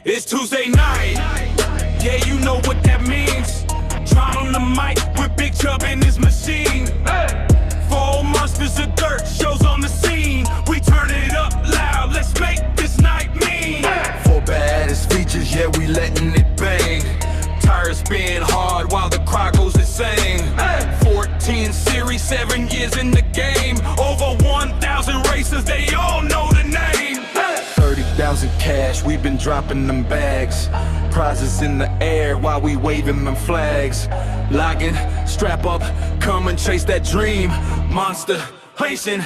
It's Tuesday night, yeah, you know what that means. Tron on the mic with Big Chubb in his machine. Four monsters of dirt, shows on the scene. We turn it up loud, let's make this night mean. Four baddest features, yeah, we letting it bang. Tires spin hard while the crowd goes insane. 14 series, 7 years in the game. Over 1,000 races, they all know the name. 30,000 cash, we've been dropping them bags. Prizes in the air while we waving them flags. Logging, strap up, come and chase that dream. Monster, Nation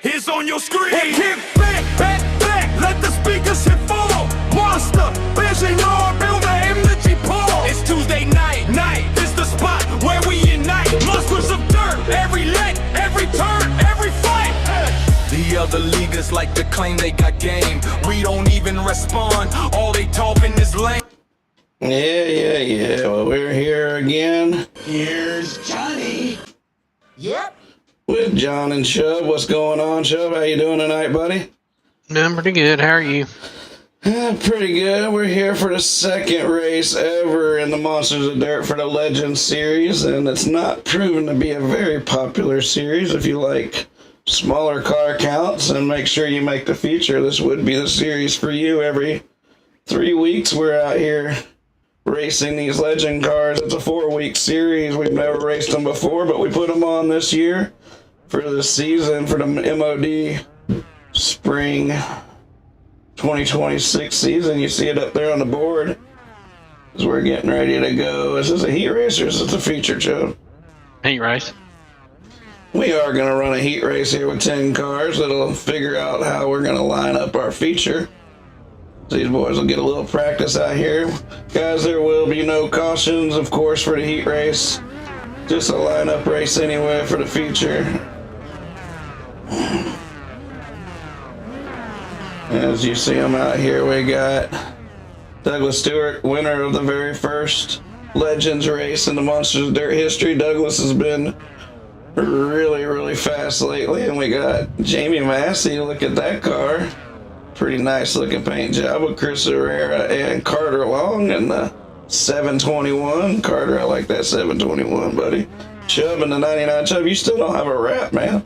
is on your screen. Hey, kick back, back, back, let the speakers hit full. Monster, vision, build the energy pool. It's Tuesday night, this the spot where we unite. Monsters of dirt, every leg, every turn, every fight. The other leaguers like to claim they got game. We don't even respond, all they talking is lame. Yeah. Well, we're here again. Here's Johnny. Yep. With John and Chubb. What's going on, Chubb? How you doing tonight, buddy? Doing pretty good. How are you? Pretty good. We're here for the second race ever in the Monsters of Dirt for the Legends series, and it's not proven to be a very popular series. If you like smaller car counts and make sure you make the feature, this would be the series for you. Every 3 weeks we're out here racing these legend cars. It's a 4-week series. We've never raced them before, but we put them on this year for the season, for the MOD Spring 2026 season. You see it up there on the board as we're getting ready to go. Is this a heat race or is this a feature, Joe? Heat race. We are going to run a heat race here with 10 cars. That'll figure out how we're going to line up our feature. These boys will get a little practice out here. Guys, there will be no cautions, of course, for the heat race. Just a lineup race anyway for the feature. As you see them out here, we got Douglas Stewart, winner of the very first Legends race in the Monsters of Dirt history. Douglas has been really fast lately. And we got Jamie Massey. Look at that car. Pretty nice looking paint job with Chris Herrera and Carter Long in the 721. Carter, I like that 721, buddy. Chubb in the 99. Chubb, you still don't have a wrap, man.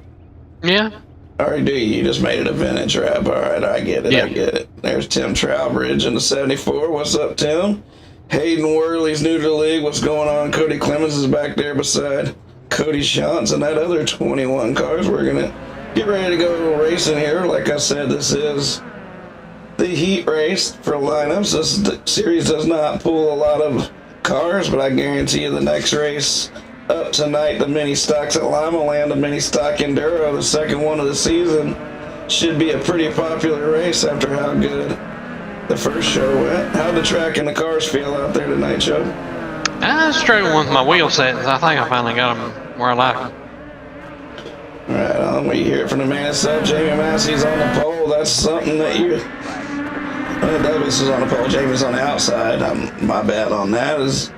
Yeah. Or do you? You just made it a vintage wrap. All right, I get it. Yeah. I get it. There's Tim Trowbridge in the 74. What's up, Tim? Hayden Worley's new to the league. What's going on? Cody Clemens is back there beside Cody Shantz and that other 21 cars we're going to get ready to go racing here. Like I said, this is the heat race for lineups. This series does not pull a lot of cars, but I guarantee you the next race up tonight, the mini stocks at Lima Land, the mini stock Enduro, the second one of the season, should be a pretty popular race after how good the first show went. How'd the track and the cars feel out there tonight, Joe? I was struggling with my wheel settings. I think I finally got them where I like them. Right on. We hear it from the man himself. Jamie Massey's on the pole. That's something that you... Douglas is on the pole. Jamie's on the outside. My bad on that is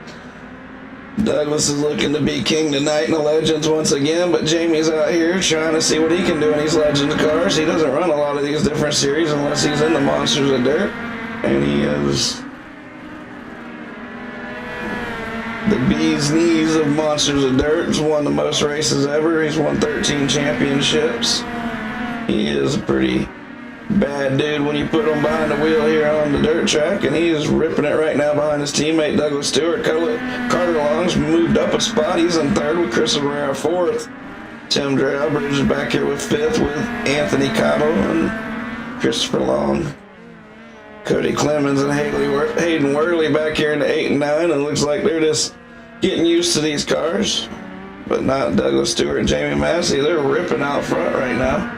Douglas is looking to be king tonight in the Legends once again, but Jamie's out here trying to see what he can do in these Legends cars. He doesn't run a lot of these different series unless he's in the Monsters of Dirt, and he is the bee's knees of Monsters of Dirt. He's won the most races ever. He's won 13 championships. He is a pretty bad dude when you put him behind the wheel here on the dirt track, and he is ripping it right now behind his teammate Douglas Stewart. Carter Long's moved up a spot. He's in third with Chris Herrera fourth. Tim Drowbridge is back here with fifth with Anthony Cotto and Christopher Long. Cody Clemens and Hayden Worley back here in the 8 and 9, and it looks like they're just getting used to these cars, but not Douglas Stewart and Jamie Massey. They're ripping out front right now.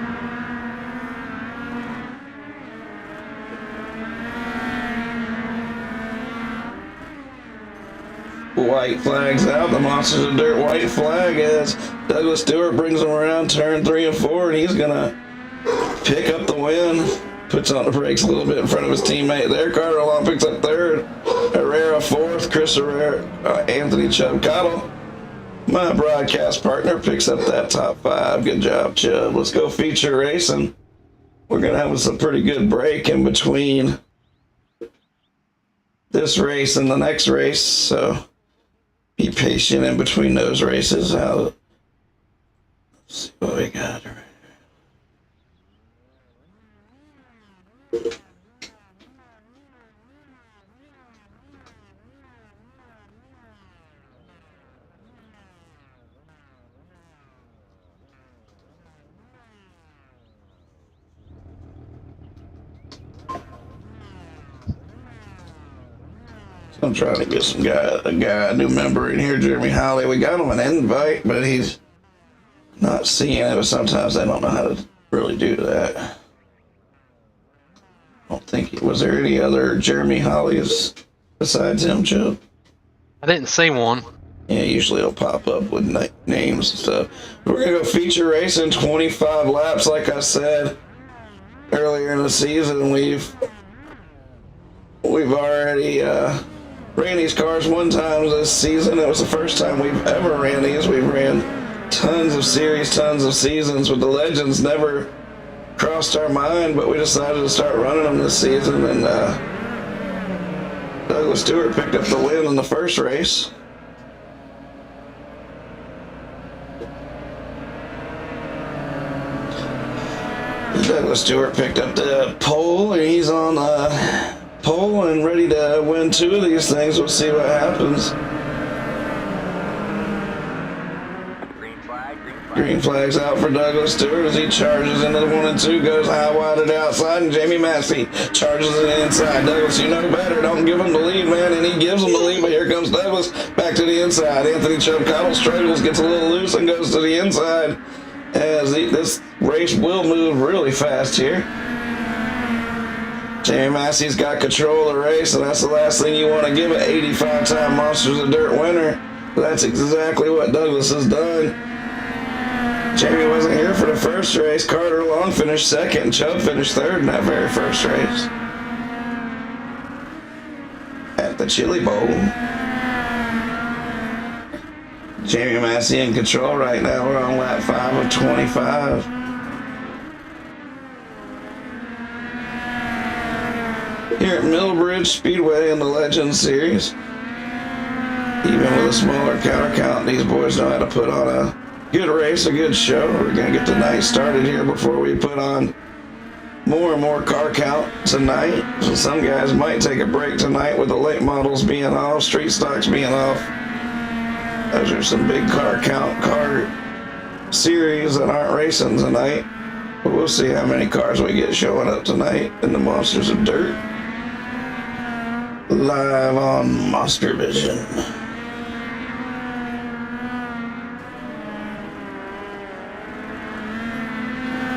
White flag's out. The Monsters of Dirt white flag as Douglas Stewart brings him around turn 3 and 4, and he's gonna pick up the win. Puts on the brakes a little bit in front of his teammate there. Carter Long picks up third. Herrera fourth. Chris Herrera, Anthony Chubb Cottle, my broadcast partner, picks up that top 5. Good job, Chubb. Let's go feature racing. We're gonna have some pretty good break in between this race and the next race, so be patient in between those races. Let's see what we got right here. I'm trying to get a new member in here, Jeremy Holly. We got him an invite, but he's not seeing it. But sometimes I don't know how to really do that. I don't think was there any other Jeremy Hollies besides him, Chubb? I didn't see one. Yeah, usually it'll pop up with names and stuff. We're gonna go feature racing 25 laps, like I said earlier in the season. We've already ran these cars one time this season. It was the first time we've ever ran these. We've ran tons of series, tons of seasons with the Legends. Never crossed our mind, but we decided to start running them this season, and Douglas Stewart picked up the win in the first race. Douglas Stewart picked up the pole, and he's on pole and ready to win 2 of these things. We'll see what happens. Green flag's out for Douglas Stewart as he charges into the 1 and 2, goes high wide to the outside, and Jamie Massey charges to the inside. Douglas, you know better. Don't give him the lead, man. And he gives him the lead, but here comes Douglas back to the inside. Anthony Chubb Cottle struggles, gets a little loose, and goes to the inside. As this race will move really fast here. Jamie Massey's got control of the race, and that's the last thing you want to give an 85-time Monsters of Dirt winner. That's exactly what Douglas has done. Jamie wasn't here for the first race. Carter Long finished second. Chubb finished third in that very first race at the Chili Bowl. Jamie Massey in control right now. We're on lap 5 of 25. Here at Millbridge Speedway in the Legends Series. Even with a smaller counter count, these boys know how to put on a good race, a good show. We're going to get the night started here before we put on more and more car count tonight. So some guys might take a break tonight with the late models being off, street stocks being off. Those are some big car count car series that aren't racing tonight. But we'll see how many cars we get showing up tonight in the Monsters of Dirt. Live on Monster Vision.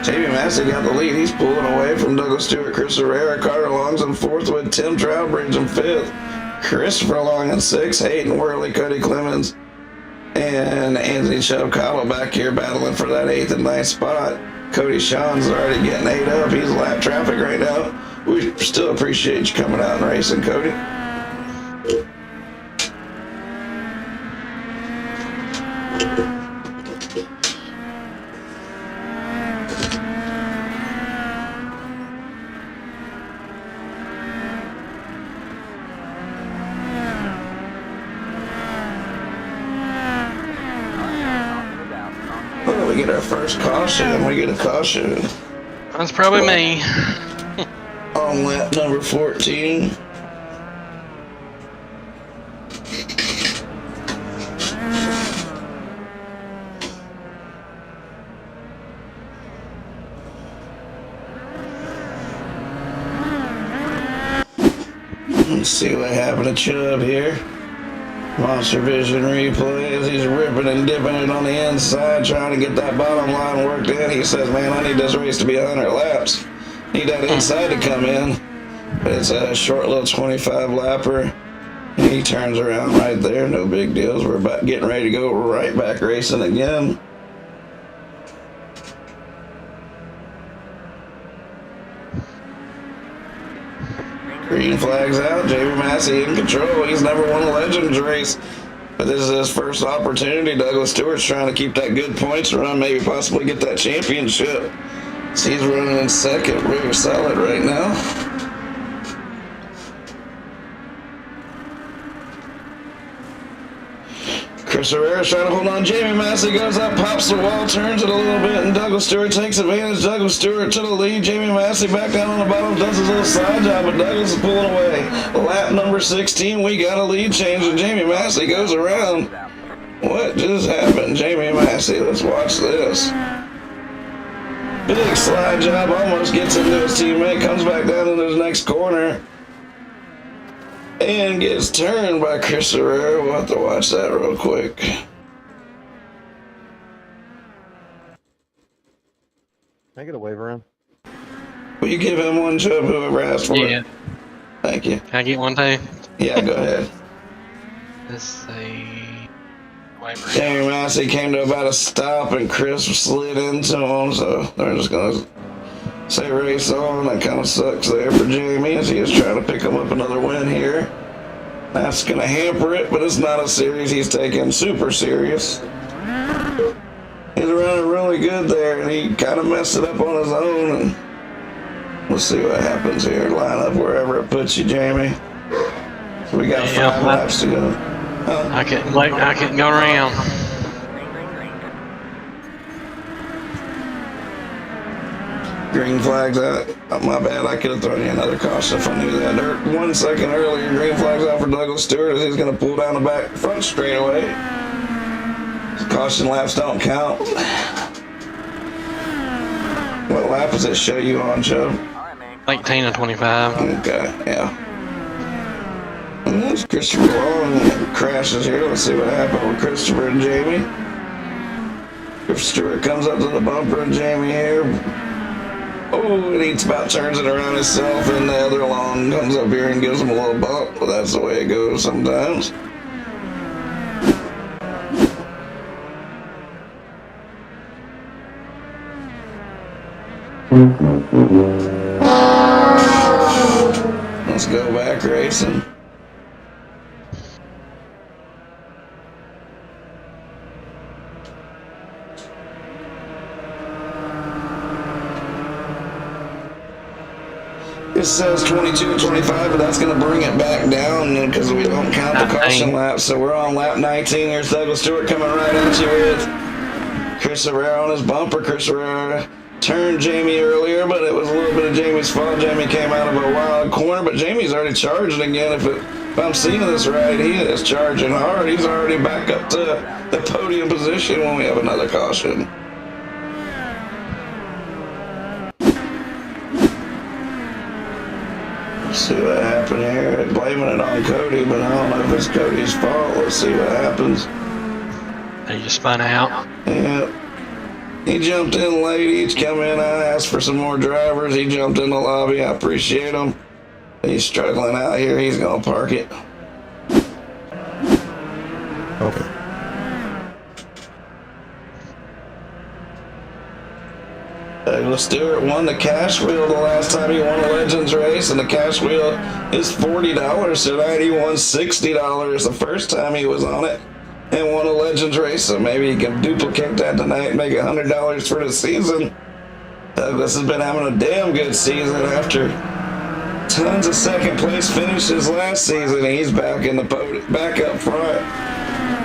Jamie Massey got the lead. He's pulling away from Douglas Stewart, Chris Herrera, Carter Longs in fourth with Tim Trowbridge in fifth. Christopher Long in sixth, Hayden Worley, Cody Clemens, and Anthony Chavcalo back here battling for that 8th and 9th spot. Cody Sean's already getting ate up. He's lap traffic right now. We still appreciate you coming out and racing, Cody. We get our first caution. We get a caution That's probably me. on lap number 14. Let's see what happened to Chubb here. Monster Vision replay as he's ripping and dipping it on the inside, trying to get that bottom line worked in. He says, man, I need this race to be 100 laps. Need that inside to come in. But it's a short little 25 lapper. And he turns around right there. No big deals. We're about getting ready to go right back racing again. Green flag's out. Jamie Massey in control. He's never won a Legends race. But this is his first opportunity. Douglas Stewart's trying to keep that good points run, maybe possibly get that championship. So he's running in second. Very solid right now. Chris Herrera's trying to hold on. Jamie Massey goes up, pops the wall, turns it a little bit, and Douglas Stewart takes advantage. Douglas Stewart to the lead. Jamie Massey back down on the bottom, does his little side job, but Douglas is pulling away. Lap number 16, we got a lead change, and Jamie Massey goes around. What just happened? Jamie Massey, let's watch this. Big slide job, almost gets into his teammate, comes back down into his next corner. And gets turned by Chris Herrera. We'll have to watch that real quick. Can I get a waiver in? Will you give him one, Chubb, whoever asked for Yeah. it? Thank you. Can I get one too? Yeah, go ahead. Let's see. Waiver. Jamie Massey came to about a stop and Chris slid into him, so they're just going to say race on. That kind of sucks there for Jamie as he is trying to pick him up another win here. That's going to hamper it, but it's not a series he's taking super serious. He's running really good there, and he kind of messed it up on his own. And we'll see what happens here. Line up wherever it puts you, Jamie. So we got 5 laps to go. I couldn't go around. Green flag's out. Oh, my bad. I could have thrown you another caution if I knew that. 1 second earlier, green flag's out for Douglas Stewart as he's going to pull down the back front straightaway. Caution laps don't count. What lap does it show you on, Chubb? 18 and 25. Okay, yeah. And there's Christopher Long crashes here. Let's see what happened with Christopher and Jamie. Chris Stewart comes up to the bumper and Jamie here. Oh, and he about turns it around himself, and the other Long comes up here and gives him a little bump. Well, that's the way it goes sometimes. Let's go back racing. It says 22 and 25, but that's going to bring it back down because we don't count the caution laps. So we're on lap 19. Here's Douglas Stewart coming right at you with Chris Herrera on his bumper. Chris Herrera turned Jamie earlier, but it was a little bit of Jamie's fault. Jamie came out of a wild corner, but Jamie's already charging again. If I'm seeing this right, he is charging hard. He's already back up to the podium position when we have another caution. Let's see what happened here. Blaming it on Cody, but I don't know if it's Cody's fault. Let's see what happens. He just spun out. Yeah. He jumped in late. He's come in. I asked for some more drivers. He jumped in the lobby. I appreciate him. He's struggling out here. He's going to park it. Okay. Douglas Stewart won the cash wheel the last time he won a Legends race, and the cash wheel is $40 tonight. He won $60 the first time he was on it and won a Legends race, so maybe he can duplicate that tonight and make $100 for the season. Douglas has been having a damn good season after tons of second place finishes last season. He's back in the back up front,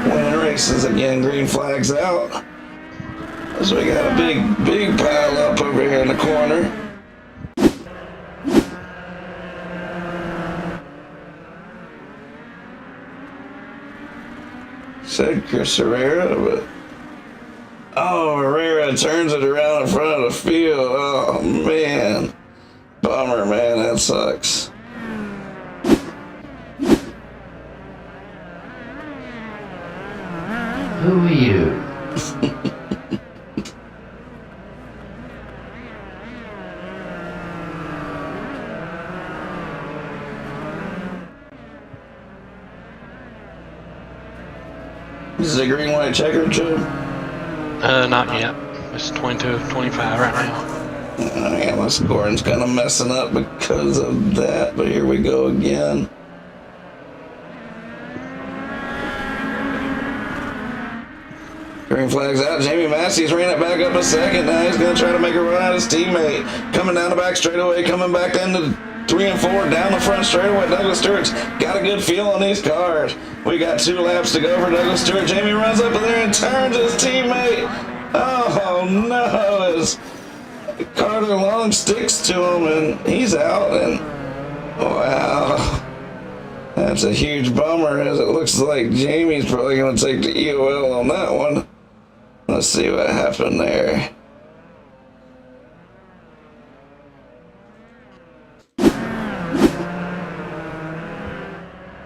winning races again. Green flag's out. So we got a big pile up over here in the corner. Said Chris Herrera, but Herrera turns it around in front of the field. Oh man, bummer, man, that sucks. Who are you? This is a green white checker, Joe. Not yet. It's 22-25 right now. Yeah, my scoring's kind of messing up because of that, but here we go again. Green flag's out. Jamie Massey's ran it back up a second. Now he's going to try to make a run at his teammate. Coming down the back straightaway, coming back into 3 and 4 down the front straightaway. Douglas Stewart's got a good feel on these cars. We got 2 laps to go for Douglas Stewart. Jamie runs up there and turns his teammate. Oh no, as Carter Long sticks to him and he's out. And wow, that's a huge bummer, as it looks like Jamie's probably going to take the EOL on that one. Let's see what happened there.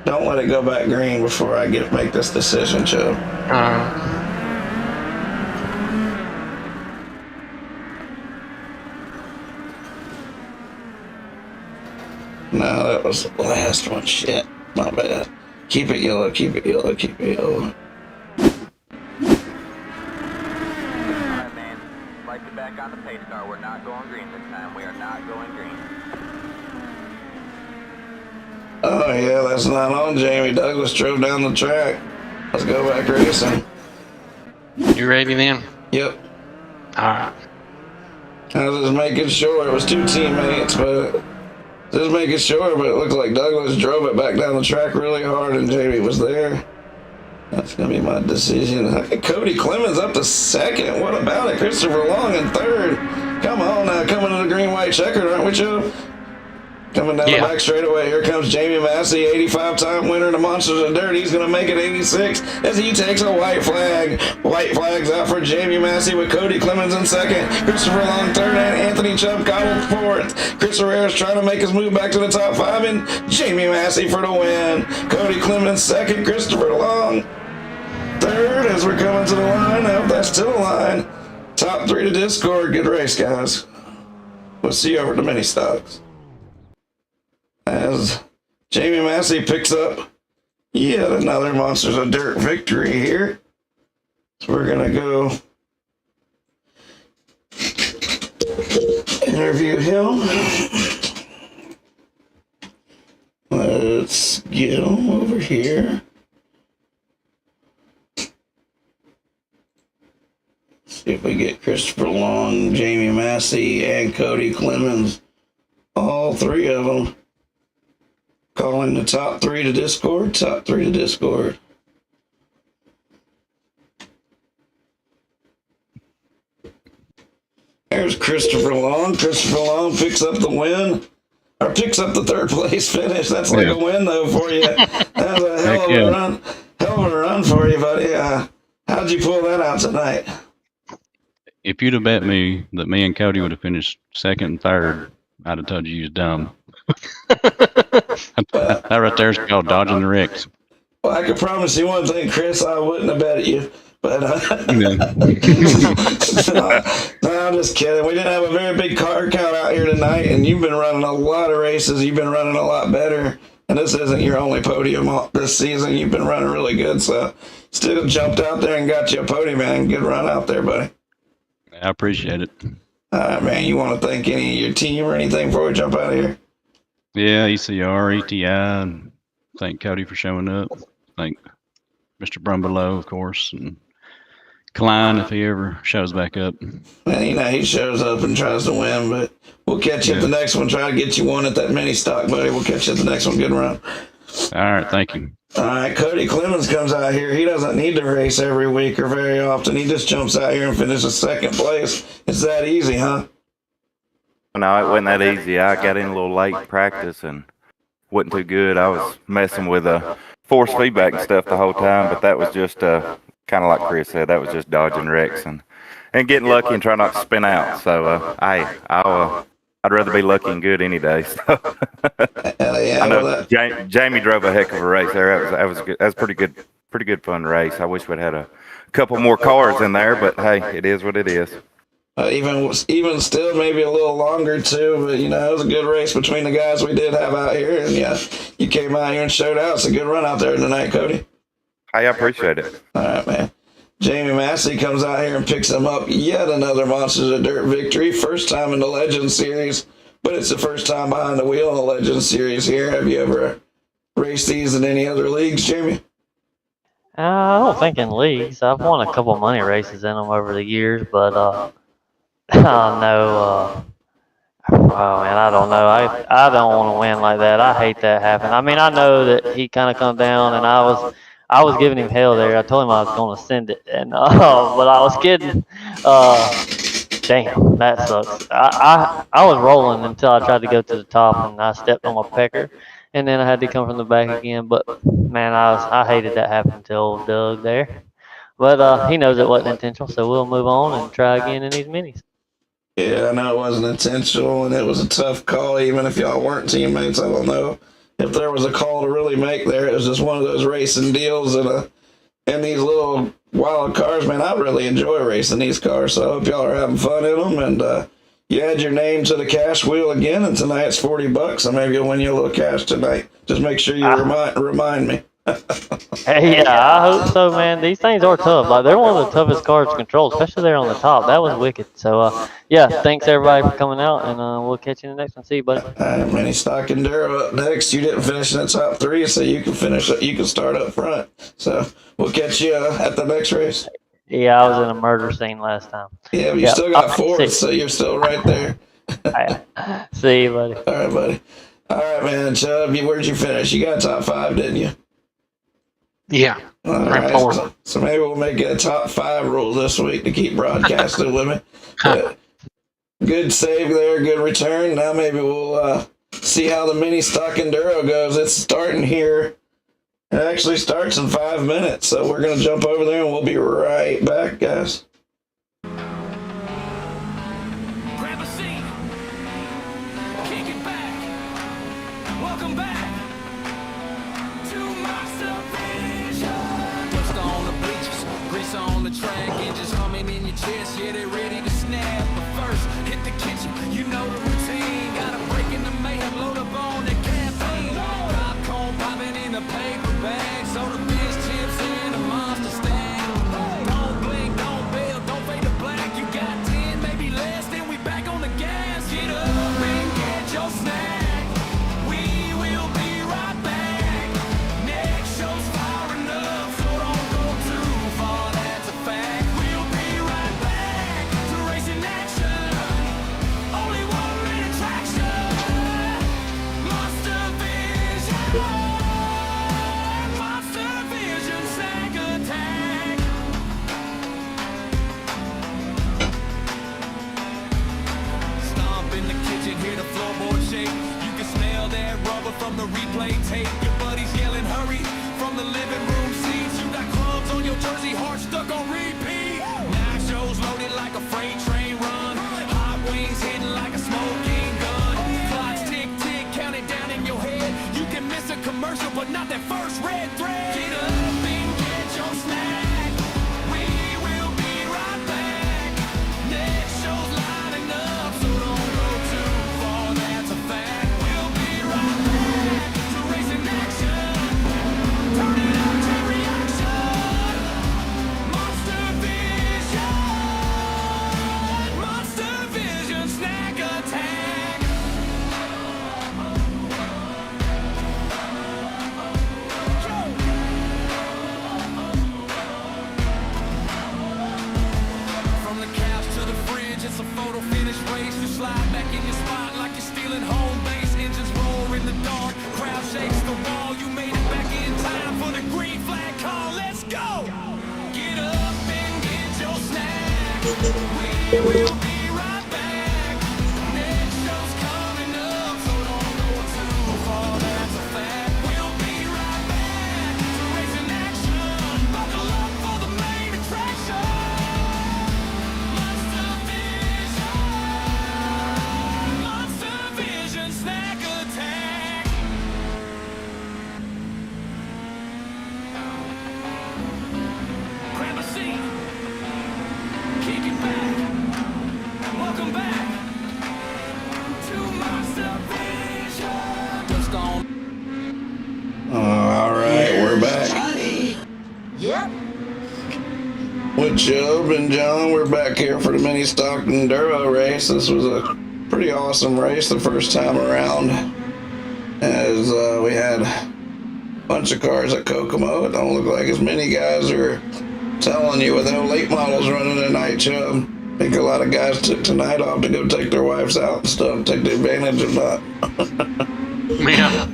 Don't let it go back green before I make this decision, Joe. No, that was the last one. Shit, my bad. Keep it yellow, keep it yellow, keep it yellow. Alright, man. Like you back on the pace car. We're not going green this time. We are not going green. Oh yeah, that's not on Jamie. Douglas drove down the track. Let's go back racing. You ready then? Yep. Alright. I was just making sure. It was 2 teammates, but just making sure. But it looked like Douglas drove it back down the track really hard, and Jamie was there. That's gonna be my decision. Cody Clemens up to second. What about it? Christopher Long in third. Come on now, coming to the green white checkered, aren't we, Joe? Coming down the back straightaway, here comes Jamie Massey, 85-time winner of the Monsters of Dirt. He's going to make it 86 as he takes a white flag. White flag's out for Jamie Massey with Cody Clemens in second. Christopher Long third and Anthony Chubb Cottle fourth. Chris Herrera's trying to make his move back to the top 5 and Jamie Massey for the win. Cody Clemens second, Christopher Long third as we're coming to the line. I hope that's still a line. Top 3 to Discord. Good race, guys. We'll see you over at the mini stocks. As Jamie Massey picks up yet another Monsters of Dirt victory here. So we're going to go interview him. Let's get him over here. See if we get Christopher Long, Jamie Massey, and Cody Clemens. All 3 of them. Calling the top 3 to Discord. Top 3 to Discord. There's Christopher Long. Christopher Long picks up the win. Or picks up the 3rd place finish. That's like a win, though, for you. That was a hell of a run. Hell of a run for you, buddy. How'd you pull that out tonight? If you'd have bet me that me and Cody would have finished 2nd and 3rd, I'd have told you he was dumb. That right there is called dodging the wrecks. Well, I can promise you one thing, Chris. I wouldn't have bet at you. But Yeah. no, I'm just kidding. We didn't have a very big car count out here tonight, and you've been running a lot of races. You've been running a lot better, and this isn't your only podium this season. You've been running really good, so still jumped out there and got you a podium, man. Good run out there, buddy. I appreciate it. All right, man. You want to thank any of your team or anything before we jump out of here? Yeah, ECR, ETI, and thank Cody for showing up. Thank Mr. Brumbelow, of course, and Klein if he ever shows back up. Man, you know, he shows up and tries to win, but we'll catch you at the next one. Try to get you one at that mini stock, buddy. We'll catch you at the next one. Good run. All right, thank you. All right, Cody Clemens comes out here. He doesn't need to race every week or very often. He just jumps out here and finishes second place. It's that easy, huh? No, it wasn't that easy. I got in a little late practice and wasn't too good. I was messing with force feedback and stuff the whole time, but that was just kind of like Chris said, that was just dodging wrecks and getting lucky and trying not to spin out. So, I'd rather be lucky and good any day. So. Yeah, I know Jamie drove a heck of a race there. That was good. That was pretty good fun race. I wish we'd had a couple more cars in there, but hey, it is what it is. Even still, maybe a little longer too. But you know, it was a good race between the guys we did have out here, and yeah, you came out here and showed out. It's a good run out there tonight, Cody. Hey, I appreciate it. All right, man. Jamie Massey comes out here and picks him up yet another Monsters of Dirt victory. First time in the Legends Series, but it's the first time behind the wheel in the Legends Series here. Have you ever raced these in any other leagues, Jamie? I don't think in leagues. I've won a couple money races in them over the years, but oh man, I don't know. I don't want to win like that. I hate that happen. I mean, I know that he kind of come down, and I was giving him hell there. I told him I was going to send it, and but I was kidding. Damn, that sucks. I was rolling until I tried to go to the top, and I stepped on my pecker, and then I had to come from the back again. But man, I hated that happened to old Doug there. But he knows it wasn't intentional, so we'll move on and try again in these minis. Yeah, I know it wasn't intentional, and it was a tough call, even if y'all weren't teammates. I don't know if there was a call to really make there. It was just one of those racing deals, and these little wild cars, man, I really enjoy racing these cars, so I hope y'all are having fun in them, and you add your name to the cash wheel again, and tonight it's $40, so maybe you'll win you a little cash tonight. Just make sure you remind me. Hey, yeah, I hope so, man. These things are tough. Like, they're one of the toughest cars to control, especially there on the top. That was wicked. So, yeah, thanks everybody for coming out, and we'll catch you in the next one. See you, buddy. All right, Mini Stock Enduro up next. You didn't finish in the top three, so you can you can start up front. So we'll catch you at the next race. Yeah, I was in a murder scene last time. Yeah, but you still got fourth, so you're still right there. See you, buddy. All right, buddy. All right, man. Chubb, where'd you finish? You got top five, didn't you? Yeah. All right. So maybe we'll make it a top five rule this week to keep broadcasting with me. But good save there, good return. Now maybe we'll see how the Mini Stock Enduro goes. It's starting here. It actually starts in 5 minutes, so we're going to jump over there and we'll be right back, guys. Grab a seat. Kick it back. Welcome back to Monster Vision. Dust on the bleachers, grease on the track, engines humming in your chest. Yeah, they're ready to snap. But first, hit the kitchen. You know the routine. Got a break in the mayhem, load up on the caffeine. Popcorn popping in the paper bag. Soda fish chips in a monster stack. Don't blink, don't bail, don't fade to black. You got 10, maybe less, then we back on the gas. Get up and get your snack. We will be right back. Next show's far enough, so don't go too far. That's a fact. We'll be right back to racing action. Only one main attraction. Monster Vision. Monster Vision Sag Attack. Stomp in the kitchen, hear the floorboard shake. You can smell that rubber from the replay tape. Your buddies yelling hurry from the living room seats. You got crumbs on your jersey, heart stuck on repeat. Now shows loaded like a freight train run. Hot wings hitting like a smoking gun. Clocks tick tick, counting out that first red thread. Get up and get your snack. We will be right back. Next show's lining up, so don't go too far, that's a fact. We'll be right back to racing action. Turn it up to reaction. Monster Vision snack attack. From the couch to the fridge, it's a photo finish race. You slide back in your spot like you're stealing home base. Engines roar in the dark, crowd shakes the wall. You made it back in time for the green flag call. Let's go! Get up and get your snack. We will be right back. Next show's coming up, so don't go too far, that's a fact. We'll be right back to racing action. Buckle up for the main attraction. Monster Vision snack attack. Grab a seat. Kick it back. Welcome back to Monster Vision. Just on. All right, we're back. Johnny. Yep. With Job and John, we're back here for the mini stock enduro race. This was a pretty awesome race the first time around, as we had a bunch of cars at Kokomo. It don't look like as many guys are telling you with no late models running tonight, Chubb. I think a lot of guys took tonight off to go take their wives out and stuff, take the advantage of that. Yeah.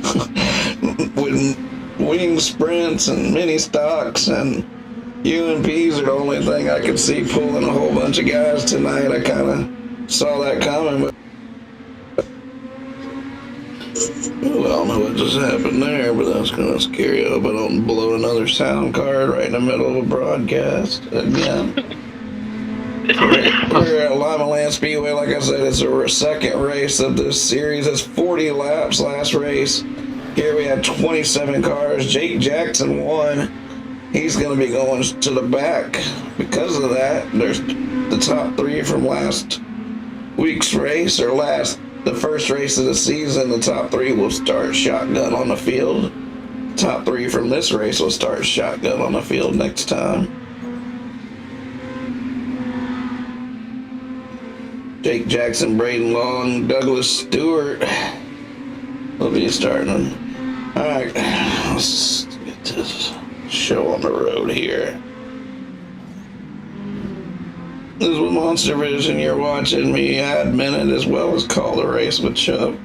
With wing sprints and mini stocks and UMPs are the only thing I could see pulling a whole bunch of guys tonight. I kind of saw that coming, but well, I don't know what just happened there, but that's going to scare you. I hope I don't blow another sound card right in the middle of a broadcast again. We're at Lima Land Speedway. Like I said, it's our second race of this series. It's 40 laps last race. Here we had 27 cars. Jake Jackson won. He's going to be going to the back. Because of that, there's the top three from last week's race, or the first race of the season. The top three will start shotgun on the field. Top three from this race will start shotgun on the field next time. Jake Jackson, Braden Long, Douglas Stewart will be starting. Alright, let's get this show on the road here. This is with Monster Vision. You're watching me admin it as well as call the race with Chubb.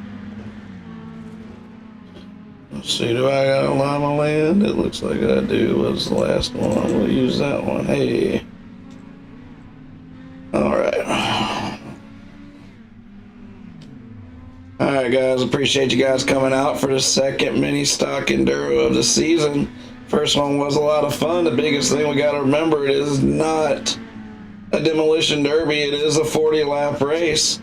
Let's see, do I got a Lima Land? It looks like I do. Was the last one. We'll use that one. Hey. Alright. Alright guys, appreciate you guys coming out for the second mini stock enduro of the season. First one was a lot of fun. The biggest thing we got to remember, it is not a demolition derby. It is a 40 lap race.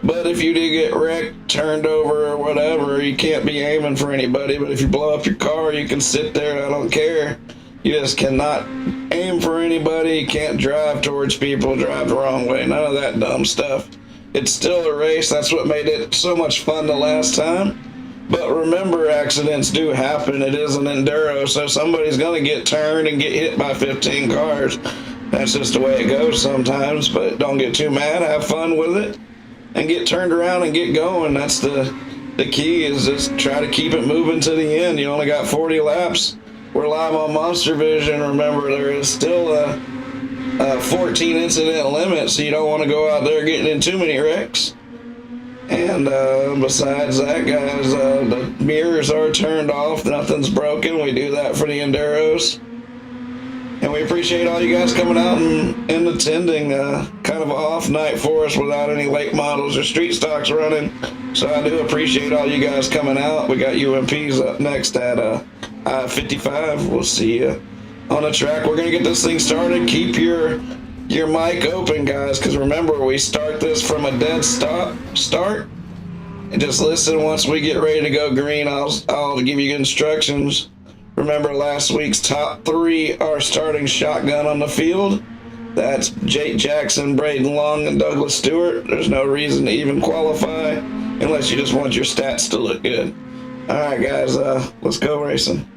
But if you do get wrecked, turned over, or whatever, you can't be aiming for anybody. But if you blow up your car, you can sit there, I don't care. You just cannot aim for anybody. You can't drive towards people, drive the wrong way. None of that dumb stuff. It's still a race. That's what made it so much fun the last time. But remember, accidents do happen. It is an enduro, so somebody's going to get turned and get hit by 15 cars. That's just the way it goes sometimes, but don't get too mad. Have fun with it and get turned around and get going. That's the key, is just try to keep it moving to the end. You only got 40 laps. We're live on Monster Vision. Remember, there is still a 14 incident limit, so you don't want to go out there getting in too many wrecks. And besides that, guys, the mirrors are turned off. Nothing's broken. We do that for the enduros. And we appreciate all you guys coming out and attending. Kind of an off night for us without any late models or street stocks running. So I do appreciate all you guys coming out. We got UMPs up next at I-55. We'll see you on the track. We're going to get this thing started. Keep your mic open, guys, because remember, we start this from a dead start. And just listen once we get ready to go green. I'll give you instructions. Remember last week's top 3 are starting shotgun on the field. That's Jake Jackson, Braden Long, and Douglas Stewart. There's no reason to even qualify unless you just want your stats to look good. All right, guys, let's go racing.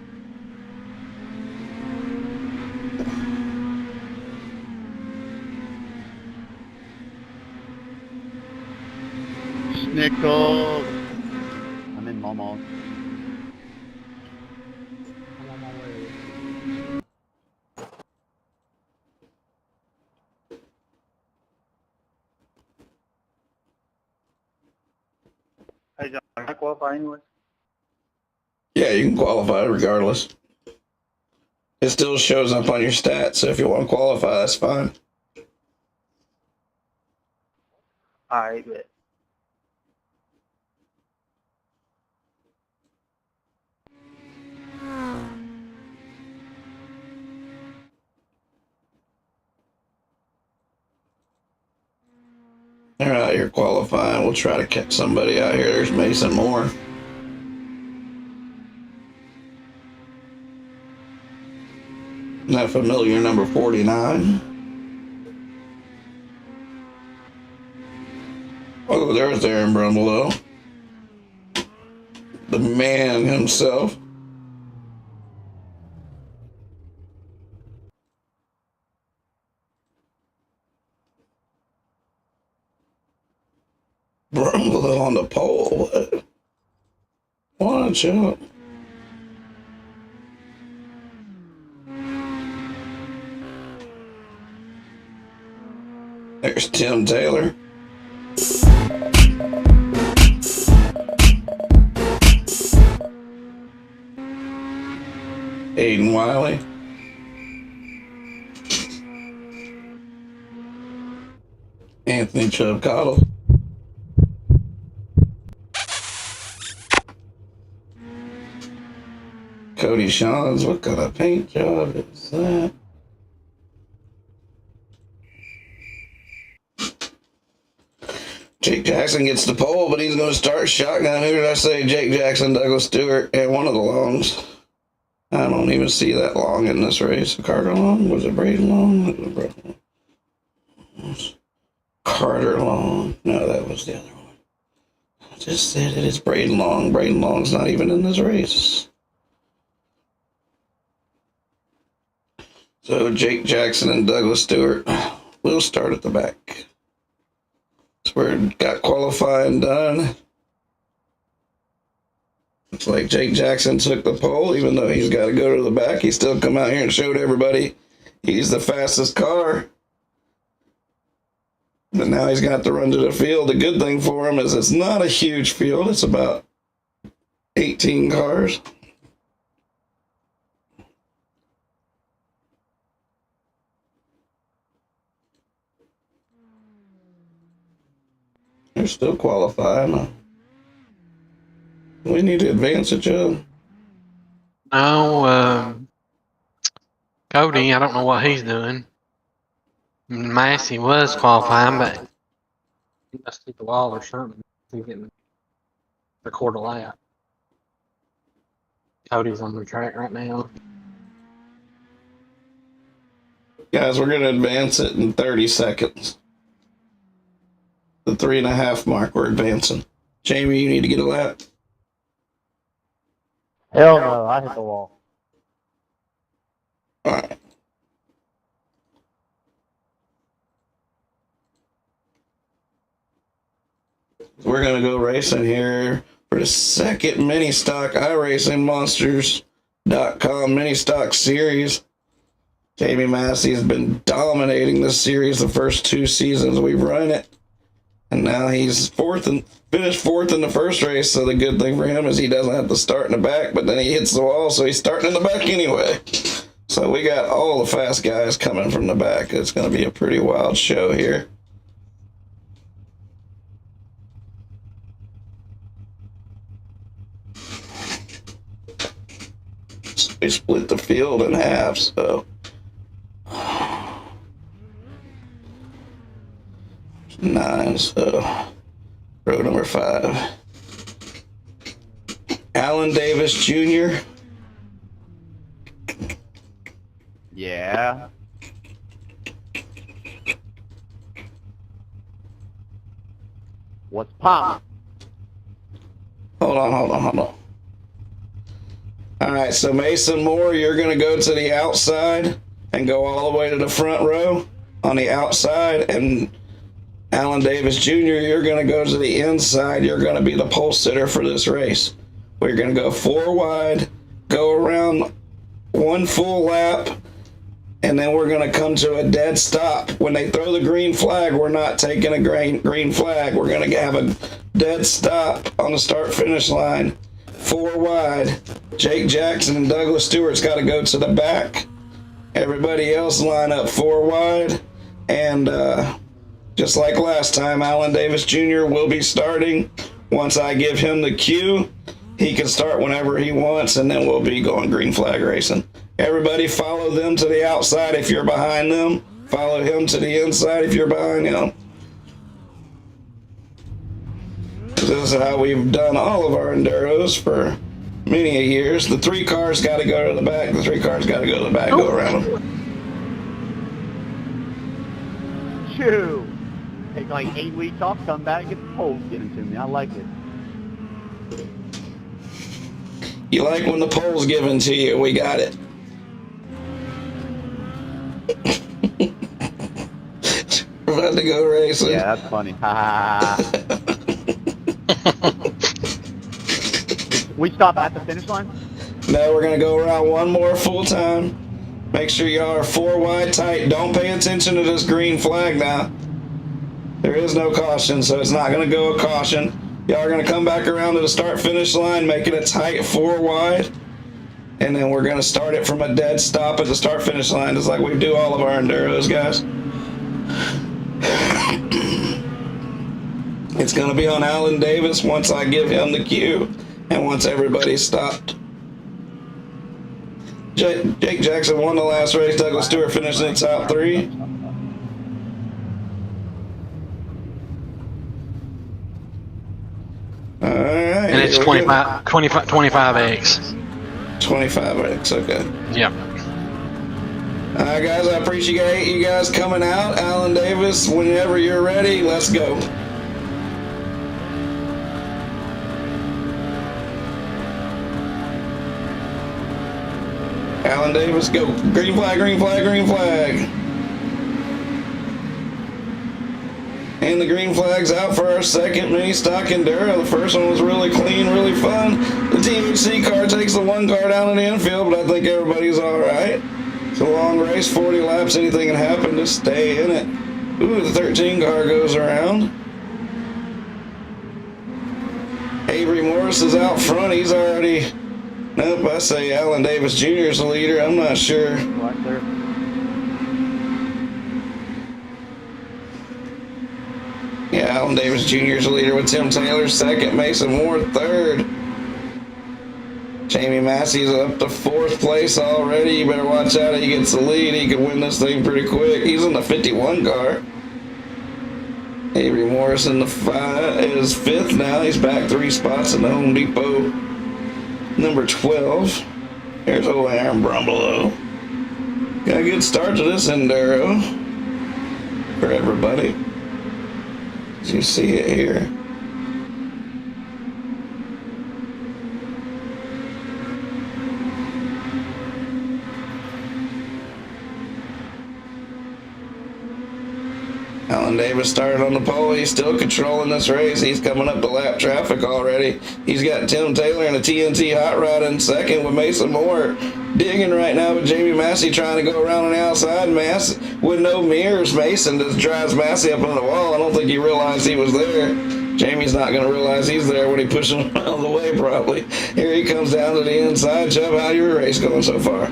Nickel. I'm in Mama. Hey, John, can I qualify anyway? Yeah, you can qualify regardless. It still shows up on your stats, so if you want to qualify, that's fine. Alright, bet. They're out here qualifying. We'll try to catch somebody out here. There's Mason Moore. That familiar number 49. Oh, there's Aaron Brumbelow. The man himself. Brumbelow on the pole. What a jump. There's Tim Taylor. Aiden Wiley. Anthony Chubb Cottle. Cody Shawns. What kind of paint job is that? Jake Jackson gets the pole, but he's going to start shotgun. Who did I say? Jake Jackson, Douglas Stewart, and one of the longs. I don't even see that long in this race. Carter Long? Was it Braden Long? Carter Long. No, that was the other one. I just said it is Braden Long. Braden Long's not even in this race. So Jake Jackson and Douglas Stewart will start at the back. That's where it got qualifying done. Looks like Jake Jackson took the pole, even though he's got to go to the back. He still come out here and showed everybody he's the fastest car. But now he's got to run to the field. The good thing for him is it's not a huge field. It's about 18 cars. They're still qualifying. We need to advance it, Joe. No, Cody, I don't know what he's doing. Massey was qualifying, but he must hit the wall or something. He didn't record a lap. Cody's on the track right now. Guys, we're going to advance it in 30 seconds. The 3.5 mark, we're advancing. Jamie, you need to get a lap. Hell no, I hit the wall. All right. We're going to go racing here for the second mini stock iRacingMonsters.com mini stock series. Jamie Massey has been dominating this series the first 2 seasons we've run it. And now he's finished fourth in the first race, so the good thing for him is he doesn't have to start in the back, but then he hits the wall, so he's starting in the back anyway. So we got all the fast guys coming from the back. It's going to be a pretty wild show here. So we split the field in half, so 9, so row number 5. Alan Davis Jr. Yeah. What's pop? Hold on. All right, so Mason Moore, you're going to go to the outside and go all the way to the front row on the outside, and Alan Davis Jr., you're going to go to the inside. You're going to be the pole sitter for this race. We're going to go 4 wide, go around 1 full lap, and then we're going to come to a dead stop. When they throw the green flag, we're not taking a green flag. We're going to have a dead stop on the start-finish line. 4 wide. Jake Jackson and Douglas Stewart's got to go to the back. Everybody else line up 4 wide. And just like last time, Alan Davis Jr. will be starting. Once I give him the cue, he can start whenever he wants, and then we'll be going green flag racing. Everybody follow them to the outside if you're behind them. Follow him to the inside if you're behind him. This is how we've done all of our enduros for many years. The 3 cars got to go to the back. The 3 cars got to go to the back. Go around them. Shoo! Take like 8 weeks off, come back, get the poles given to me. I like it. You like when the pole's given to you? We got it. We're about to go racing. Yeah, that's funny. Ha. We stop at the finish line? No, we're going to go around 1 more full time. Make sure y'all are 4 wide tight. Don't pay attention to this green flag now. There is no caution, so it's not going to go a caution. Y'all are going to come back around to the start-finish line, making it tight 4 wide. And then we're going to start it from a dead stop at the start-finish line, just like we do all of our enduros, guys. It's going to be on Alan Davis once I give him the cue and once everybody's stopped. Jake Jackson won the last race. Douglas Stewart finished in the top 3. All right. And it's 25X. 25X, okay. Yep. All right, guys, I appreciate you guys coming out. Alan Davis, whenever you're ready, let's go. Alan Davis, go. Green flag, green flag, green flag. And the green flag's out for our second mini stock enduro. The first one was really clean, really fun. The THC car takes the 1 car down in the infield, but I think everybody's all right. It's a long race, 40 laps, anything can happen, just stay in it. Ooh, the 13 car goes around. Avery Morris is out front, he's already... Nope, I say Alan Davis Jr. is the leader, I'm not sure. Right there. Yeah, Alan Davis Jr. is the leader with Tim Taylor second, Mason Moore third. Jamie Massey's up to 4th place already. You better watch out, he gets the lead. He could win this thing pretty quick. He's in the 51 car. Avery Morris in the 5 is 5th now. He's back 3 spots in the Home Depot. Number 12. Here's old Aaron Brumbelow. Got a good start to this enduro for everybody. As you see it here. Alan Davis started on the pole. He's still controlling this race. He's coming up to lap traffic already. He's got Tim Taylor and a TNT Hot Rod in second with Mason Moore digging right now with Jamie Massey trying to go around on the outside. Massey with no mirrors. Mason just drives Massey up on the wall. I don't think he realized he was there. Jamie's not going to realize he's there when he pushes him out of the way probably. Here he comes down to the inside. Chubb, how your race going so far?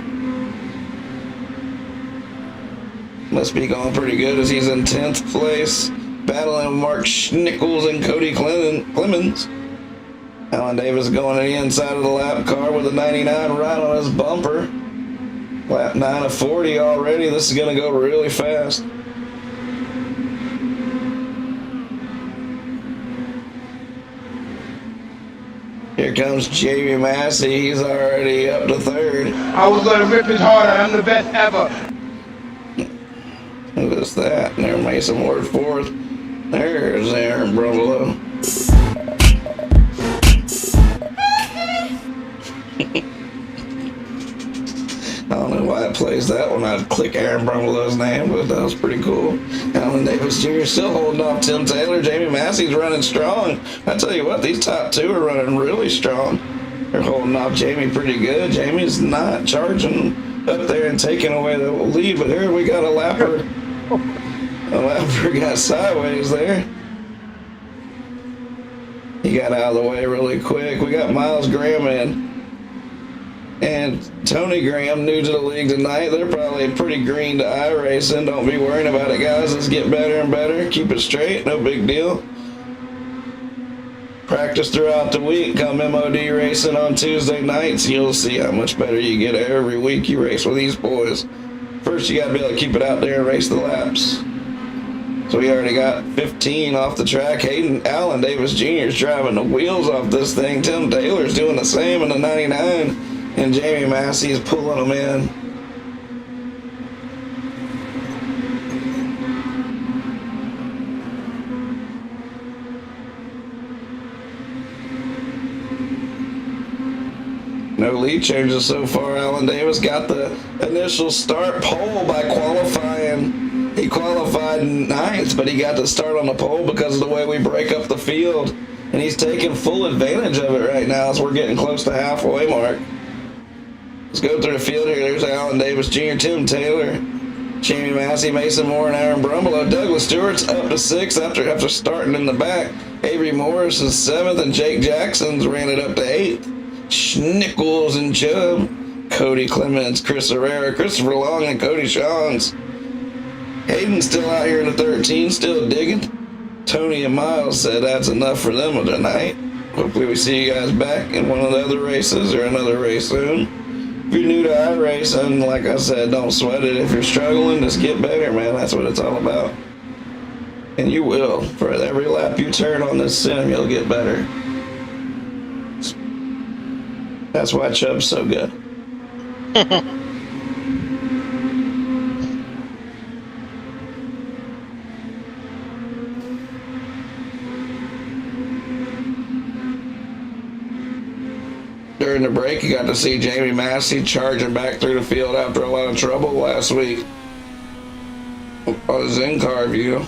Must be going pretty good as he's in 10th place, battling with Mark Nichols and Cody Clemens. Alan Davis going to the inside of the lap car with a 99 right on his bumper. Lap 9 of 40 already. This is going to go really fast. Here comes Jamie Massey. He's already up to third. I was gonna rip his heart out. I'm the best ever. Who's that? There, Mason Ward fourth. There's Aaron Brumbelow. I don't know why it plays that when I click Aaron Brumblow's name, but that was pretty cool. Alan Davis Jr. still holding off Tim Taylor. Jamie Massey's running strong. I tell you what, these top two are running really strong. They're holding off Jamie pretty good. Jamie's not charging up there and taking away the lead, but here we got a lapper. A lapper got sideways there. He got out of the way really quick. We got Miles Graham and Tony Graham, new to the league tonight. They're probably pretty green to iRacing. Don't be worrying about it, guys. Let's get better and better. Keep it straight. No big deal. Practice throughout the week. Come MOD racing on Tuesday nights. You'll see how much better you get every week you race with these boys. First, you got to be able to keep it out there and race the laps. So we already got 15 off the track. Hayden Allen Davis Jr. is driving the wheels off this thing. Tim Taylor's doing the same in the 99. And Jamie Massey is pulling them in. No lead changes so far. Alan Davis got the initial start pole by qualifying. He qualified ninth, but he got to start on the pole because of the way we break up the field. And he's taking full advantage of it right now as we're getting close to halfway mark. Let's go through the field here. There's Alan Davis Jr., Tim Taylor, Jamie Massey, Mason Moore, and Aaron Brumbelow. Douglas Stewart's up to sixth after starting in the back. Avery Morris is seventh, and Jake Jackson's ran it up to eighth. Schnickles and Chubb, Cody Clements, Chris Herrera, Christopher Long, and Cody Shawns. Hayden's still out here in the 13, still digging. Tony and Miles said that's enough for them tonight. Hopefully we see you guys back in one of the other races or another race soon. If you're new to iRacing, like I said, don't sweat it. If you're struggling, just get better, man. That's what it's all about. And you will. For every lap you turn on this sim, you'll get better. That's why Chubb's so good. During the break, you got to see Jamie Massey charging back through the field after a lot of trouble last week on his in-car view.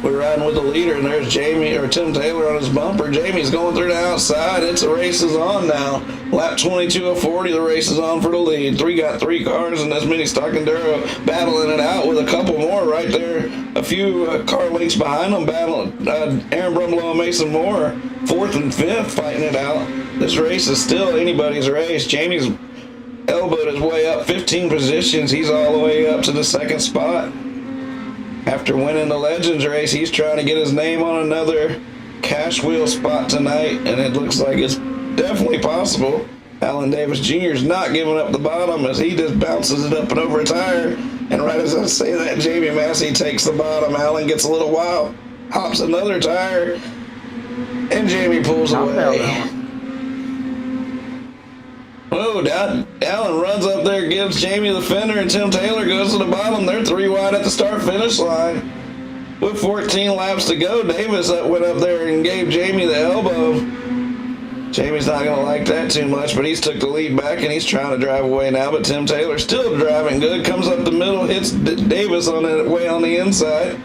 We're riding with the leader, and there's Tim Taylor on his bumper. Jamie's going through the outside. The race is on now. Lap 22 of 40, the race is on for the lead. Got three cars in this mini stock enduro battling it out with a couple more right there. A few car lengths behind them battling. Aaron Brumbelow and Mason Moore, fourth and fifth, fighting it out. This race is still anybody's race. Jamie's elbowed his way up 15 positions. He's all the way up to the second spot. After winning the Legends race, he's trying to get his name on another cash wheel spot tonight, and it looks like it's definitely possible. Alan Davis Jr. is not giving up the bottom as he just bounces it up and over a tire. And right as I say that, Jamie Massey takes the bottom. Alan gets a little wild, hops another tire, and Jamie pulls away. Whoa, Allen runs up there, gives Jamie the fender, and Tim Taylor goes to the bottom. They're three wide at the start-finish line. With 14 laps to go, Davis went up there and gave Jamie the elbow. Jamie's not going to like that too much, but he's took the lead back, and he's trying to drive away now. But Tim Taylor still driving good, comes up the middle, hits Davis on the way on the inside.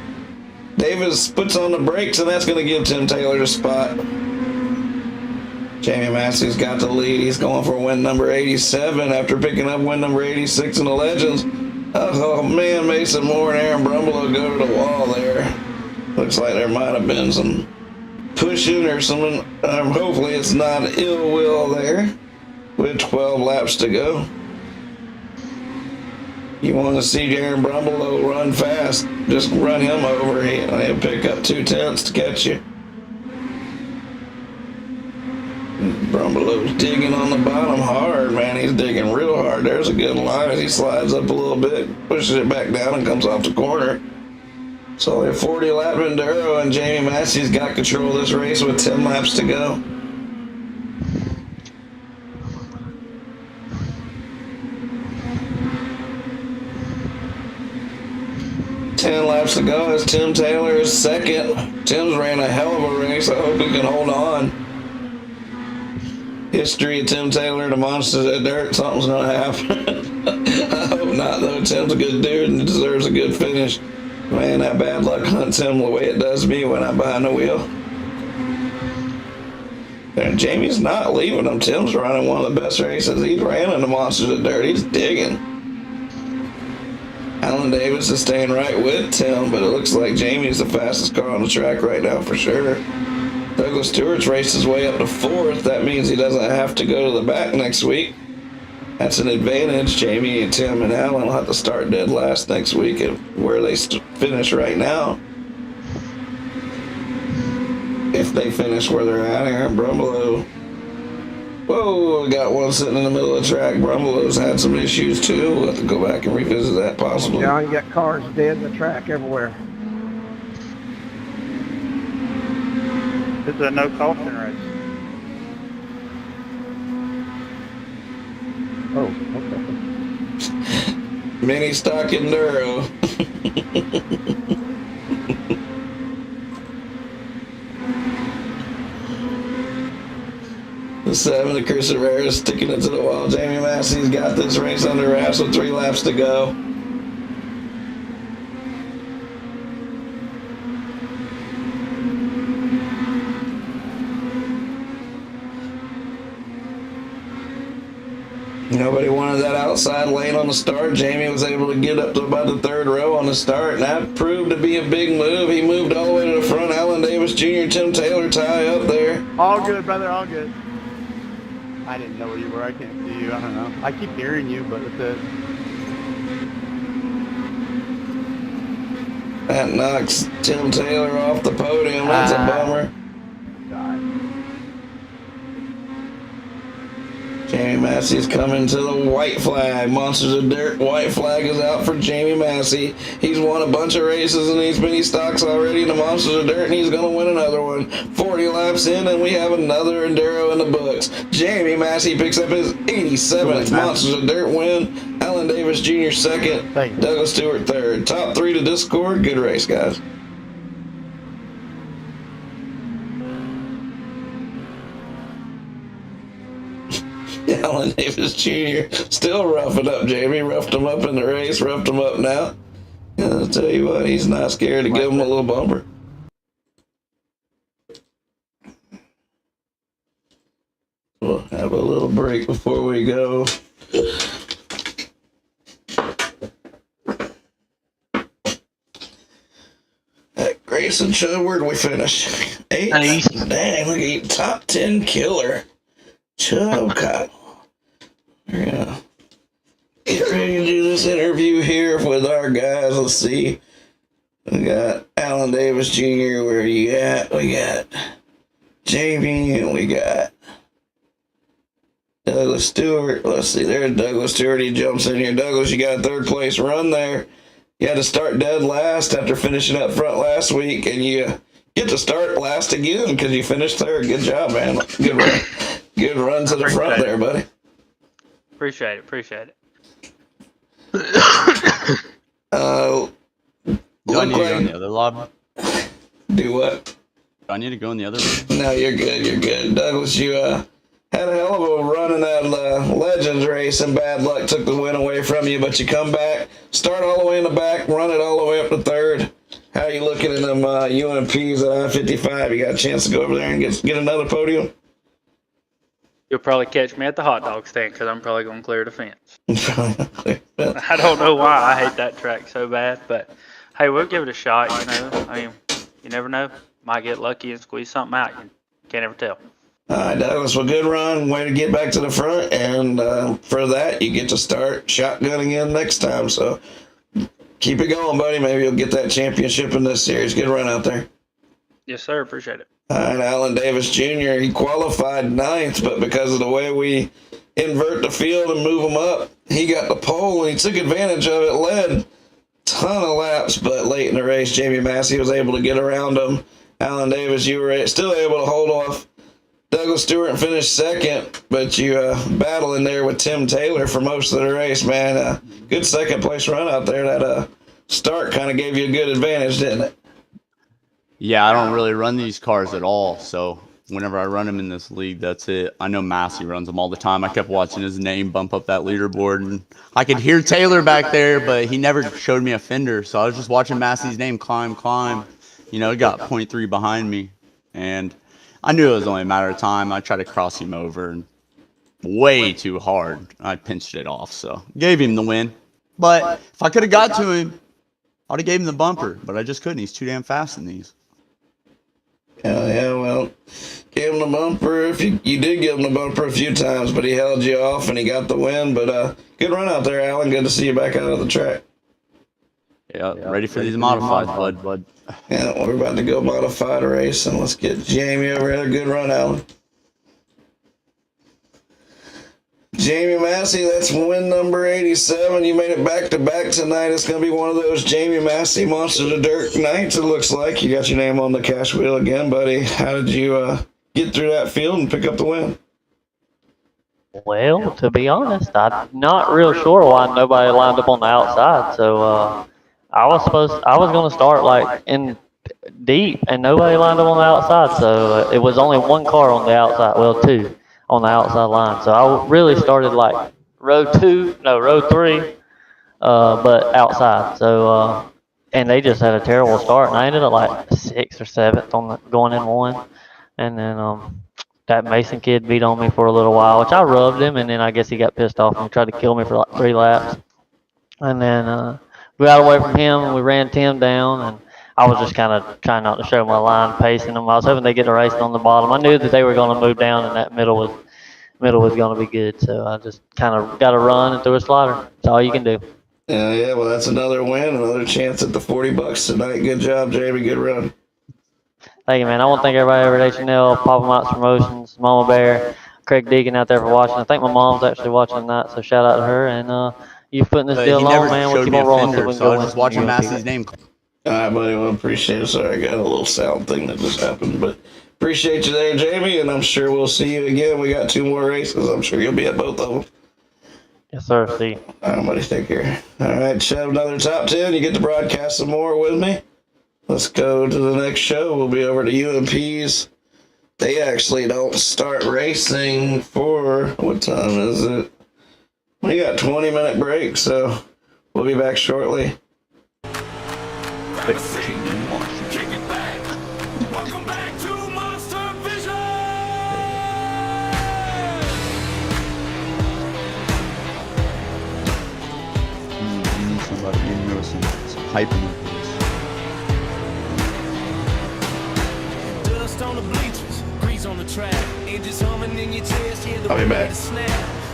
Davis puts on the brakes, and that's going to give Tim Taylor the spot. Jamie Massey's got the lead. He's going for win number 87 after picking up win number 86 in the Legends. Oh man, Mason Moore and Aaron Brumbelow go to the wall there. Looks like there might have been some pushing or something. Hopefully it's not ill will there with 12 laps to go. You want to see Aaron Brumbelow run fast, just run him over. He'll pick up 2/10 to catch you. Brumbelow's digging on the bottom hard, man. He's digging real hard. There's a good line as he slides up a little bit, pushes it back down, and comes off the corner. It's only a 40 lap Enduro, and Jamie Massey's got control of this race with 10 laps to go. Laps to go as Tim Taylor is second. Tim's ran a hell of a race. I hope he can hold on. History of Tim Taylor and the Monsters of Dirt, something's gonna happen. I hope not, though. Tim's a good dude and deserves a good finish. Man, that bad luck hunts him the way it does me when I'm behind the wheel. And Jamie's not leaving him. Tim's running one of the best races he's ran in the Monsters of Dirt. He's digging. Alan Davis is staying right with Tim, but it looks like Jamie's the fastest car on the track right now for sure. Douglas Stewart's raced his way up to 4th. That means he doesn't have to go to the back next week. That's an advantage. Jamie and Tim and Alan will have to start dead last next week at where they finish right now. If they finish where they're at here, Brumbelow. Whoa, we got one sitting in the middle of the track. Brumbalow's had some issues too. We'll have to go back and revisit that possibly. John, you got cars dead in the track everywhere. This is a no caution race. Oh, okay. Mini stock Enduro. The 7 of Chris Rivera sticking it to the wall. Jamie Massey's got this race under wraps with 3 laps to go. Nobody wanted that outside lane on the start. Jamie was able to get up to about the 3rd row on the start, and that proved to be a big move. He moved all the way to the front. Alan Davis Jr. and Tim Taylor tie up there. All good, brother, all good. I didn't know where you were. I can't see you. I don't know. I keep hearing you, but it's it. That knocks Tim Taylor off the podium. That's a bummer. Jamie Massey's coming to the white flag. Monsters of Dirt white flag is out for Jamie Massey. He's won a bunch of races in these mini stocks already in the Monsters of Dirt, and he's going to win another one. 40 laps in, and we have another Enduro in the books. Jamie Massey picks up his 87th Monsters of Dirt win. Alan Davis Jr. second. Douglas Stewart third. Top 3 to Discord. Good race, guys. Alan Davis Jr. still roughing up Jamie. Roughed him up in the race, roughed him up now. And I'll tell you what, he's not scared to give him a little bumper. We'll have a little break before we go. At Grayson Chubb, where'd we finish? 8th? Dang, look at you. Top 10 killer. Chubb Cotton. We're gonna get ready to do this interview here with our guys. Let's see. We got Alan Davis Jr. Where you at? We got Jamie and we got Douglas Stewart. Let's see. There's Douglas Stewart. He jumps in here. Douglas, you got a 3rd place run there. You had to start dead last after finishing up front last week, and you get to start last again because you finished 3rd. Good job, man. Good run. Good run to the front there, buddy. Appreciate it. Do I need to go in the other lobby? Do what? Do I need to go in the other room? No, you're good. You're good. Douglas, you had a hell of a run in that Legends race, and bad luck took the win away from you, but you come back, start all the way in the back, run it all the way up to 3rd. How are you looking in them UMPs at I-55? You got a chance to go over there and get another podium? You'll probably catch me at the hot dog stand because I'm probably going to clear the fence. I don't know why I hate that track so bad, but hey, we'll give it a shot, you know. I mean, you never know. Might get lucky and squeeze something out. You can't ever tell. All right, Douglas, well, good run. Way to get back to the front, and for that, you get to start shotgun again next time. So keep it going, buddy. Maybe you'll get that championship in this series. Good run out there. Yes, sir. Appreciate it. All right, Alan Davis Jr., he qualified 9th, but because of the way we invert the field and move him up, he got the pole, and he took advantage of it, led ton of laps, but late in the race, Jamie Massey was able to get around him. Alan Davis, you were still able to hold off Douglas Stewart and finish second, but you battling there with Tim Taylor for most of the race, man. Good second place run out there. That start kind of gave you a good advantage, didn't it? Yeah, I don't really run these cars at all, so whenever I run them in this league, that's it. I know Massey runs them all the time. I kept watching his name bump up that leaderboard, and I could hear Taylor back there, but he never showed me a fender, so I was just watching Massey's name climb. You know, it got 0.3 behind me, and I knew it was only a matter of time. I tried to cross him over, and way too hard. I pinched it off, so gave him the win. But if I could have got to him, I would have gave him the bumper, but I just couldn't. He's too damn fast in these. Yeah, well, gave him the bumper. If you did give him the bumper a few times, but he held you off and he got the win. But good run out there, Alan. Good to see you back out of the track. Yeah, ready for these modifieds, bud. Yeah, we're about to go modified race, and let's get Jamie over here. Good run, Alan. Jamie Massey, that's win number 87. You made it back-to-back tonight. It's going to be one of those Jamie Massey Monsters of Dirt nights, it looks like. You got your name on the cash wheel again, buddy. How did you get through that field and pick up the win? Well, to be honest, I'm not real sure why nobody lined up on the outside. So I was going to start like in deep, and nobody lined up on the outside. So it was only one car on the outside. Well, two on the outside line. So I really started like row 3, but outside. So and they just had a terrible start, and I ended up like 6th or 7th on the going in one, and then that Mason kid beat on me for a little while, which I rubbed him, and then I guess he got pissed off and he tried to kill me for like 3 laps. And then we got away from him and we ran Tim down, and I was just kind of trying not to show my line, pacing them. I was hoping they get a race on the bottom. I knew that they were going to move down, and that middle was going to be good. So I just kind of got a run and threw a slider. That's all you can do. Yeah, well, that's another win, another chance at the $40 tonight. Good job, Jamie. Good run. Thank you, man. I want to thank everybody over at H&L, Papa Mike's Promotions, Mama Bear, Craig Deegan out there for watching. I think my mom's actually watching tonight, so shout out to her. And you putting this deal on, man. We'll keep on rolling so we can go I was just watching Massey's name. All right, buddy. Well, appreciate it. Sorry, I got a little sound thing that just happened, but appreciate you there, Jamie, and I'm sure we'll see you again. We got 2 more races. I'm sure you'll be at both of them. Yes, sir. See you. All right, buddy. Take care. All right, Chad, another top 10. You get to broadcast some more with me. Let's go to the next show. We'll be over to UMP's. They actually don't start racing for, what time is it? We got 20-minute break, so we'll be back shortly. Welcome back to Monster Vision. Somebody give me some hype in this. Dust on the bleachers, grease on the track. Engines humming in your chest, yeah, the I'll be back.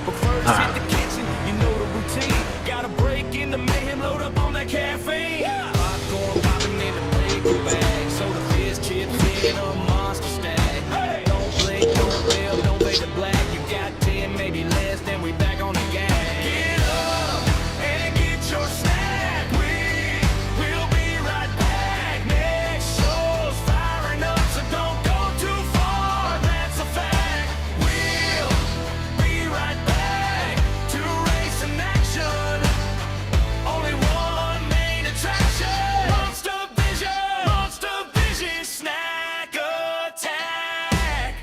But first hit the kitchen, you know the routine. Gotta break in the mayhem, load up on that caffeine. Popcorn popping in the paper bag, soda fizz chips in a monster stack. Don't blink, don't fail, don't fade to black. You got 10, maybe less, then we back on the gas. Get up and get your snack. We'll be right back. Next show's firing up, so don't go too far. That's a fact. We'll be right back to racing action. Only one main attraction. Monster Vision, snack attack.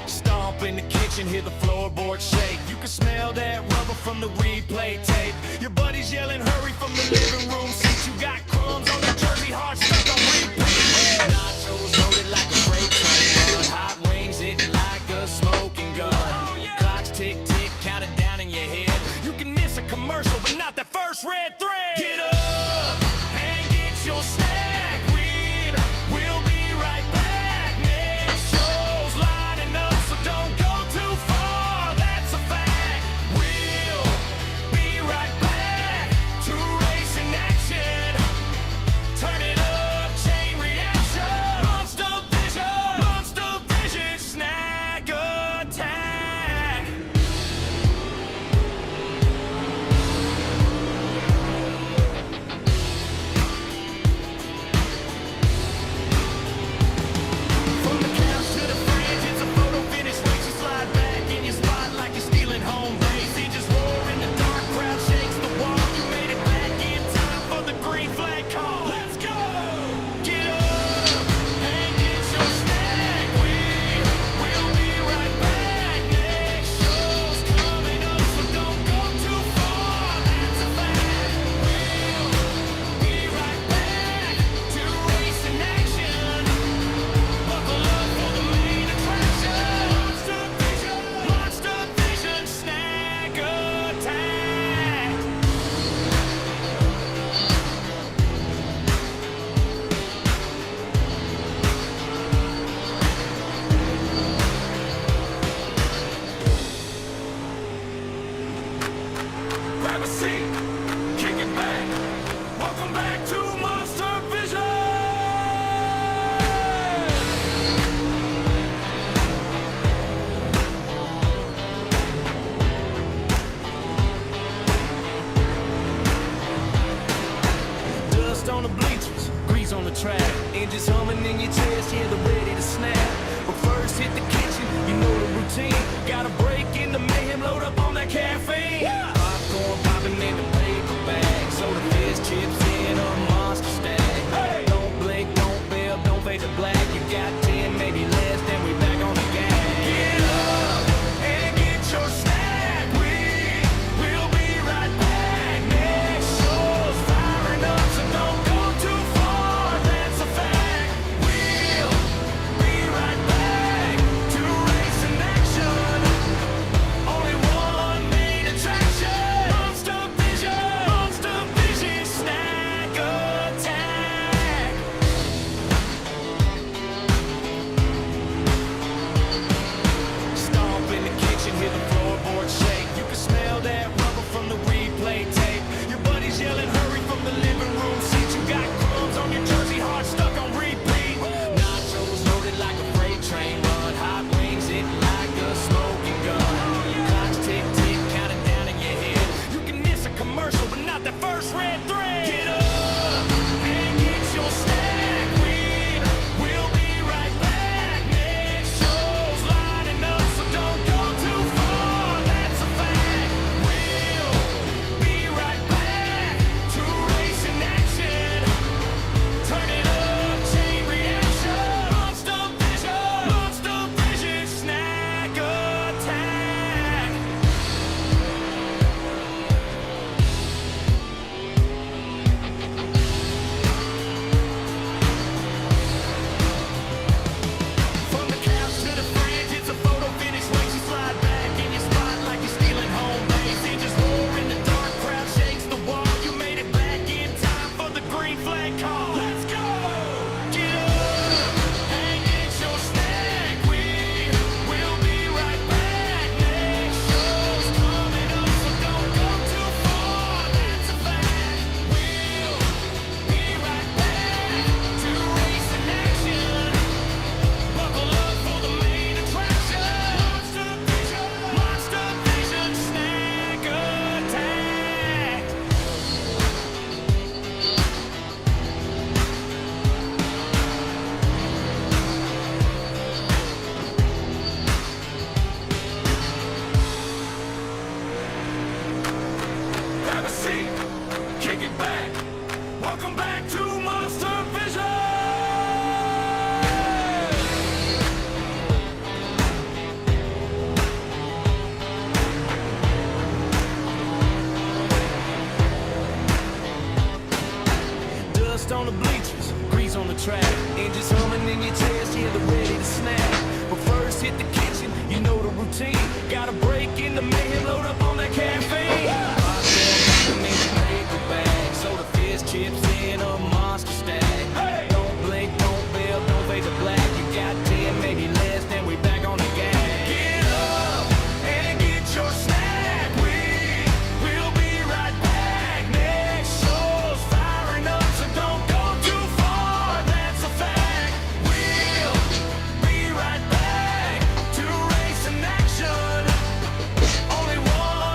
Stomp in the kitchen, hear the floorboard shake. You can smell that rubber from the replay tape. Your buddies yelling hurry from the living room seat. You got crumbs on your jersey, heart stuck on repeat. Nachos loaded like a freight train. Hot wings hitting like a smoking gun. Clocks tick tick, counting down in your head. You can miss a commercial, but not that first red thread. Get up and get your snack. We'll be right back. Next show's lining up, so don't go too far. That's a fact. We'll be right back to racing action. Turn it up, chain reaction. Monster Vision, snack attack. Have a seat, kick it back. Welcome back to Monster Vision. Dust on the bleachers, grease on the track, engines humming in your chest, yeah, they're ready to snap. But first hit the kitchen, you know the routine. Gotta break in the mayhem, load up on that caffeine. Popcorn popping in the paper bag, soda fizz chips in a monster stack. Don't blink, don't bail, don't fade to black. You got 10, maybe less, then we back on the gas. Get up and get your snack. We'll be right back. Next show's firing up, so don't go too far. That's a fact. We'll be right back to racing action. Only one main attraction. Monster Vision snack attack. Stomp in the kitchen, hear the floorboard shake. You can smell that rubber from the replay tape. Your buddies yelling hurry from the living room seat. You got crumbs on your jersey, heart stuck on repeat. Nachos loaded like a freight train run. Hot wings hit like a smoking gun. Clocks tick tick, counting down in your head. You can miss a commercial, but not the first red thread. Get up and get your snack. We'll be right back. Next show's lining up, so don't go too far. That's a fact. We'll be right back to racing action. Turn it up, chain reaction. Monster Vision snack attack. From the couch to the fridge, it's a photo finish. Makes you slide back in your spot like you're stealing home base. It just roar in the dark, crowd shakes the wall. You made it back in time for the green flag call. Let's go! Get up and get your snack. We'll be right back. Next show's coming up, so don't go too far. That's a fact. We'll be right back to racing action. Buckle up for the main attraction. Monster Vision snack attack. Have a seat, kick it back. Welcome back to Monster Vision. Dust on the bleachers, grease on the track, engines humming in your chest, yeah, they're ready to snap. But first hit the kitchen, you know the routine. Gotta break in the mayhem, load up on that caffeine. Popcorn popping in the paper bag, soda fizz chips in a monster stack. Don't blink, don't bail, don't fade to black. You got 10, maybe less, then we back on the gas. Get up and get your snack. We'll be right back. Next show's firing up, so don't go too far. That's a fact. We'll be right back to racing action. Only one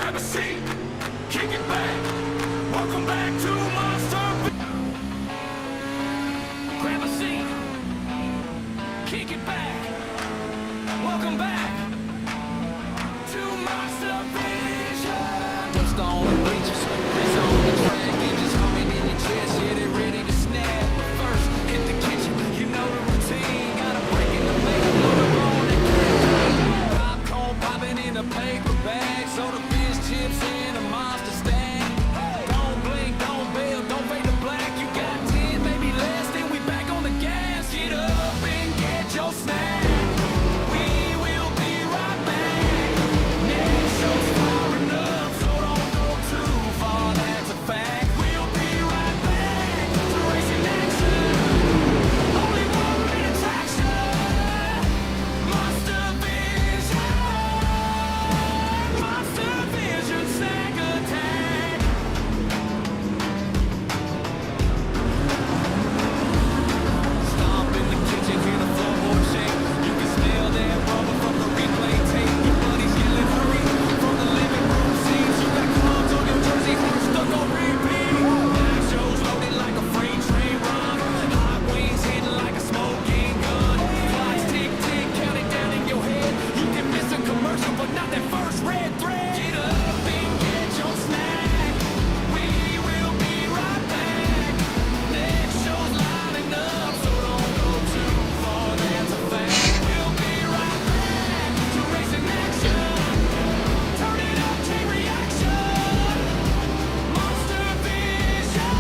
grab a seat, kick it back. Welcome back to Monster. Grab a seat, kick it back. Welcome back to Monster Vision. Just on the bleachers, it's on the track, engines humming in your chest, yeah, they're ready to snap. But first, hit the kitchen, you know the routine. Gotta break in the make, load up on the can. Popcorn popping in a paper bag, soda fish chips in a monster stack. Don't blink, don't bail, don't fade to black. You got 10, maybe less, then we back on the gas. Get up and get your snack. We will be right back. Next show's firing up, so don't go too far. That's a fact. We'll be right back to racing action. Only one main attraction. Monster Vision. Monster Vision snack attack. Stomp in the kitchen, hear the floorboard shake. You can smell that rubber from the replay tape. Your buddies yelling hurry from the living room scenes. You got crumbs on your jersey, stuck on repeat. Live shows loaded like a freight train run. Hot wings hitting like a smoking gun. Flies tick tick, counting down in your head. You can miss a commercial, but not that first red thread. Get up and get your snack. We will be right back. Next show's lining up, so don't go too far. That's a fact. We'll be right back to racing action. Turn it up, chain reaction. Monster Vision.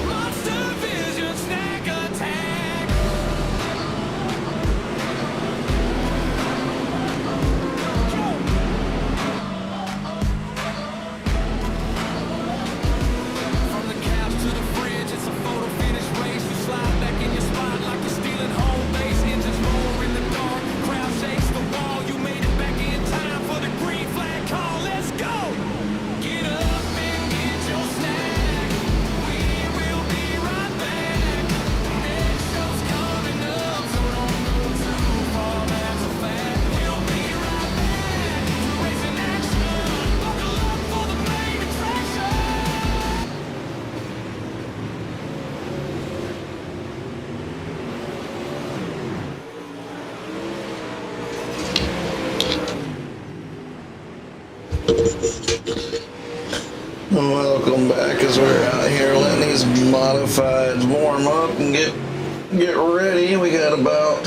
Monster Vision snack attack. From the couch to the fridge, it's a photo finish race. You slide back in your spot like you're stealing home base. Engines roar in the dark, crowd shakes the wall. You made it back in time for the green flag call. Let's go! Get up and get your snack. We will be right back. Next show's coming up, so don't go too far. That's a fact. We'll be right back to racing action. Buckle up for the main attraction. Welcome back as we're out here letting these modifieds warm up and get ready. We got about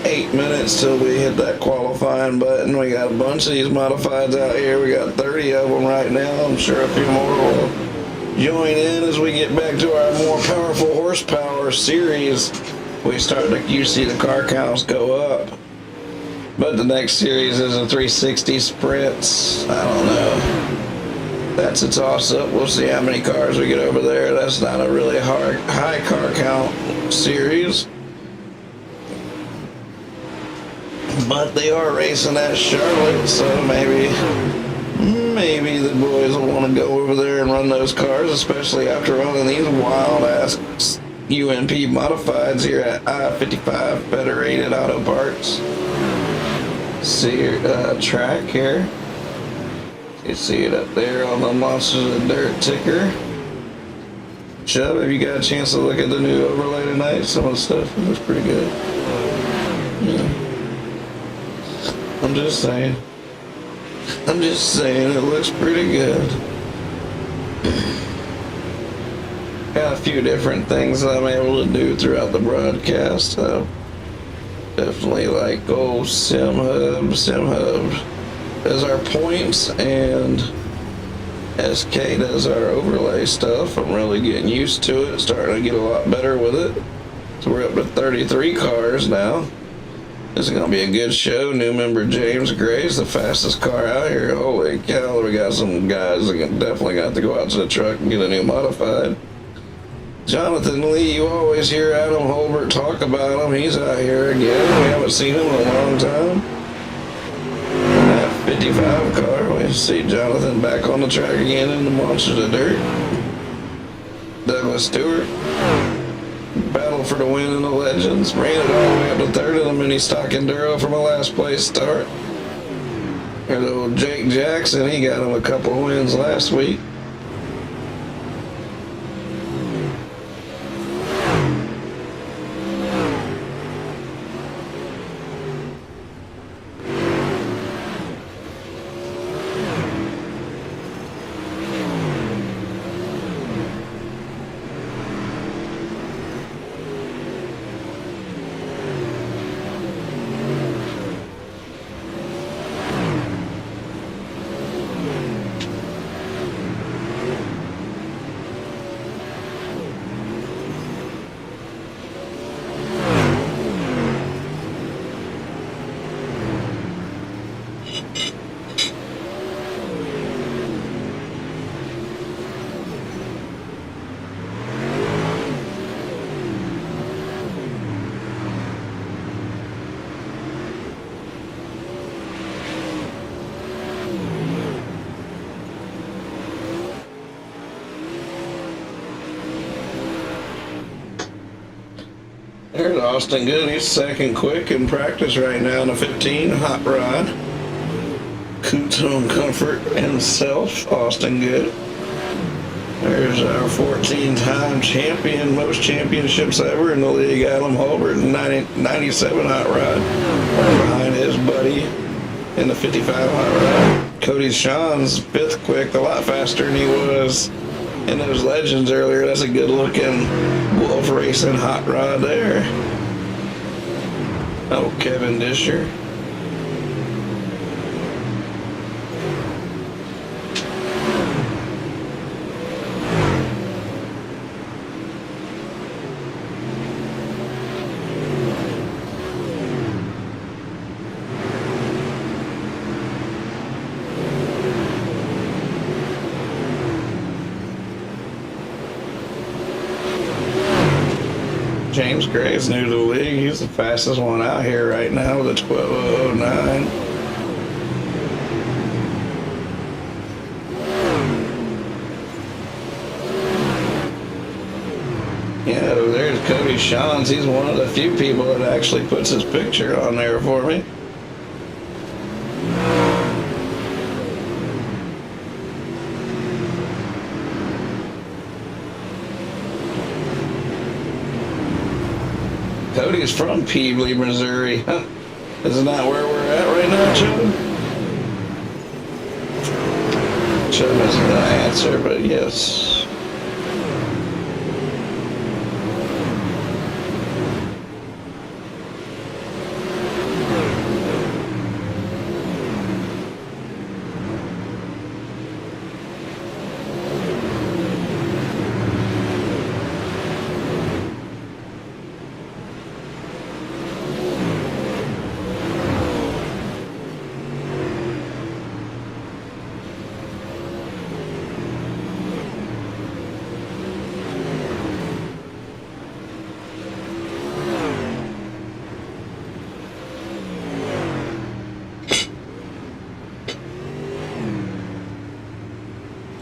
8 minutes till we hit that qualifying button. We got a bunch of these modifieds out here. We got 30 of them right now. I'm sure a few more will join in as we get back to our more powerful horsepower series. We start to, you see the car counts go up. But the next series is a 360 sprints. I don't know. That's a toss-up. We'll see how many cars we get over there. That's not a really high car count series. But they are racing at Charlotte, so maybe the boys will want to go over there and run those cars, especially after running these wild-ass UMP modifieds here at I-55 Federated Auto Parts. See your track here. You see it up there on the Monsters of the Dirt ticker. Chubb, have you got a chance to look at the new overlay tonight? Some of the stuff looks pretty good. Yeah. I'm just saying it looks pretty good. Got a few different things that I'm able to do throughout the broadcast. Definitely like SimHub does our points, and SK does our overlay stuff. I'm really getting used to it, starting to get a lot better with it. So we're up to 33 cars now. This is gonna be a good show. New member James Gray's the fastest car out here. Holy cow, we got some guys that definitely got to go out to the truck and get a new modified. Jonathan Lee, you always hear Adam Holbert talk about him. He's out here again. We haven't seen him in a long time. That 55 car, we see Jonathan back on the track again in the Monsters of Dirt. Douglas Stewart, battle for the win in the Legends. Ran it all the way up to third in the mini stock enduro from a last place start. There's old Jake Jackson. He got him a couple wins last week. There's Austin Good. He's second quick in practice right now in a 15 hot rod. Coots Home Comfort himself, Austin Good. There's our 14-time champion, most championships ever in the league, Adam Holbert, 97 hot rod. Behind his buddy in the 55 hot rod. Cody Sean's fifth quick, a lot faster than he was in those Legends earlier. That's a good looking Wolf Racing hot rod there. Oh, Kevin Disher. James Gray's new to the league. He's the fastest one out here right now with a 12:09. Yeah, there's Cody Sean's. He's one of the few people that actually puts his picture on there for me. Cody's from Peebly, Missouri. Isn't that where we're at right now, Chub? Chub isn't the answer, but yes.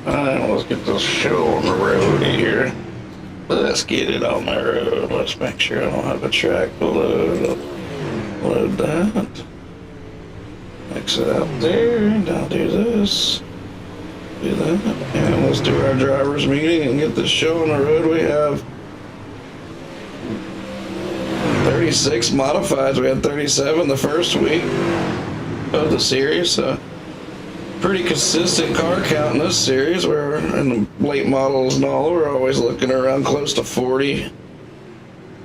Alright, let's get this show on the road here. Let's get it on the road. Let's make sure I don't have a track to load. Load that. Mix it out there. Now do this. Do that. And let's do our driver's meeting and get this show on the road. We have 36 modifieds. We had 37 the first week of the series. So pretty consistent car count in this series. We're in the late models and all. We're always looking around close to 40.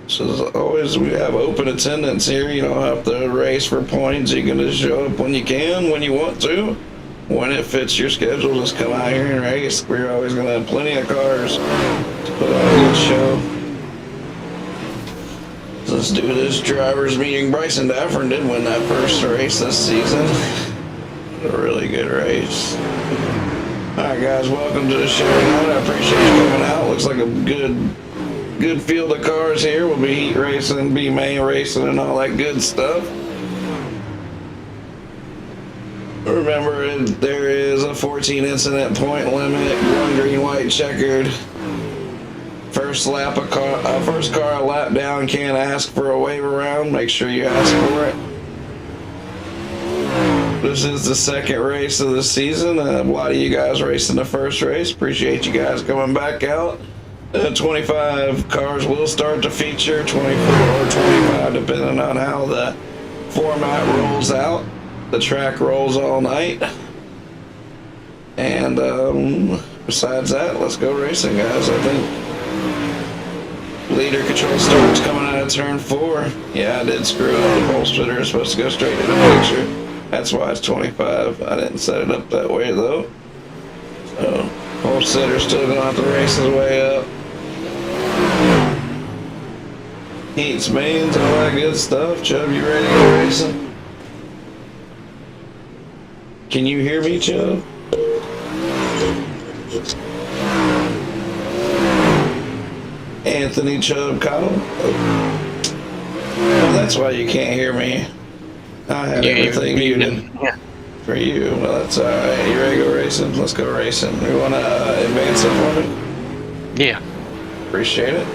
So as always, we have open attendance here. You don't have to race for points. You can just show up when you can, when you want to. When it fits your schedule, just come out here and race. We're always going to have plenty of cars to put on a good show. So let's do this driver's meeting. Bryson Daffern did win that first race this season. A really good race. Alright guys, welcome to the show tonight. I appreciate you coming out. Looks like a good field of cars here. We'll be heat racing, be main racing, and all that good stuff. Remember, there is a 14 incident point limit, one green, white, checkered. First car a lap down can't ask for a wave around. Make sure you ask for it. This is the second race of the season. A lot of you guys racing the first race. Appreciate you guys coming back out. 25 cars will start to feature, 24 or 25, depending on how the format rolls out. The track rolls all night. And besides that, let's go racing, guys. I think leader control starts coming out of turn 4. Yeah, I did screw up. The pole splitter is supposed to go straight to the picture. That's why it's 25. I didn't set it up that way, though. So, pole splitter's still going to have to race his way up. Heats, mains, all that good stuff. Chubb, you ready to go racing? Can you hear me, Chubb? Anthony Chubb Cottle? Well, that's why you can't hear me. I have everything muted for you. Well, that's alright. You ready to go racing? Let's go racing. You want to advance it for me? Yeah. Appreciate it.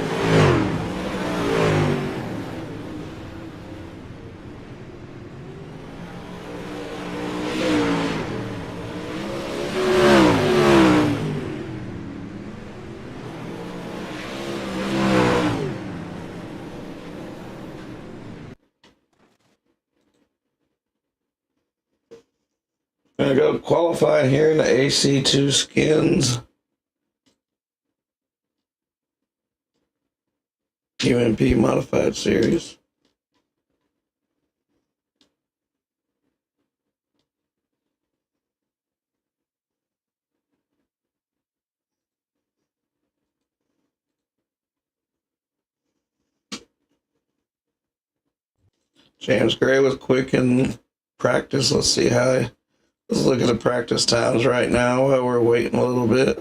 Gonna go qualifying here in the AC2 Skins UMP Modified Series. James Gray was quick in practice. Let's see how. Let's look at the practice times right now while we're waiting a little bit.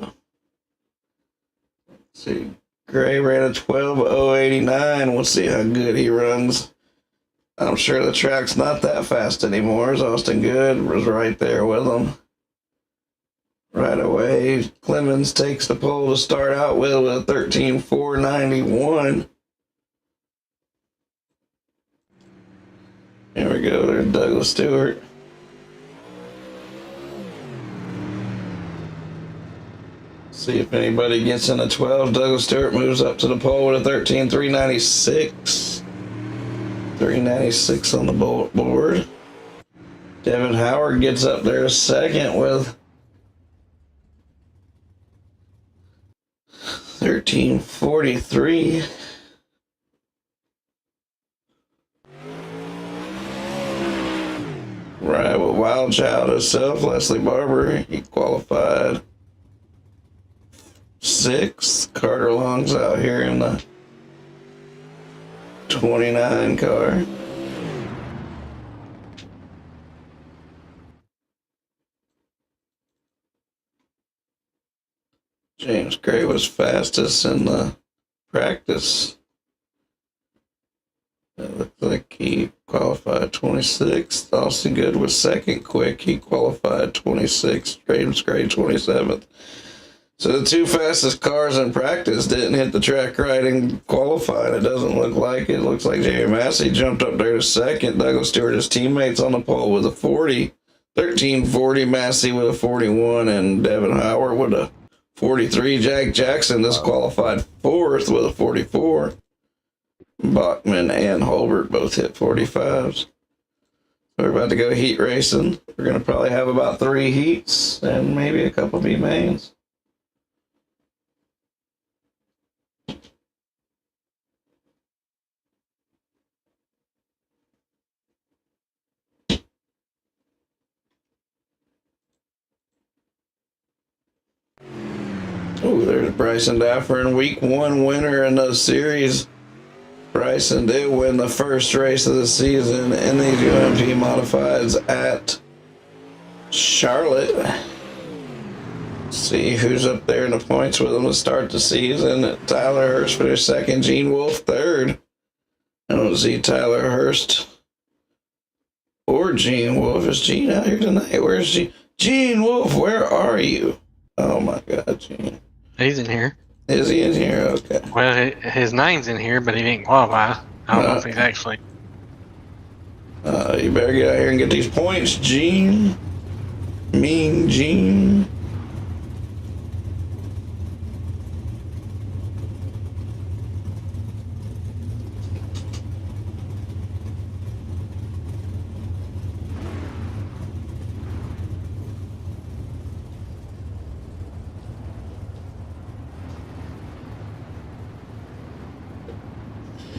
Let's see, Gray ran a 12:089. We'll see how good he runs. I'm sure the track's not that fast anymore. Austin Good was right there with him. Right away, Clemens takes the pole to start out with a 13:491. There we go, there's Douglas Stewart. See if anybody gets in the 12. Douglas Stewart moves up to the pole with a 13:396. 396 on the board. Devin Howard gets up there second with 13:43. Right with Wild Child herself, Leslie Barber. He qualified 6th. Carter Long's out here in the 29 car. James Gray was fastest in the practice. It looked like he qualified 26th. Austin Good was second quick. He qualified 26th. James Gray 27th. So the two fastest cars in practice didn't hit the track right and qualify. It doesn't look like it. Looks like Jamie Massey jumped up there to second. Douglas Stewart, his teammates on the pole with a 40. 13:40, Massey with a 41, and Devin Howard with a 43. Jack Jackson disqualified 4th with a 44. Bachman and Holbert both hit 45s. We're about to go heat racing. We're going to probably have about 3 heats and maybe a couple B mains. Oh, there's Bryson Daffer, week 1 winner in the series. Bryson did win the first race of the season in these UMP Modifieds at Charlotte. Let's see who's up there in the points with him to start the season. Tyler Hurst finished second, Gene Wolfe third. I don't see Tyler Hurst or Gene Wolfe. Is Gene out here tonight? Where's Gene? Gene Wolfe, where are you? Oh my God, Gene. He's in here. Is he in here? Okay. Well, his name's in here, but he didn't qualify. I don't know if he's actually. You better get out here and get these points, Gene. Mean Gene.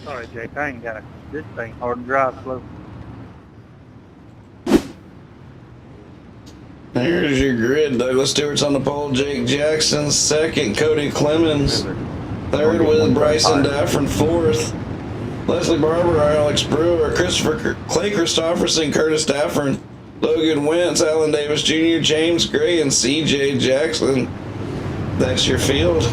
Sorry, Jake. I ain't got this thing hard to drive slow. Here's your grid. Douglas Stewart's on the pole. Jake Jackson second. Cody Clemens third with Bryson Daffron fourth. Leslie Barber, Alex Brewer, Clay Christopherson, Curtis Daffron, Logan Wentz, Alan Davis Jr., James Gray, and CJ Jackson. That's your field.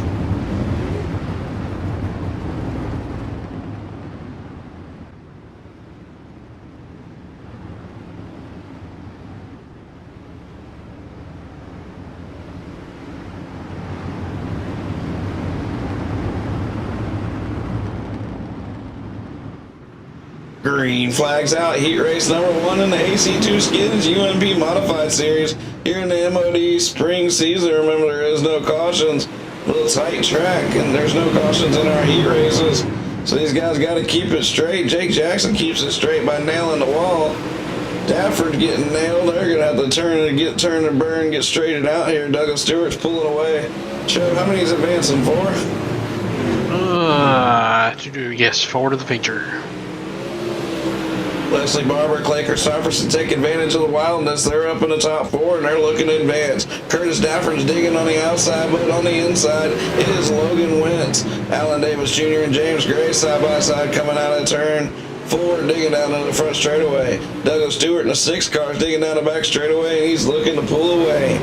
Green flags out. Heat race number 1 in the AC2 Skins UMP Modified Series. Here in the MOD spring season, remember there is no cautions. A little tight track, and there's no cautions in our heat races. So these guys got to keep it straight. Jake Jackson keeps it straight by nailing the wall. Dafford getting nailed. They're going to have to turn and burn, get straightened out here. Douglas Stewart's pulling away. Joe, how many is advancing for? Yes, 4 to the feature. Leslie Barber, Clay Christopherson take advantage of the wildness. They're up in the top 4 and they're looking to advance. Curtis Daffron's digging on the outside, but on the inside it is Logan Wentz. Alan Davis Jr. and James Gray side by side coming out of turn 4, digging down to the front straightaway. Douglas Stewart in the 6 car is digging down the back straightaway, and he's looking to pull away.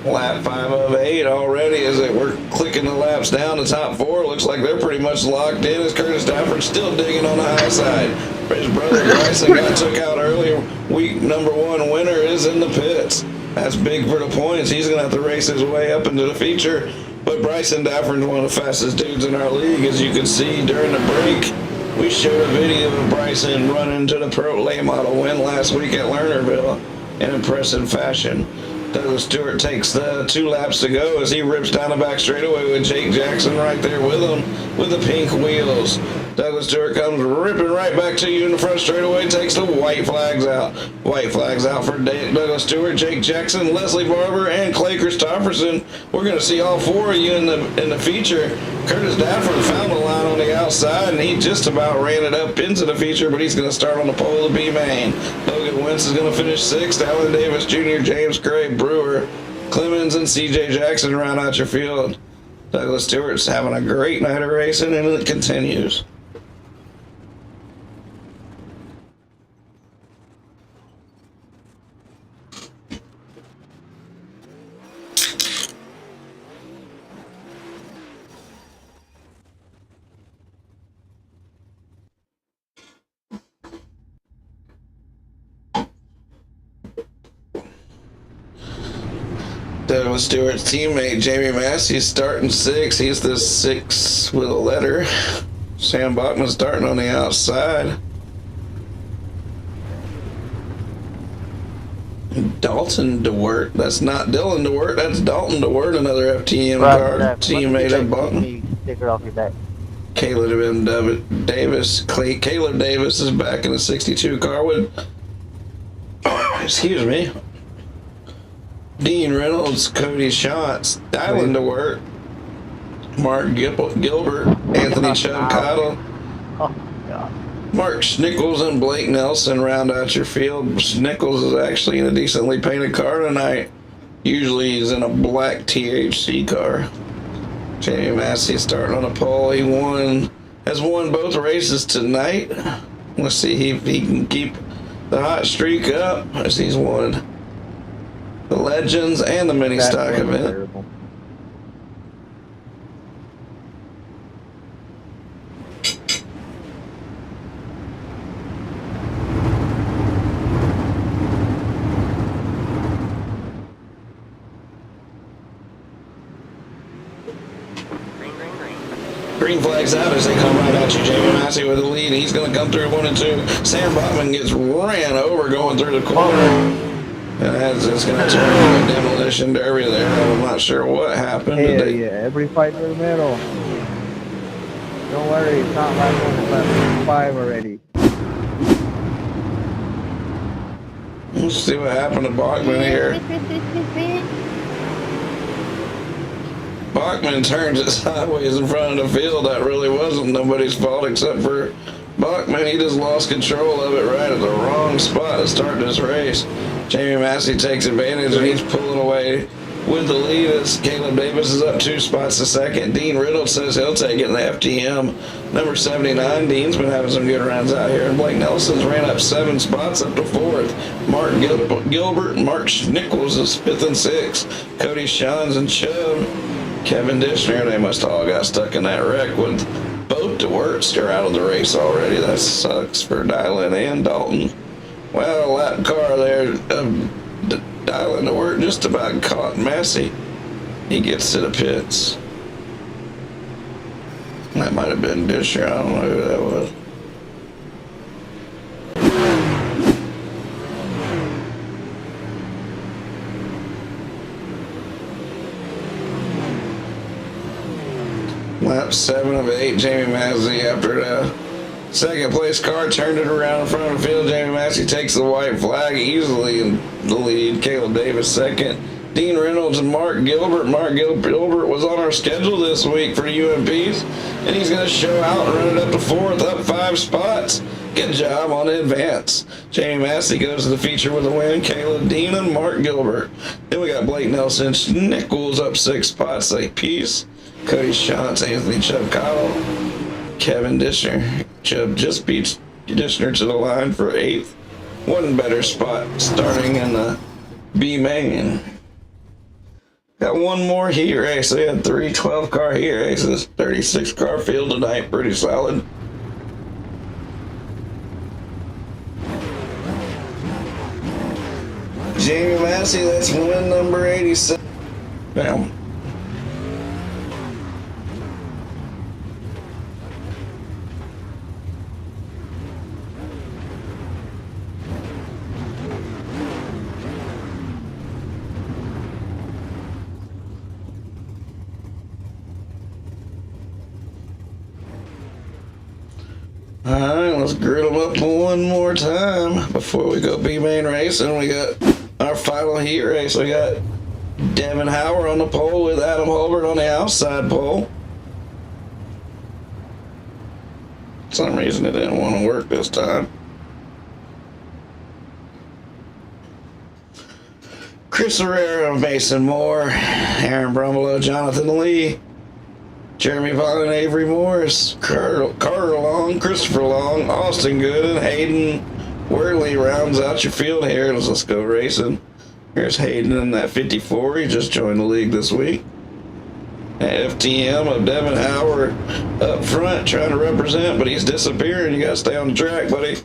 Lap 5 of 8 already as we're clicking the laps down. The top 4 looks like they're pretty much locked in as Curtis Dafford still digging on the high side. His brother Bryson got took out earlier. Week number 1 winner is in the pits. That's big for the points. He's going to have to race his way up into the feature. But Bryson Dafford's one of the fastest dudes in our league. As you can see during the break, we showed a video of Bryson running to the Pro Lay Model win last week at Lernerville in impressive fashion. Douglas Stewart takes the 2 laps to go as he rips down the back straightaway with Jake Jackson right there with him with the pink wheels. Douglas Stewart comes ripping right back to you in the front straightaway, takes the white flags out. White flags out for Douglas Stewart, Jake Jackson, Leslie Barber, and Clay Christopherson. We're going to see all 4 of you in the feature. Curtis Dafford found a line on the outside, and he just about ran it up into the feature, but he's going to start on the pole of B main. Logan Wentz is going to finish 6th. Alan Davis Jr., James Gray, Brewer, Clemens, and CJ Jackson round out your field. Douglas Stewart's having a great night of racing, and it continues. Douglas Stewart's teammate Jamie Massey's starting 6th. He's the 6 with a letter. Sam Bachman starting on the outside. Dalton DeWert. That's not Dylan DeWert. That's Dalton DeWert, another FTM car teammate of Bachman. Sticker off your back. Caleb Davis. Caleb Davis is back in the 62 car with. Excuse me. Dean Reynolds, Cody Schatz, Dylan DeWert, Mark Gilbert, Anthony Chubb Cottle, Mark Schnickles, and Blake Nelson round out your field. Schnickles is actually in a decently painted car tonight. Usually he's in a black THC car. Jamie Massey starting on a pole. He has won both races tonight. Let's see if he can keep the hot streak up as he's won the Legends and the mini stock event. Terrible. Green, green, green. flags out as they come right at you. Jamie Massey with the lead. He's going to come through 1 and 2. Sam Bachman gets ran over going through the corner. And it's going to turn into a demolition derby there. I'm not sure what happened. Yeah, every fight in the middle. Don't worry, it's not lap 1, it's lap 5 already. Let's see what happened to Bachman here. Bachman turns it sideways in front of the field. That really wasn't nobody's fault except for Bachman. He just lost control of it right at the wrong spot to start this race. Jamie Massey takes advantage and he's pulling away with the lead as Caleb Davis is up 2 spots to second. Dean Riddle says he'll take it in the FTM. Number 79, Dean's been having some good runs out here. And Blake Nelson's ran up 7 spots up to 4th. Mark Gilbert and Mark Nichols is 5th and 6th. Cody Shines and Chubb. Kevin Dishner, they must have all got stuck in that wreck with both DeWerts. They're out of the race already. That sucks for Dylan and Dalton. Well, a lap car there. Dylan DeWert just about caught Massey. He gets to the pits. That might have been Disher. I don't know who that was. Lap 7 of 8, Jamie Massey after the second place car turned it around in front of the field. Jamie Massey takes the white flag easily in the lead. Caleb Davis second. Dean Reynolds and Mark Gilbert. Mark Gilbert was on our schedule this week for the UMPs, and he's going to show out and run it up to 4th, up 5 spots. Good job on the advance. Jamie Massey goes to the feature with a win. Caleb Dean and Mark Gilbert. Then we got Blake Nelson. Nichols up 6 spots apiece. Cody Shantz, Anthony Chubb Cottle, Kevin Dishner. Chubb just beats Dishner to the line for 8th. One better spot starting in the B main. Got one more heat race. We had 3 12-car heat races. 36-car field tonight. Pretty solid. Jamie Massey, that's win number 87. Bam. Alright, let's grid them up one more time before we go B-main racing. We got our final heat race. We got Devin Howard on the pole with Adam Holbert on the outside pole. For some reason it didn't want to work this time. Chris Herrera, Mason Moore, Aaron Brumbelow, Jonathan Lee, Jeremy Vaughn and Avery Morris, Carter Long, Christopher Long, Austin Good, and Hayden Worley rounds out your field here. Let's go racing. Here's Hayden in that 54. He just joined the league this week. FTM of Devin Howard up front trying to represent, but he's disappearing. You got to stay on the track, buddy.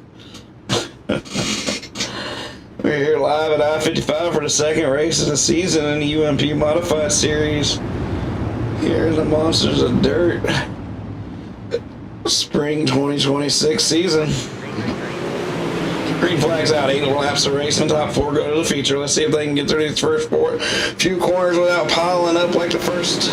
We're here live at I-55 for the second race of the season in the UMP Modified Series. Here in the Monsters of Dirt Spring 2026 season. Green flag's out, 8 laps of racing, top 4 go to the feature. Let's see if they can get through these first few corners without piling up like the first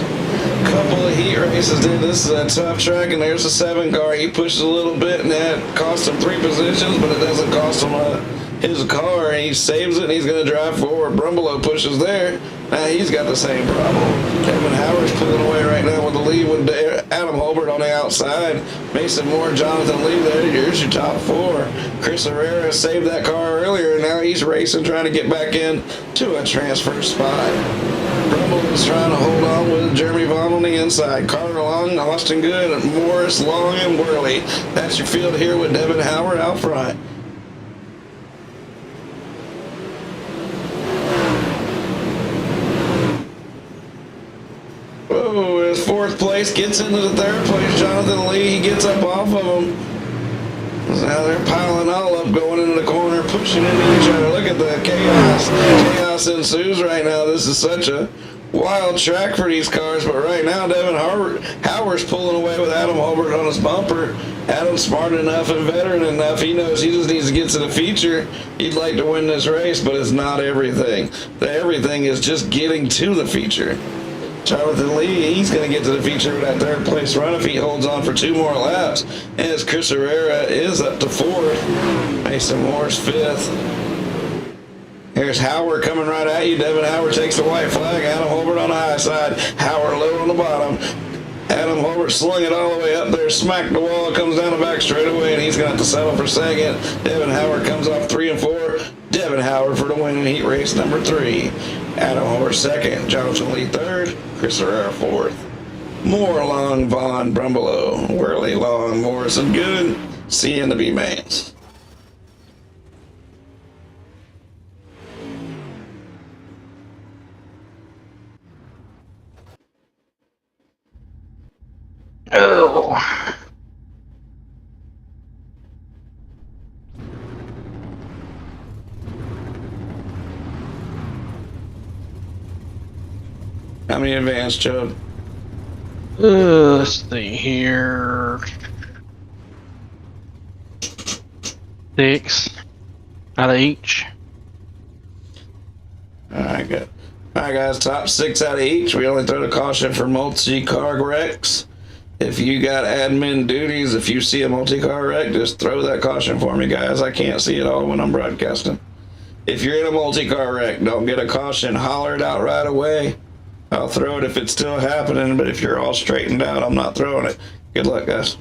couple of heat races did. This is a tough track, and there's a 7 car. He pushes a little bit, and that cost him 3 positions, but it doesn't cost him his car, and he saves it, and he's going to drive forward. Brumbelow pushes there. Now he's got the same problem. Kevin Howard's pulling away right now with the lead with Adam Holbert on the outside. Mason Moore, Jonathan Lee there. Here's your top 4. Chris Herrera saved that car earlier, and now he's racing, trying to get back in to a transfer spot. Brumbelow's trying to hold on with Jeremy Vaughn on the inside. Carter Long, Austin Good, Morris, Long, and Worley. That's your field here with Devin Howard out front. Oh, his 4th place gets into the 3rd place. Jonathan Lee, he gets up off of him. Now they're piling all up, going into the corner, pushing into each other. Look at the chaos. Chaos ensues right now. This is such a wild track for these cars, but right now Devin Howard's pulling away with Adam Holbert on his bumper. Adam's smart enough and veteran enough. He knows he just needs to get to the feature. He'd like to win this race, but it's not everything. The everything is just getting to the feature. Jonathan Lee, he's going to get to the feature with that third place run if he holds on for 2 more laps. As Chris Herrera is up to 4th. Mason Moore's 5th. Here's Howard coming right at you. Devin Howard takes the white flag. Adam Holbert on the high side. Howard low on the bottom. Adam Holbert slung it all the way up there, smacked the wall, comes down the back straightaway, and he's going to have to settle for second. Devin Howard comes off 3 and 4. Devin Howard for the win in heat race number 3. Adam Holbert second. Jonathan Lee third. Chris Herrera 4th. Moore, Long, Vaughn, Brumbelow, Worley, Long, Morrison, Good. See you in the B-Mains. Oh. How many advanced, Chubb? Let's see here. 6 out of each. Alright, good. Alright, guys, top 6 out of each. We only throw the caution for multi-car wrecks. If you got admin duties, if you see a multi-car wreck, just throw that caution for me, guys. I can't see it all when I'm broadcasting. If you're in a multi-car wreck, don't get a caution. Holler it out right away. I'll throw it if it's still happening, but if you're all straightened out, I'm not throwing it. Good luck, guys.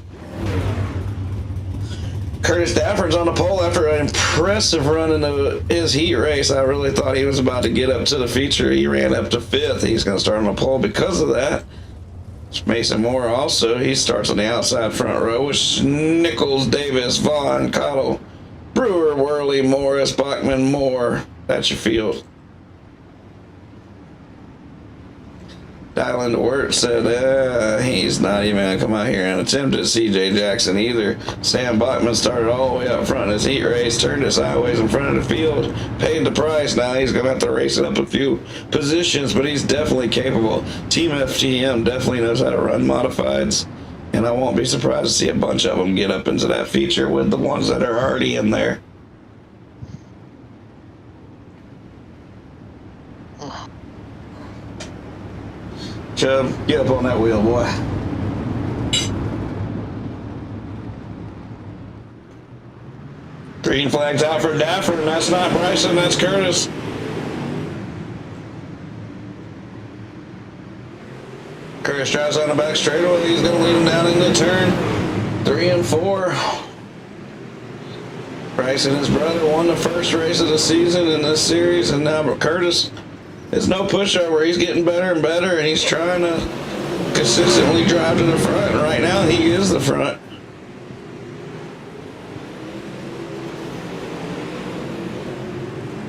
Curtis Dafford's on the pole after an impressive run into his heat race. I really thought he was about to get up to the feature. He ran up to 5th. He's going to start on the pole because of that. Mason Moore also. He starts on the outside front row with Nichols, Davis, Vaughn, Cottle, Brewer, Worley, Morris, Bachman, Moore. That's your field. Dylan Wirt said he's not even going to come out here and attempt at CJ Jackson either. Sam Bachman started all the way up front in his heat race, turned it sideways in front of the field, paid the price. Now he's going to have to race it up a few positions, but he's definitely capable. Team FTM definitely knows how to run modifieds, and I won't be surprised to see a bunch of them get up into that feature with the ones that are already in there. Chubb, get up on that wheel, boy. Green flag's out for Dafford, and that's not Bryson, that's Curtis. Curtis drives on the back straightaway. He's going to lead him down in the turn. 3 and 4. Bryson, his brother, won the first race of the season in this series, and now Curtis, it's no pushover. He's getting better and better, and he's trying to consistently drive to the front. And right now, he is the front.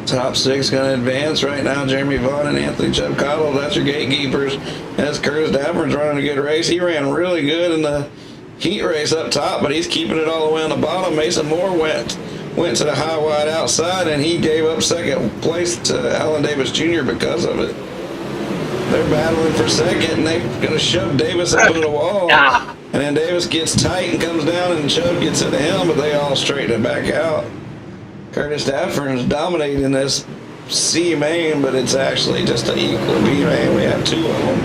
Top 6 going to advance right now. Jeremy Vaughn and Anthony Chubb Cottle. That's your gatekeepers. That's Curtis Dafford's running a good race. He ran really good in the heat race up top, but he's keeping it all the way on the bottom. Mason Moore went to the high wide outside, and he gave up second place to Alan Davis Jr. because of it. They're battling for second, and they're going to shove Davis up into the wall. And then Davis gets tight and comes down, and Chubb gets into him, but they all straighten it back out. Curtis Dafford is dominating this C main, but it's actually just an equal B main. We have 2 of them.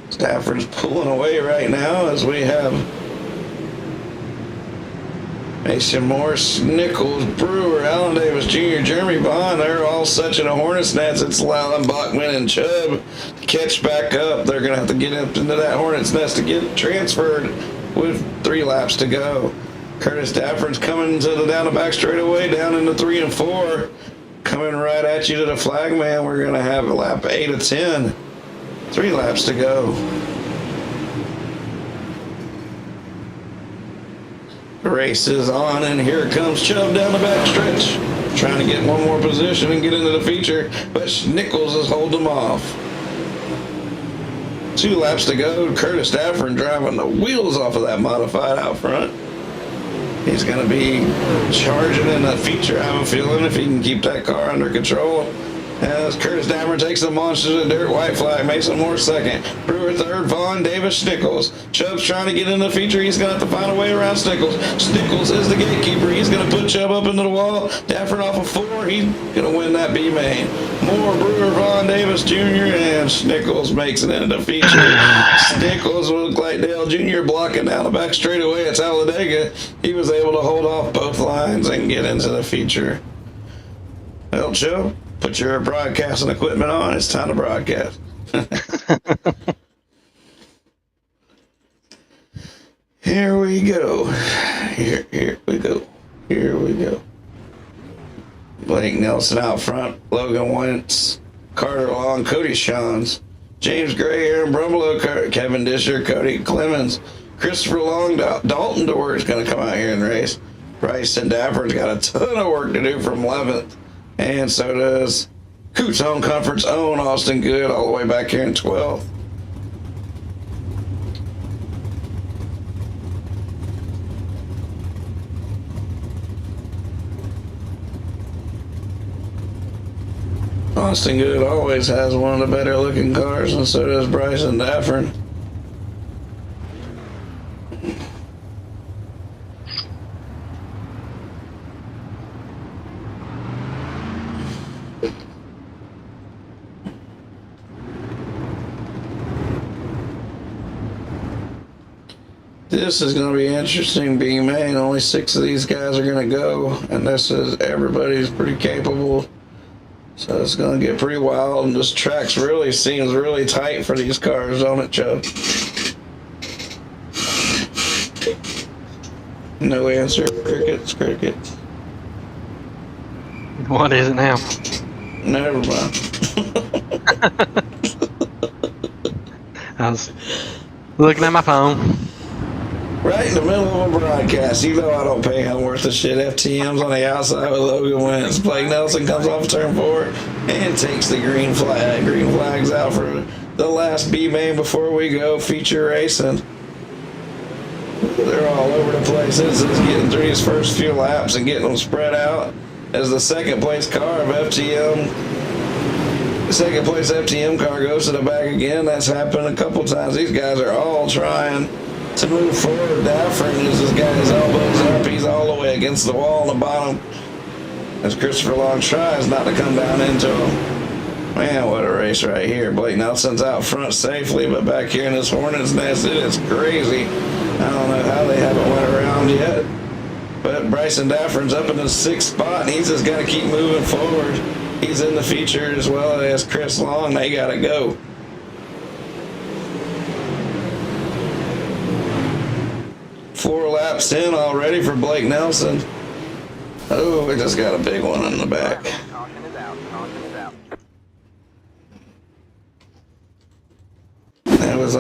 Stafford's pulling away right now as we have Mason Morris, Nichols, Brewer, Alan Davis Jr., Jeremy Vaughn. They're all such in a hornet's nest. It's allowing Bachman and Chubb to catch back up. They're going to have to get up into that hornet's nest to get transferred with 3 laps to go. Curtis Dafford's coming to the down the back straightaway, down into 3 and 4. Coming right at you to the flag man. We're going to have a lap 8 of 10. 3 laps to go. The race is on, and here comes Chubb down the back stretch, trying to get one more position and get into the feature, but Nichols is holding him off. 2 laps to go. Curtis Dafford driving the wheels off of that modified out front. He's going to be charging in the feature, I have a feeling, if he can keep that car under control. As Curtis Dahmer takes the Monsters of Dirt, white flag, Mason Moore second, Brewer third, Vaughn Davis Stickles. Chubb's trying to get in the feature. He's going to have to find a way around Stickles. Stickles is the gatekeeper. He's going to put Chubb up into the wall. Dafford off of 4. He's going to win that B main. Moore, Brewer, Vaughn Davis Jr., and Stickles makes it into the feature. Stickles will look like Dale Jr. blocking down the back straightaway at Talladega. He was able to hold off both lines and get into the feature. Well, Chubb, put your broadcasting equipment on. It's time to broadcast. Here we go. Here we go. Here we go. Blake Nelson out front. Logan Wentz, Carter Long, Cody Shawns, James Gray, Aaron Brumbelow, Kevin Disher, Cody Clemens, Christopher Long, Dalton DeWert's going to come out here and race. Bryson Dafford's got a ton of work to do from 11th. And so does Coots Home Comfort's own Austin Good all the way back here in 12th. Austin Good always has one of the better looking cars, and so does Bryson Dafford. This is going to be interesting, being main. Only 6 of these guys are going to go, and this is everybody's pretty capable. So it's going to get pretty wild, and this track really seems really tight for these cars, don't it, Chubb? No answer. Crickets, crickets. What is it now? Never mind. I was looking at my phone. Right in the middle of a broadcast. You know I don't pay him worth of shit. FTM's on the outside with Logan Wentz. Blake Nelson comes off turn 4 and takes the green flag. Green flag's out for the last B main before we go feature racing. They're all over the place. This is getting through these first few laps and getting them spread out as the second place car of FTM. The second place FTM car goes to the back again. That's happened a couple times. These guys are all trying to move forward. Dafford uses his got his elbows up. He's all the way against the wall on the bottom as Christopher Long tries not to come down into him. Man, what a race right here. Blake Nelson's out front safely, but back here in this Hornet's nest, it is crazy. I don't know how they haven't went around yet. But Bryson Dafford's up in the 6th spot, and he's just got to keep moving forward. He's in the feature as well as Chris Long. They got to go. Four laps in already for Blake Nelson. Oh, we just got a big one in the back.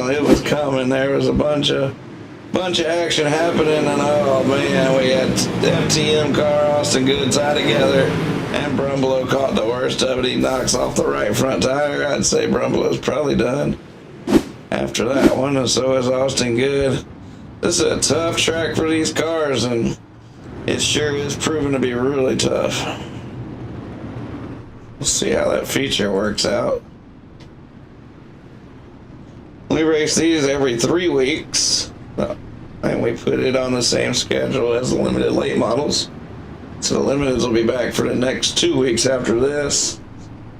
It was coming. There was a bunch of action happening, and oh man, we had FTM car, Austin Good tied together, and Brumbelow caught the worst of it. He knocks off the right front tire. I'd say Brumbelow's probably done after that one, and so is Austin Good. This is a tough track for these cars, and it sure is proving to be really tough. We'll see how that feature works out. We race these every 3 weeks, and we put it on the same schedule as the limited late models. So the limiteds will be back for the next 2 weeks after this,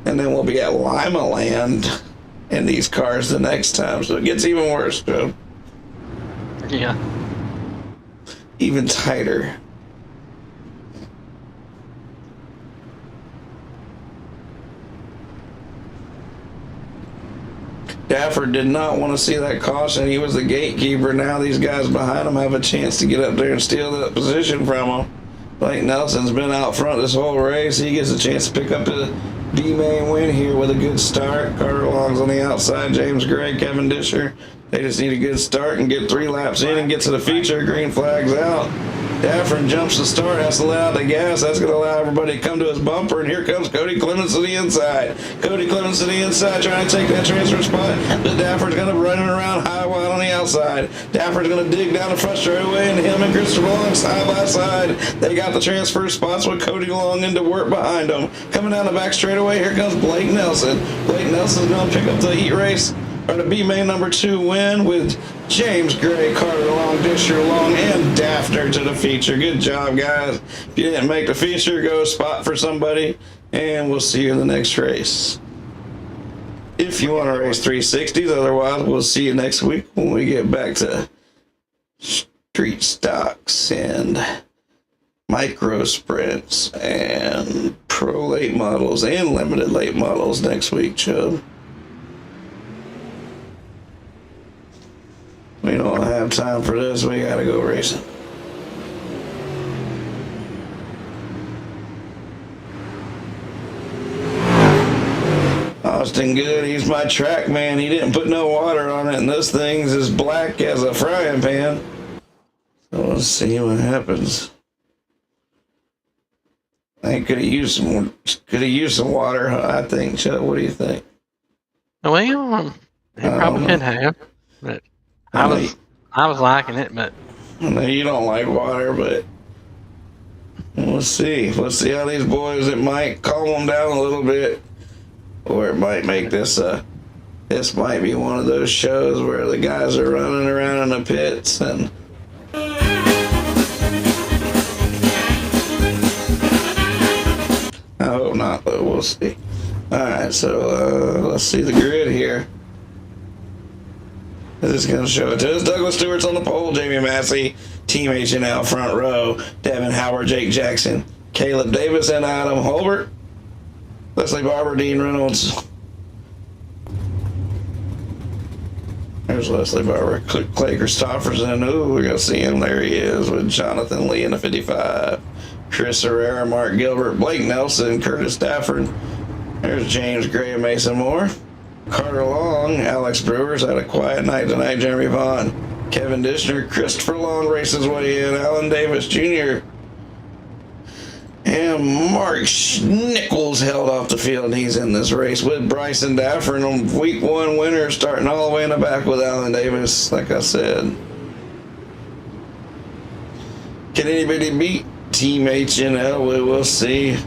and then we'll be at Lima Land in these cars the next time. So it gets even worse, Joe. Yeah. Even tighter. Dafford did not want to see that caution. He was the gatekeeper. Now these guys behind him have a chance to get up there and steal that position from him. Blake Nelson's been out front this whole race. He gets a chance to pick up the D-main win here with a good start. Carter Long's on the outside. James Gray, Kevin Disher. They just need a good start and get 3 laps in and get to the feature. Green flag's out. Daffrin jumps the start, has to let out the gas. That's going to allow everybody to come to his bumper. And here comes Cody Clemens to the inside. Cody Clemens to the inside, trying to take that transfer spot. But Daffrin's going to run it around high wide on the outside. Daffrin's going to dig down the front straightaway, and him and Christopher Long side by side. They got the transfer spots with Cody Long into work behind them. Coming down the back straightaway, here comes Blake Nelson. Blake Nelson's going to pick up the heat race, or the B-Main number 2 win with James Gray, Carter Long, Disher Long, and Daffner to the feature. Good job, guys. If you didn't make the feature, go spot for somebody, and we'll see you in the next race. If you want to race 360s, otherwise, we'll see you next week when we get back to street stocks and micro sprints and pro late models and limited late models next week, Chubb. We don't have time for this. We gotta go racing. Austin Good, he's my track man. He didn't put no water on it, and this thing's as black as a frying pan. So let's see what happens. I think could have used some water. I think. Chuck, what do you think? Well, he probably could have, but I was liking it, but I know you don't like water, but we'll see. Let's see how these boys, it might calm them down a little bit, or it might make this this might be one of those shows where the guys are running around in the pits and I hope not, but we'll see. Alright, so let's see the grid here. This is going to show it to us. Douglas Stewart's on the pole. Jamie Massey, Team H&L front row. Devin Howard, Jake Jackson, Caleb Davis, and Adam Holbert. Leslie Barber, Dean Reynolds. There's Leslie Barber. Clay Christopherson. Ooh, we're going to see him. There he is with Jonathan Lee in the 55. Chris Herrera, Mark Gilbert, Blake Nelson, Curtis Stafford. There's James Gray and Mason Moore. Carter Long, Alex Brewers had a quiet night tonight. Jeremy Vaughn, Kevin Dishner, Christopher Long races way in. Alan Davis Jr. and Mark Nichols held off the field. He's in this race with Bryson Daffern on week 1 winner, starting all the way in the back with Alan Davis. Like I said, can anybody beat Team H&L? We will see.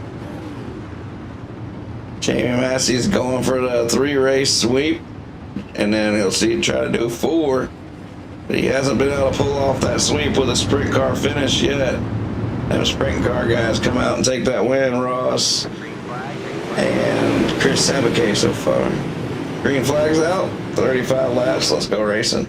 Jamie Massey's going for the 3-race sweep, and then he'll try to do 4. But he hasn't been able to pull off that sweep with a sprint car finish yet. Them sprint car guys come out and take that win. Ross and Chris Sabake so far. Green flag's out. 35 laps. Let's go racing.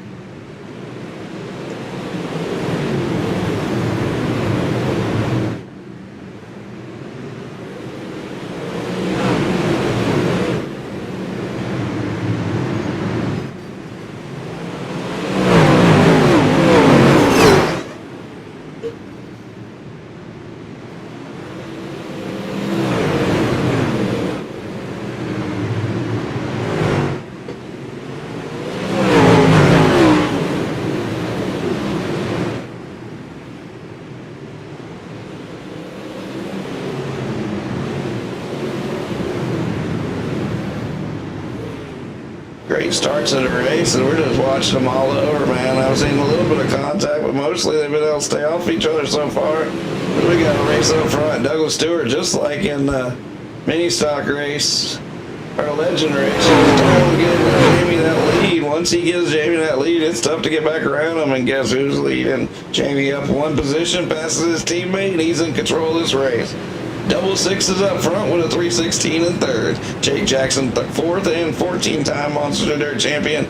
Great starts in the race, and we're just watching them all over, man. I've seen a little bit of contact, but mostly they've been able to stay off each other so far. We got a race up front. Douglas Stewart, just like in the mini stock race, or legend race, he's trying to give Jamie that lead. Once he gives Jamie that lead, it's tough to get back around him, and guess who's leading? Jamie up 1 position, passes his teammate, and he's in control of this race. Double sixes up front with a 3:16 in 3rd. Jake Jackson 4th, and 14-time Monster Dirt champion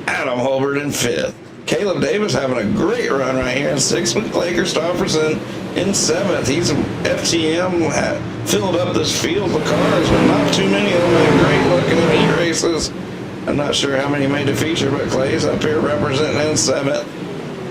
Adam Holbert in 5th. Caleb Davis having a great run right here in 6th with Clay Christopherson in 7th. He's FTM filled up this field of cars, but not too many of them had great looking in heat races. I'm not sure how many made the feature, but Clay's up here representing in 7th.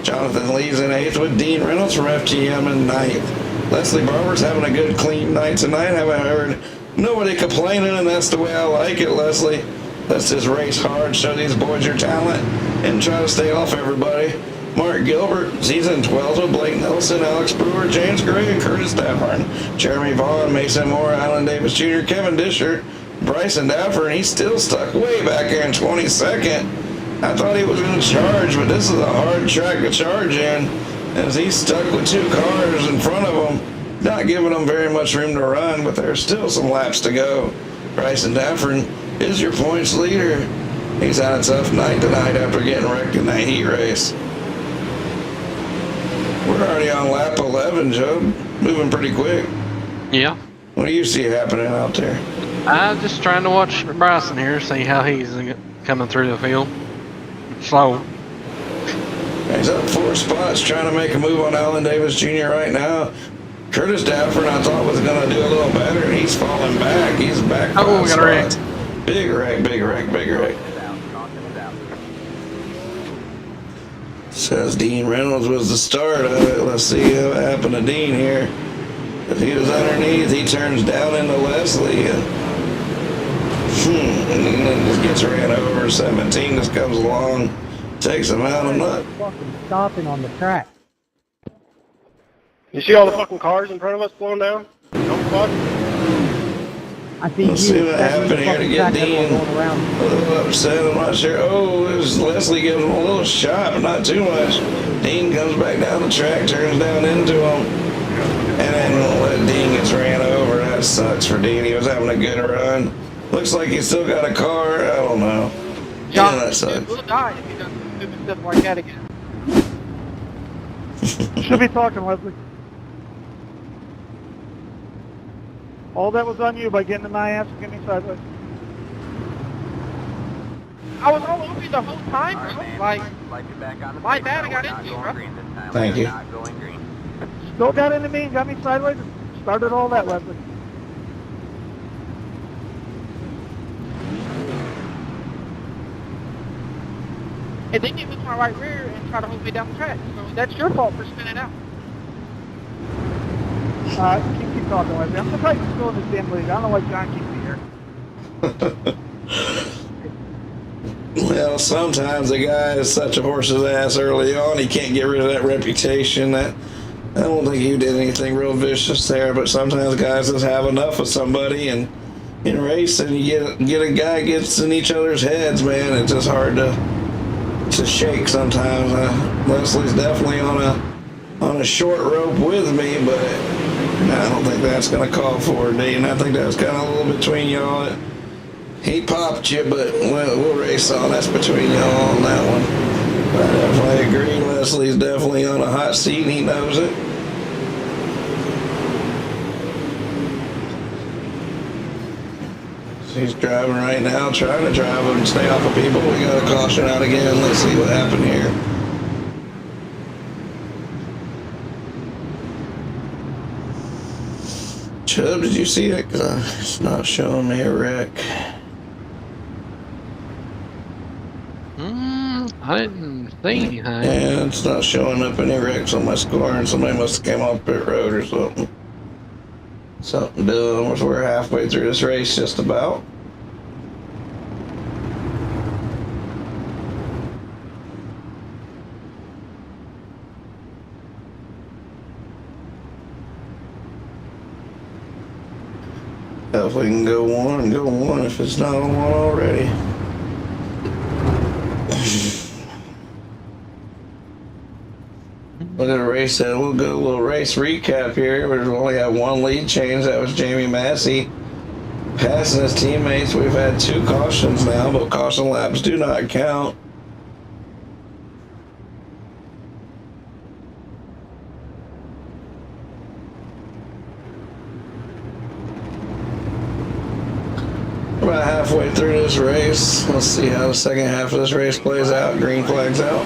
Jonathan Lee's in 8th with Dean Reynolds from FTM in 9th. Leslie Barber's having a good, clean night tonight. Haven't heard nobody complaining, and that's the way I like it, Leslie. Let's just race hard, show these boys your talent, and try to stay off everybody. Mark Gilbert, he's in 12s with Blake Nelson, Alex Brewer, James Gray, Curtis Daffern, Jeremy Vaughn, Mason Moore, Alan Davis Jr., Kevin Disher, Bryson Daffern. He's still stuck way back here in 22nd. I thought he was going to charge, but this is a hard track to charge in, as he's stuck with 2 cars in front of him, not giving them very much room to run, but there's still some laps to go. Bryson Daffern is your points leader. He's had a tough night tonight after getting wrecked in that heat race. We're already on lap 11, Joe. Moving pretty quick. Yeah. What do you see happening out there? I'm just trying to watch Bryson here, see how he's coming through the field. Slow. He's up 4 spots, trying to make a move on Alan Davis Jr. right now. Curtis Daffern, I thought, was going to do a little better, and he's falling back. He's back 5 we got a wreck. spots. Big wreck, big wreck, big wreck. Says Dean Reynolds was the start of it. Let's see what happened to Dean here. If he was underneath, he turns down into Leslie. And then just gets ran over. 17 just comes along, takes him out. I'm not fucking stopping on the track. You see all the fucking cars in front of us blowing down? Don't fuck. I think Let's see what happened here to get Dean a little upset. I'm not sure. Oh, Leslie gives him a little shot, but not too much. Dean comes back down the track, turns down into him, and then won't let Dean gets ran over. That sucks for Dean. He was having a good run. Looks like he's still got a car. I don't know. Yeah, that sucks. We'll die if he does stupid stuff like that again. Should be talking, Leslie. All that was on you by getting in my ass and getting me sideways. I was all over you the whole time, bro. Like, my bad, I got into you, bro. Thank you. Still got into me and got me sideways and started all that, Leslie. And then you hit my right rear and try to hold me down the track. So that's your fault for spinning out. Keep talking, Leslie. I'm surprised you're still in this damn league. I don't know why John keeps me here. Well, sometimes a guy is such a horse's ass early on, he can't get rid of that reputation. That I don't think you did anything real vicious there, but sometimes guys just have enough of somebody, and in racing, you get a guy gets in each other's heads, man. It's just hard to shake sometimes. Leslie's definitely on a short rope with me, but I don't think that's going to call for it, Dean. I think that was kind of a little between y'all. He popped you, but we'll race on. That's between y'all on that one. But I definitely agree. Leslie's definitely on a hot seat, and he knows it. He's driving right now, trying to drive him and stay off of people. We got a caution out again. Let's see what happened here. Chubb, did you see it? It's not showing me a wreck. I didn't see anything. Yeah, it's not showing up any wrecks on my score, and somebody must have came off pit road or something. Something doing. We're halfway through this race, just about. If we can go one if it's not on one already. Look at the race that we'll go a little race recap here. We only have one lead change. That was Jamie Massey passing his teammates. We've had 2 cautions now, but caution laps do not count. About halfway through this race. Let's see how the second half of this race plays out. Green flag's out.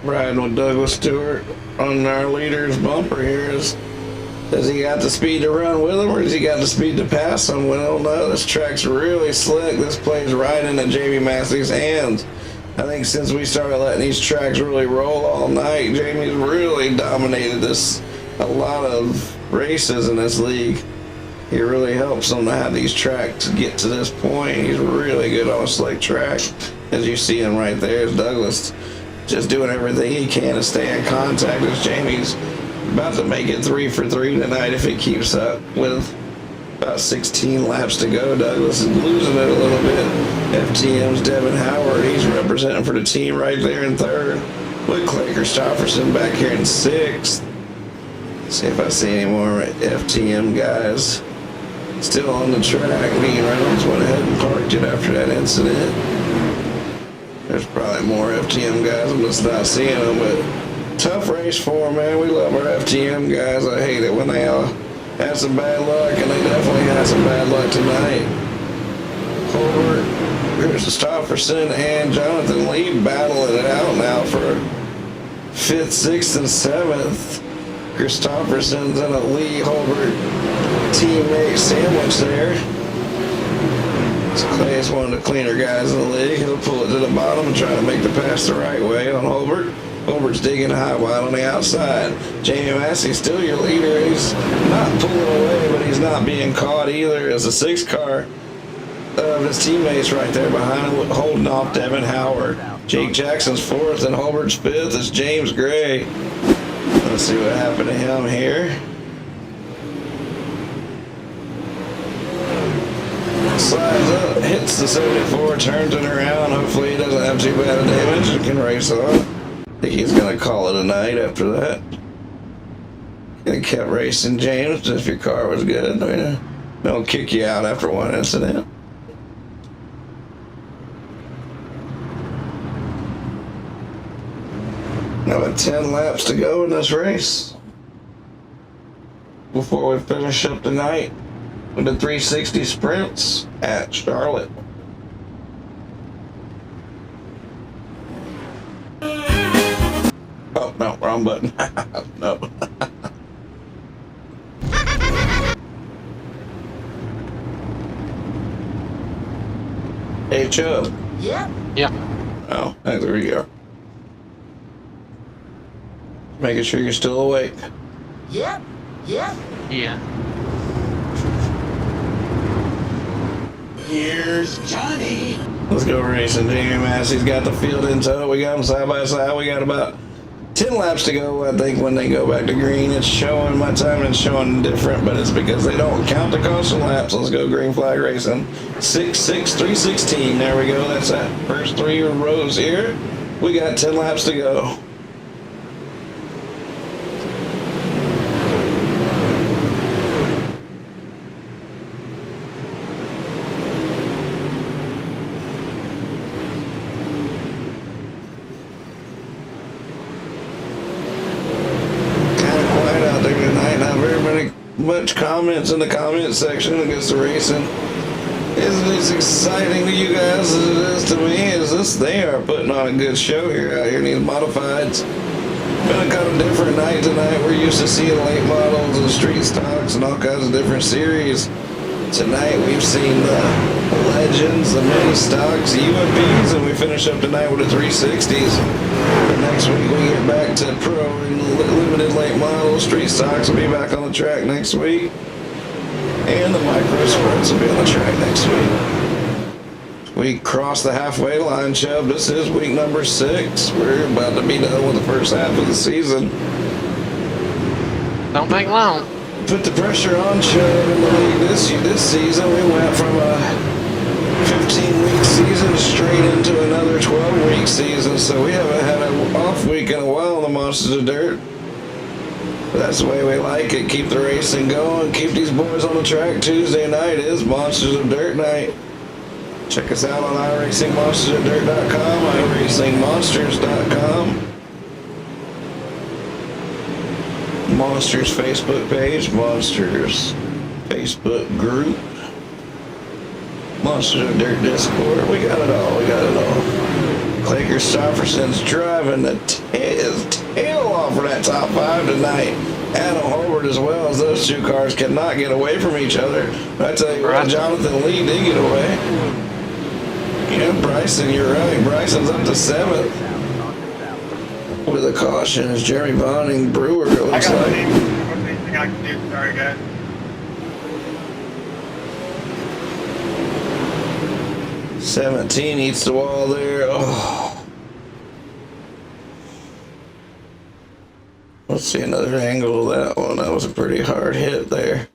Riding with Douglas Stewart on our leader's bumper here. Has he got the speed to run with him, or has he got the speed to pass him? We don't know. This track's really slick. This plays right into Jamie Massey's hands. I think since we started letting these tracks really roll all night, Jamie's really dominated a lot of races in this league. He really helps them to have these tracks get to this point. He's really good on a slick track. As you see him right there, is Douglas just doing everything he can to stay in contact as Jamie's about to make it 3 for 3 tonight if he keeps up with about 16 laps to go. Douglas is losing it a little bit. FTM's Devin Howard, he's representing for the team right there in third. With Clay Christopherson back here in 6th. See if I see any more FTM guys still on the track. Dean Reynolds went ahead and parked it after that incident. There's probably more FTM guys. I'm just not seeing them, but tough race for them, man. We love our FTM guys. I hate it when they all have some bad luck, and they definitely had some bad luck tonight. Holbert, Christopherson, and Jonathan Lee battling it out now for 5th, 6th, and 7th. Christopherson's in a Lee Holbert teammate sandwich there. Clay is one of the cleaner guys in the league. He'll pull it to the bottom and try to make the pass the right way on Holbert. Holbert's digging high wide on the outside. Jamie Massey still your leader. He's not pulling away, but he's not being caught either as the 6th car of his teammates right there behind him, holding off Devin Howard. Jake Jackson's 4th and Holbert's 5th is James Gray. Let's see what happened to him here. Slides up, hits the 74, turns it around. Hopefully he doesn't have too bad of damage and can race on. I think he's going to call it a night after that. He kept racing, James, if your car was good. I mean, they'll kick you out after one incident. Now 10 laps to go in this race before we finish up tonight with the 360 sprints at Charlotte. Oh, no, wrong button. No. Hey, Chubb. Yep. Yeah. Oh, there we go. Making sure you're still awake. Yep. Yep. Yeah. Here's Johnny. Let's go racing. Jamie Massey's got the field in tow. We got them side by side. We got about 10 laps to go, I think, when they go back to green. It's showing, my timing is showing different, but it's because they don't count the caution laps. Let's go green flag racing. 316. There we go. That's that first 3 rows here. We got 10 laps to go. Much comments in the comment section against the racing. Isn't it as exciting to you guys as it is to me? They are putting on a good show here out here in these modifieds. Been a kind of different night tonight. We're used to seeing late models and street stocks and all kinds of different series. Tonight we've seen the Legends, the mini stocks, the UMPs, and we finish up tonight with the 360s. But next week we get back to pro and limited late model. Street stocks will be back on the track next week. And the micro sprints will be on the track next week. We crossed the halfway line, Chubb. This is week number 6. We're about to be done with the first half of the season. Don't take long. Put the pressure on Chubb in the league this season. We went from a 15-week season straight into another 12-week season, so we haven't had an off week in a while on the Monsters of Dirt. But that's the way we like it. Keep the racing going. Keep these boys on the track. Tuesday night is Monsters of Dirt night. Check us out on iRacingMonstersOfDirt.com, iRacingMonsters.com. Monsters Facebook page, Monsters Facebook group, Monsters of Dirt Discord. We got it all. We got it all. Clay Christopherson's driving his tail off for that top 5 tonight. Adam Holbert as well, as those two cars cannot get away from each other. But I tell you what, Jonathan Lee did get away. Yeah, Bryson, you're right. Bryson's up to 7th. With a caution is Jeremy Vonning Brewer, it looks like. I can do. Sorry, guys. 17 eats the wall there. Oh. Let's see another angle of that one. That was a pretty hard hit there.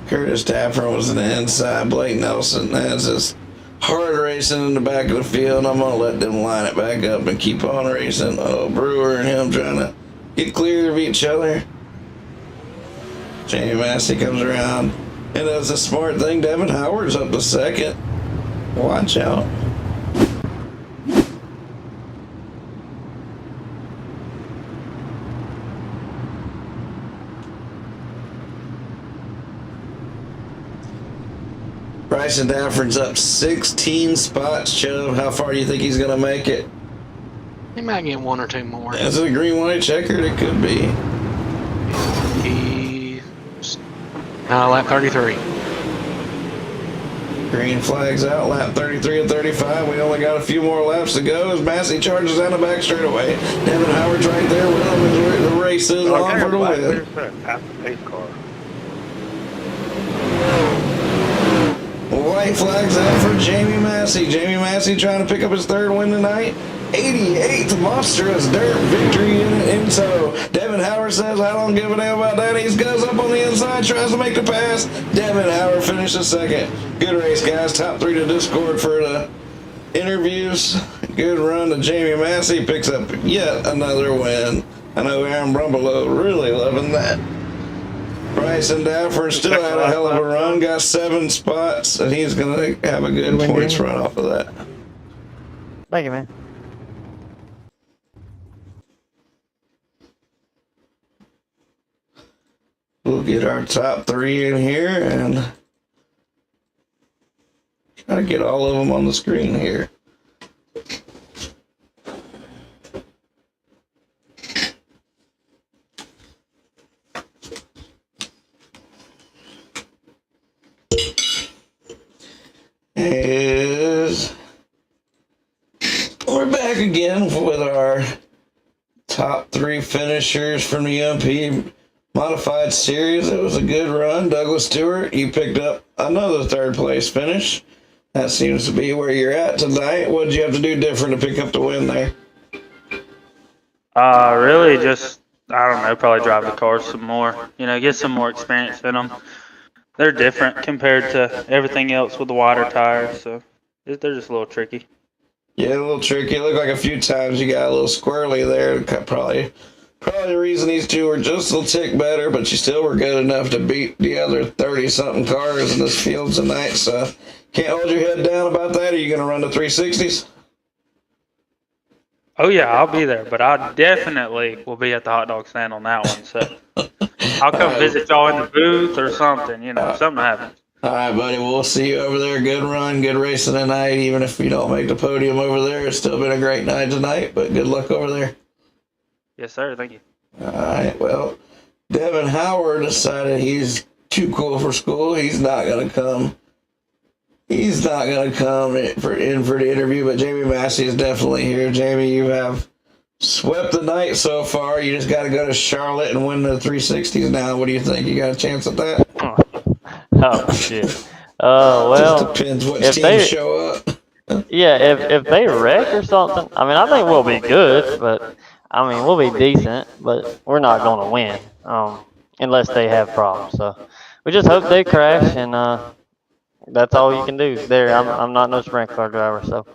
Curtis Tapper was in the inside. Blake Nelson has this hard racing in the back of the field. I'm going to let them line it back up and keep on racing. Oh, Brewer and him trying to get clear of each other. Jamie Massey comes around and does a smart thing. Devin Howard's up to second. Watch out. Bryson Dafford's up 16 spots, Chubb. How far do you think he's going to make it? He might get one or two more. Is it a green-white checkered? It could be. He's lap 33. Green flags out, lap 33 and 35. We only got a few more laps to go as Massey charges down the back straightaway. Devin Howard's right there with him as the race is on for the win. Past the pace car. White flags out for Jamie Massey. Jamie Massey trying to pick up his third win tonight. 88th monstrous dirt victory in tow. Devin Howard says, I don't give a damn about that. He goes up on the inside, tries to make the pass. Devin Howard finishes second. Good race, guys. Top 3 to Discord for the interviews. Good run to Jamie Massey. Picks up yet another win. I know Aaron Brumbelow really loving that. Bryson Dafford still had a hell of a run. Got 7 spots, and he's going to have a good points run off of that. Thank you, man. We'll get our top 3 in here and try to get all of them on the screen here. We're back again with our top 3 finishers from the UMP Modified Series. It was a good run. Douglas Stewart, you picked up another 3rd place finish. That seems to be where you're at tonight. What did you have to do different to pick up the win there? Really just, I don't know, probably drive the cars some more. You know, get some more experience in them. They're different compared to everything else with the wider tires, so they're just a little tricky. Yeah, a little tricky. It looked like a few times you got a little squirrely there. Probably the reason these two were just a little tick better, but you still were good enough to beat the other 30-something cars in this field tonight. So can't hold your head down about that. Are you going to run the 360s? Oh, yeah, I'll be there, but I definitely will be at the hot dog stand on that one. So I'll come visit y'all in the booth or something, you know, something happens. All right, buddy. We'll see you over there. Good run, good racing tonight. Even if you don't make the podium over there, it's still been a great night tonight, but good luck over there. Yes, sir. Thank you. All right. Well, Devin Howard decided he's too cool for school. He's not going to come. He's not going to come in for the interview, but Jamie Massey is definitely here. Jamie, you have swept the night so far. You just got to go to Charlotte and win the 360s now. What do you think? You got a chance at that? Oh, shit. Well, just depends what teams show up. Yeah, if they wreck or something, I mean, I think we'll be good, but I mean, we'll be decent, but we're not going to win unless they have problems. So we just hope they crash, and that's all you can do. There, I'm not no sprint car driver, so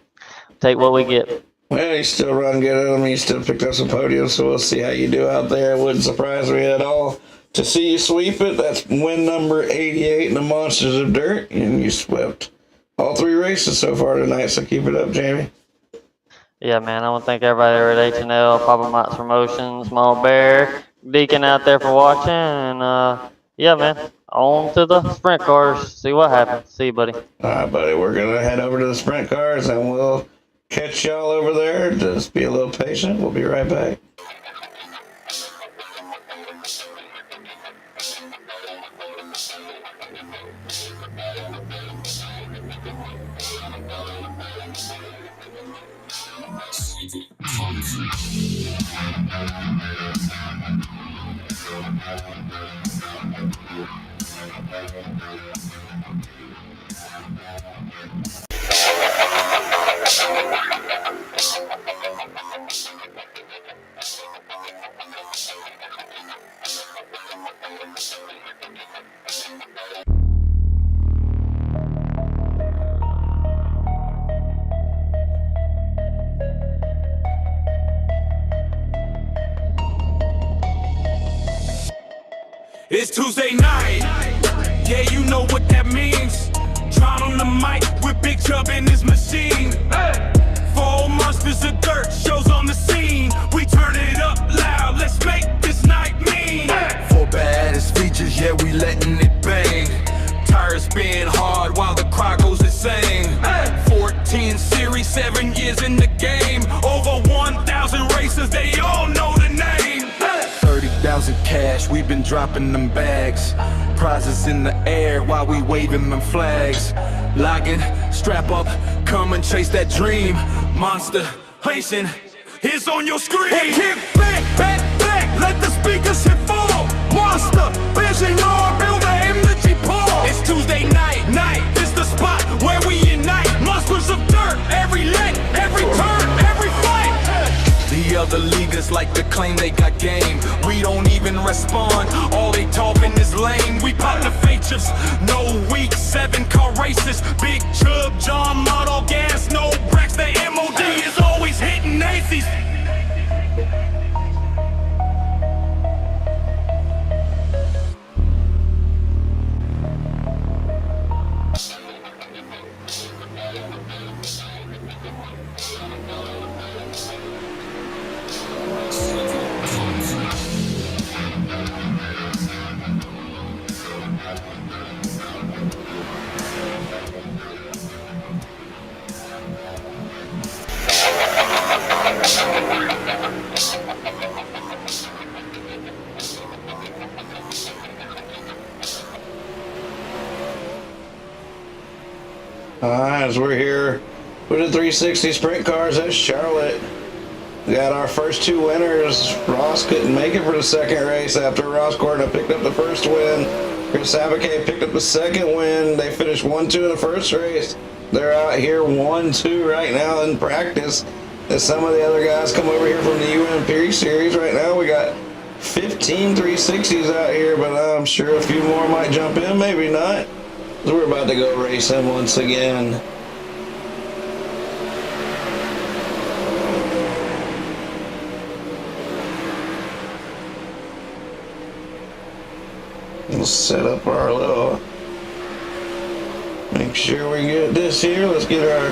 take what we get. Well, you still run good at them. You still picked up some podiums, so we'll see how you do out there. It wouldn't surprise me at all to see you sweep it. That's win number 88 in the Monsters of Dirt, and you swept all 3 races so far tonight, so keep it up, Jamie. Yeah, man, I want to thank everybody there at H&L, Papa Mike's Promotions, Small Bear, Deacon out there for watching, and yeah, man, on to the sprint cars, see what happens. See you, buddy. All right, buddy, we're going to head over to the sprint cars, and we'll catch y'all over there. Just be a little patient. We'll be right back. It's Tuesday night. Yeah, you know what that means. Tron on the mic with Big Chub in his machine. Four monsters of dirt, shows on the scene. We turn it up loud, let's make this night mean. Four baddest features, yeah, we letting it bang. Tires spin hard while the crowd goes insane. 14 series, 7 years in the game. Over 1,000 races, they all know the name. 30,000 cash, we've been dropping them bags. Prizes in the air while we waving them flags. Locking, strap up, come and chase that dream. Monster, Haitian, is on your screen. And kick back, back, back, let the speakers hit full. Monster, vision, Lord, build the energy pool. It's Tuesday night, this the spot where we unite. Monsters of dirt, every leg, every turn, every fight. The other leaguers like to claim they got game. We don't even respond, all they talking is lame. We pop the features, no weak 7-car races. Big Chub, John Model, gas, no brakes. The MOD is always hitting aces. Alright, as we're here with the 360 Sprint Cars at Charlotte. We got our first two winners. Ross couldn't make it for the second race after Ross Gordon picked up the first win. Chris Abacay picked up the second win. They finished 1-2 in the first race. They're out here 1-2 right now in practice. As some of the other guys come over here from the UMP series right now, we got 15 360s out here, but I'm sure a few more might jump in, maybe not. We're about to go racing once again. We'll set up our little, make sure we get this here. Let's get our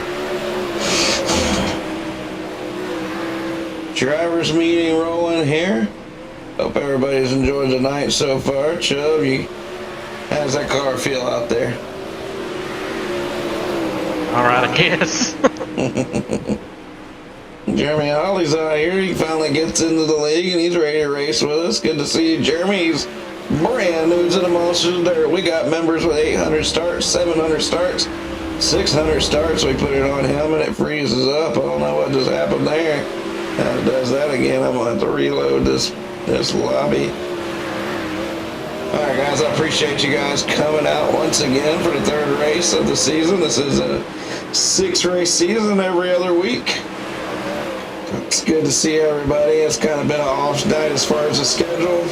drivers meeting rolling here. Hope everybody's enjoyed the night so far. Chubb, how's that car feel out there? All right, I guess. Jeremy Holly's out here. He finally gets into the league and he's ready to race with us. Good to see you, Jeremy. He's brand new to the Monsters of Dirt. We got members with 800 starts, 700 starts, 600 starts. We put it on him and it freezes up. I don't know what just happened there. Now it does that again. I'm gonna have to reload this lobby. Alright guys, I appreciate you guys coming out once again for the third race of the season. This is a 6-race season every other week. It's good to see everybody. It's kind of been an off night as far as the schedule.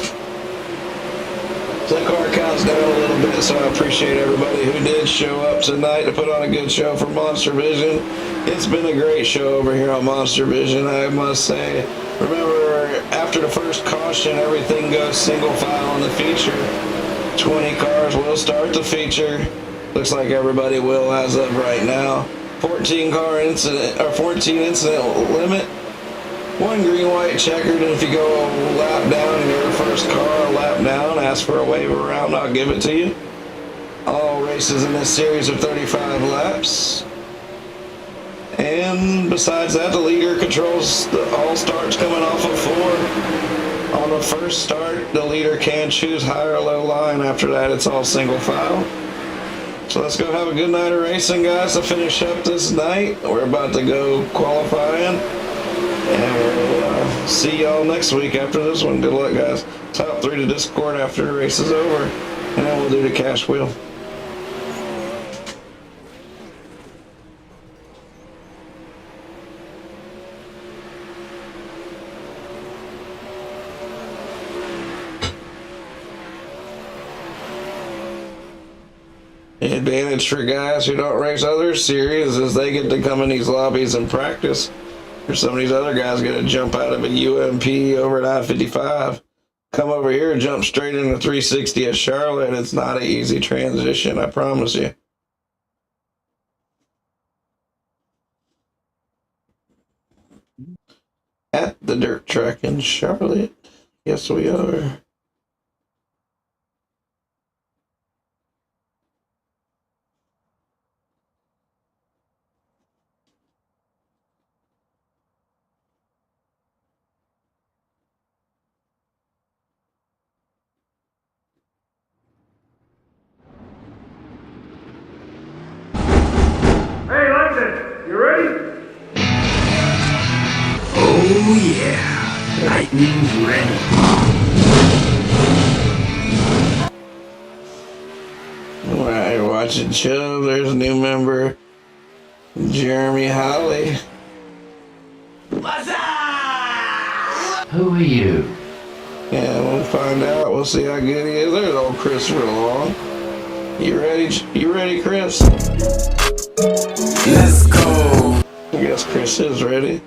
The car count's down a little bit, so I appreciate everybody who did show up tonight to put on a good show for Monster Vision. It's been a great show over here on Monster Vision, I must say. Remember, after the first caution, everything goes single file on the feature. 20 cars will start the feature. Looks like everybody will as of right now. 14 incident limit. 1 green, white, checkered, and if you go a lap down in your first car, a lap down, ask for a waiver round, I'll give it to you. All races in this series are 35 laps. And besides that, the leader controls all starts coming off of 4. On the first start, the leader can choose high or low line. After that, it's all single file. So let's go have a good night of racing, guys, to finish up this night. We're about to go qualifying. And we'll see y'all next week after this one. Good luck, guys. Top 3 to Discord after the race is over. And then we'll do the cash wheel. The advantage for guys who don't race other series is they get to come in these lobbies and practice. Or some of these other guys get to jump out of a UMP over at I-55. Come over here and jump straight into 360 at Charlotte. It's not an easy transition, I promise you. At the dirt track in Charlotte. Yes, we are. Hey, London, you ready? Oh yeah, lightning's ready. Alright, you're watching Chubb. There's a new member, Jeremy Holly. Who are you? Yeah, we'll find out. We'll see how good he is. There's old Christopher Long. You ready? You ready, Chris? Let's go. I guess Chris is ready.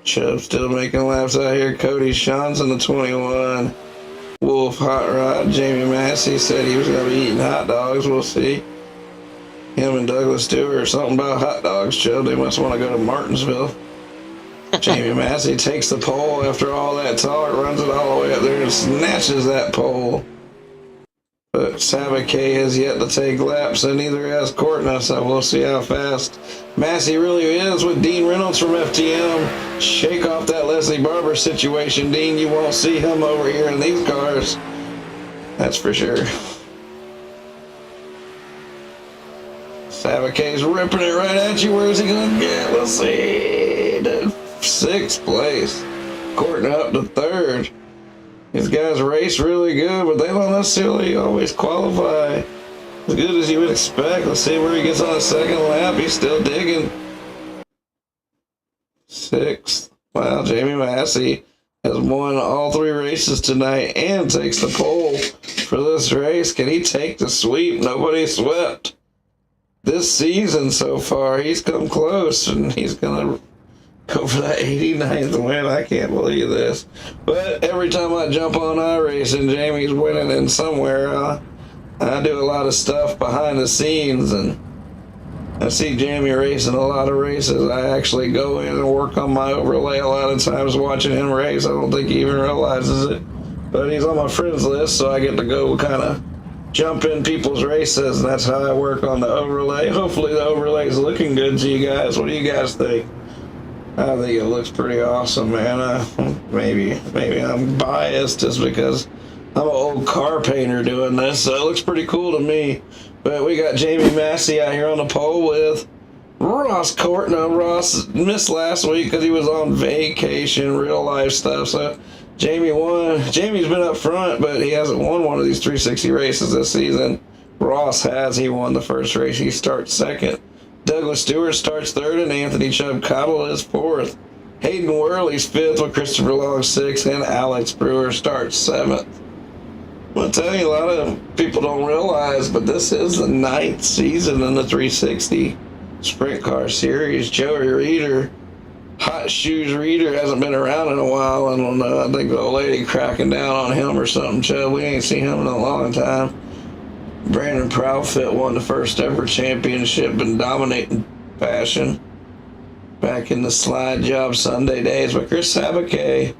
Chubb still making laps out here. Cody Sean's in the 21. Wolf Hot Rod. Jamie Massey said he was going to be eating hot dogs. We'll see. Him and Douglas Stewart or something about hot dogs, Chubb. They must want to go to Martinsville. Jamie Massey takes the pole after all that talk, runs it all the way up there and snatches that pole. But Sabakay has yet to take laps, and neither has Courtney, so we'll see how fast Massey really is with Dean Reynolds from FTM. Shake off that Leslie Barber situation, Dean. You won't see him over here in these cars. That's for sure. Sabakay's ripping it right at you. Where's he going to get? Let's see. 6th place. Courtney up to 3rd. These guys race really good, but they don't necessarily always qualify as good as you would expect. Let's see where he gets on the 2nd lap. He's still digging. 6th. Wow, Jamie Massey has won all 3 races tonight and takes the pole for this race. Can he take the sweep? Nobody swept this season so far. He's come close, and he's going to go for that 89th win. I can't believe this. But every time I jump on iRacing, Jamie's winning in somewhere. I do a lot of stuff behind the scenes, and I see Jamie racing a lot of races. I actually go in and work on my overlay a lot of times watching him race. I don't think he even realizes it. But he's on my friends list, so I get to go kind of jump in people's races, and that's how I work on the overlay. Hopefully the overlay is looking good to you guys. What do you guys think? I think it looks pretty awesome, man. Maybe I'm biased just because I'm an old car painter doing this, so it looks pretty cool to me. But we got Jamie Massey out here on the pole with Ross Courtney. Ross missed last week because he was on vacation, real life stuff. So Jamie won. Jamie's been up front, but he hasn't won one of these 360 races this season. Ross has. He won the first race. He starts 2nd. Douglas Stewart starts 3rd, and Anthony Chubb Cobble is 4th. Hayden Worley's 5th with Christopher Long 6th, and Alex Brewer starts 7th. I'm going to tell you, a lot of people don't realize, but this is the 9th season in the 360 Sprint Car Series. Joey Reeder, Hot Shoes Reeder, hasn't been around in a while. I don't know. I think the old lady cracking down on him or something, Chubb. We ain't seen him in a long time. Brandon Proudfit won the first ever championship in dominating fashion back in the Slide Job Sunday days. But Chris Sabakay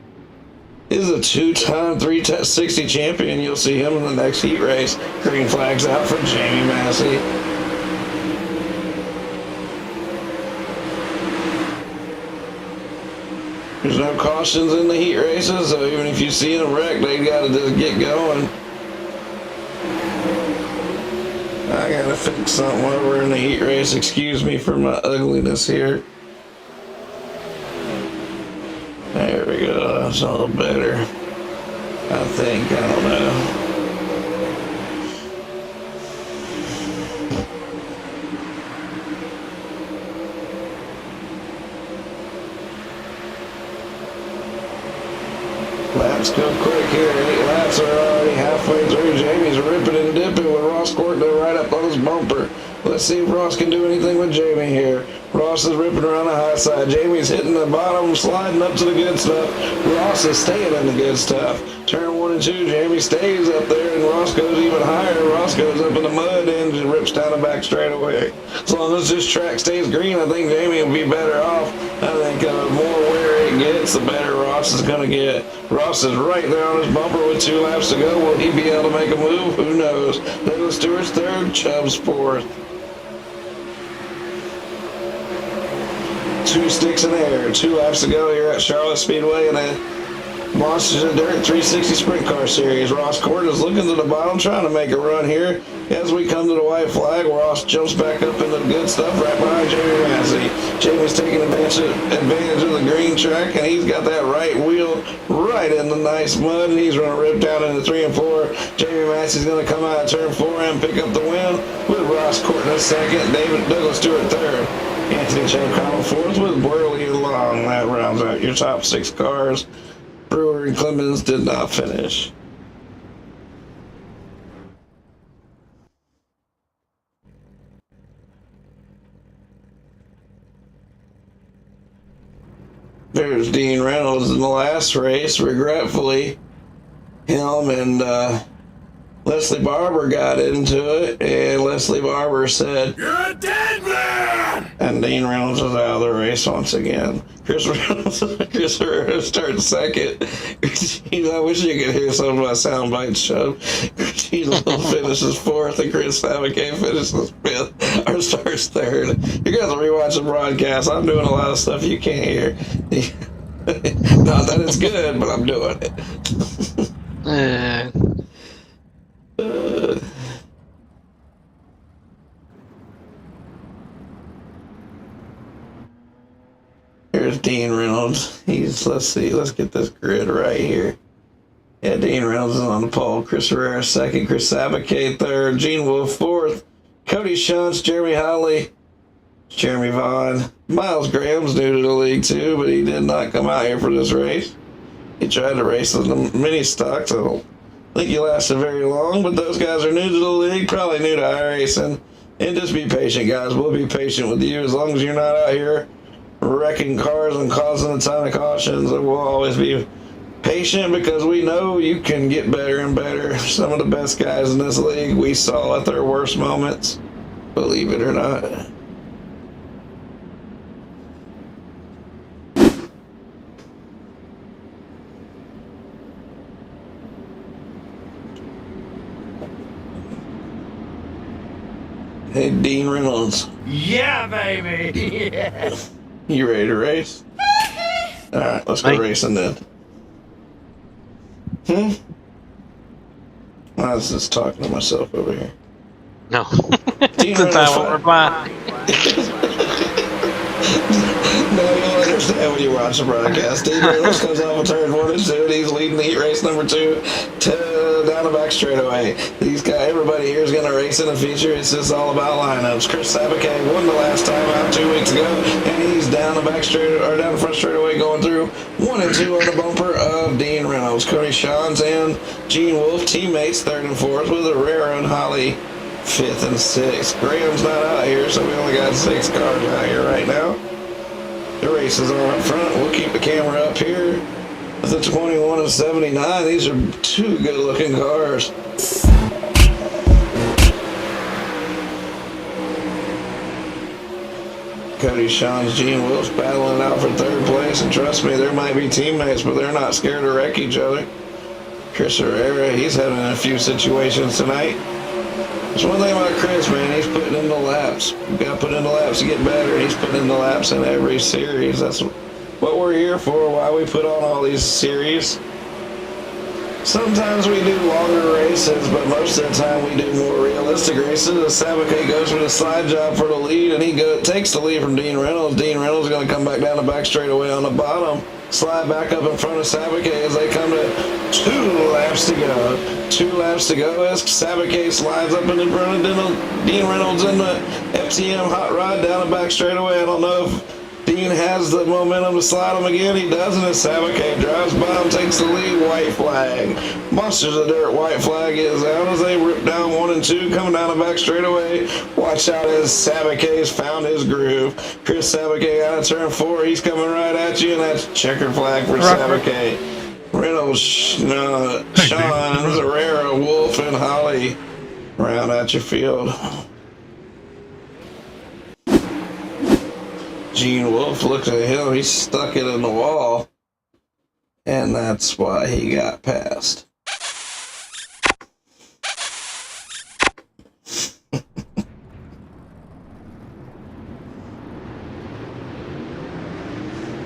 is a 2-time 360 champion. You'll see him in the next heat race. Green flags out for Jamie Massey. There's no cautions in the heat races, so even if you see them wreck, they got to just get going. I gotta fix something while we're in the heat race. Excuse me for my ugliness here. There we go. That's a little better. I think. I don't know. Laps go quick here. 8 laps are already halfway through. Jamie's ripping and dipping with Ross Courtney right up on his bumper. Let's see if Ross can do anything with Jamie here. Ross is ripping around the high side. Jamie's hitting the bottom, sliding up to the good stuff. Ross is staying in the good stuff. Turn 1 and 2, Jamie stays up there, and Ross goes even higher. Ross goes up in the mud and just rips down the back straightaway. As long as this track stays green, I think Jamie will be better off. I think the more wear it gets, the better Ross is going to get. Ross is right there on his bumper with 2 laps to go. Will he be able to make a move? Who knows? Douglas Stewart's third, Chubb's fourth. 2 sticks in the air. 2 laps to go here at Charlotte Speedway in a Monsters of Dirt 360 Sprint Car Series. Ross Court is looking to the bottom, trying to make a run here. As we come to the white flag, Ross jumps back up into the good stuff right behind Jamie Massey. Jamie's taking advantage of the green track, and he's got that right wheel right in the nice mud, and he's going to rip down into 3 and 4. Jamie Massey's going to come out of turn 4 and pick up the win with Ross Court in second, Douglas Stewart third. Anthony Chacon fourth with Burley Long. That rounds out your top 6 cars. Brewer and Clemens did not finish. There's Dean Reynolds in the last race. Regretfully, him and Leslie Barber got into it, and Leslie Barber said, "You're a dead man!" And Dean Reynolds was out of the race once again. Chris Herrera starts second. I wish you could hear some of my sound bites show. Christine Little finishes 4th, and Chris Savake finishes 5th, or starts 3rd. You're going to have to rewatch the broadcast. I'm doing a lot of stuff you can't hear. Not that it's good, but I'm doing it. Here's Dean Reynolds. Let's get this grid right here. Yeah, Dean Reynolds is on the pole. Chris Herrera second, Chris Sabacate third, Gene Wolfe fourth, Cody Shantz, Jeremy Holly, Jeremy Vaughn. Miles Graham's new to the league too, but he did not come out here for this race. He tried to race in the mini stocks. I don't think he lasted very long, but those guys are new to the league, probably new to iRacing. And just be patient, guys. We'll be patient with you as long as you're not out here wrecking cars and causing a ton of cautions. We'll always be patient because we know you can get better and better. Some of the best guys in this league we saw at their worst moments, believe it or not. Hey, Dean Reynolds. Yeah, baby. Yeah. You ready to race? Alright, let's go racing then. I was just talking to myself over here. No. Dean Since I Reynolds won't reply. No, you'll understand when you watch the broadcast. Dean Reynolds comes off of turn 1 and 2, and he's leading the heat race number 2 down the back straightaway. Everybody here is going to race in a feature. It's just all about lineups. Chris Sabacate won the last time out 2 weeks ago, and he's down the back straight or down the front straightaway going through 1 and 2 on the bumper of Dean Reynolds. Cody Shantz and Gene Wolfe, teammates, 3rd and 4th, with Herrera and Holly 5th and 6th. Graham's not out here, so we only got 6 cars out here right now. The race is on up front. We'll keep the camera up here. With the 21 and 79, these are 2 good-looking cars. Cody Shantz, Gene Wolfe battling out for 3rd place, and trust me, there might be teammates, but they're not scared to wreck each other. Chris Herrera, he's having a few situations tonight. There's one thing about Chris, man, he's putting in the laps. You got to put in the laps to get better, and he's putting in the laps in every series. That's what we're here for, why we put on all these series. Sometimes we do longer races, but most of the time we do more realistic races. Sabake goes for the slide job for the lead, and he takes the lead from Dean Reynolds. Dean Reynolds is going to come back down the back straightaway on the bottom, slide back up in front of Sabake as they come to 2 laps to go. 2 laps to go as Sabake slides up in front of Dean Reynolds in the FTM hot rod down the back straightaway. I don't know if Dean has the momentum to slide him again. He doesn't as Sabake drives by him, takes the lead. White flag. Monsters of Dirt white flag is out as they rip down 1 and 2, coming down the back straightaway. Watch out as Sabake's found his groove. Chris Sabake out of turn 4. He's coming right at you, and that's checkered flag for Sabake. Reynolds, Sean, Herrera, Wolf, and Holly round out your field. Gene Wolf looks at him, he stuck it in the wall, and that's why he got past.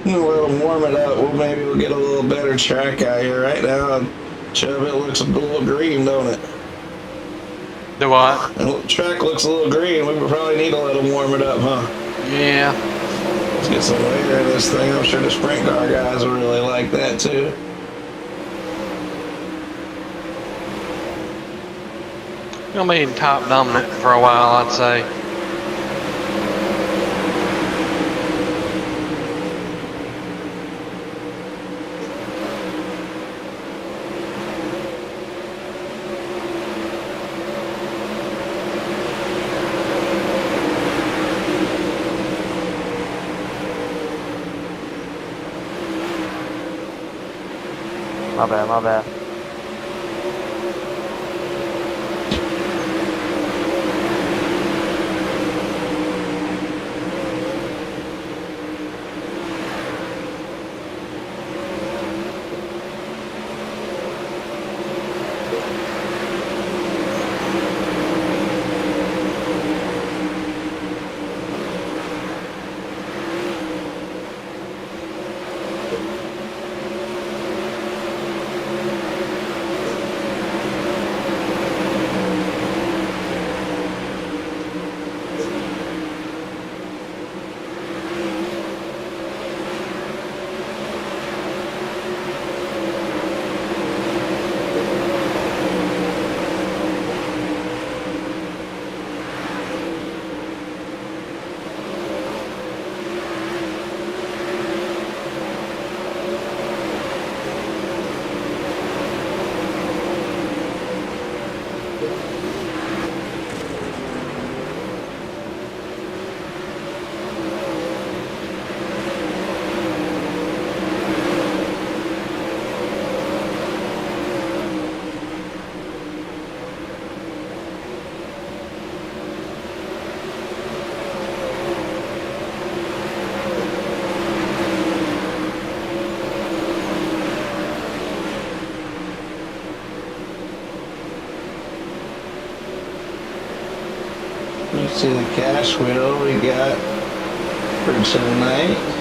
Let him warm it up. Maybe we'll get a little better track out here. Right now, Chubb, it looks a little green, don't it? The what? The track looks a little green. We would probably need to let him warm it up, huh? Yeah. Let's get some air in this thing. I'm sure the sprint car guys will really like that too. Gonna be top dominant for a while, I'd say. My bad. You see the cash wheel we got for tonight.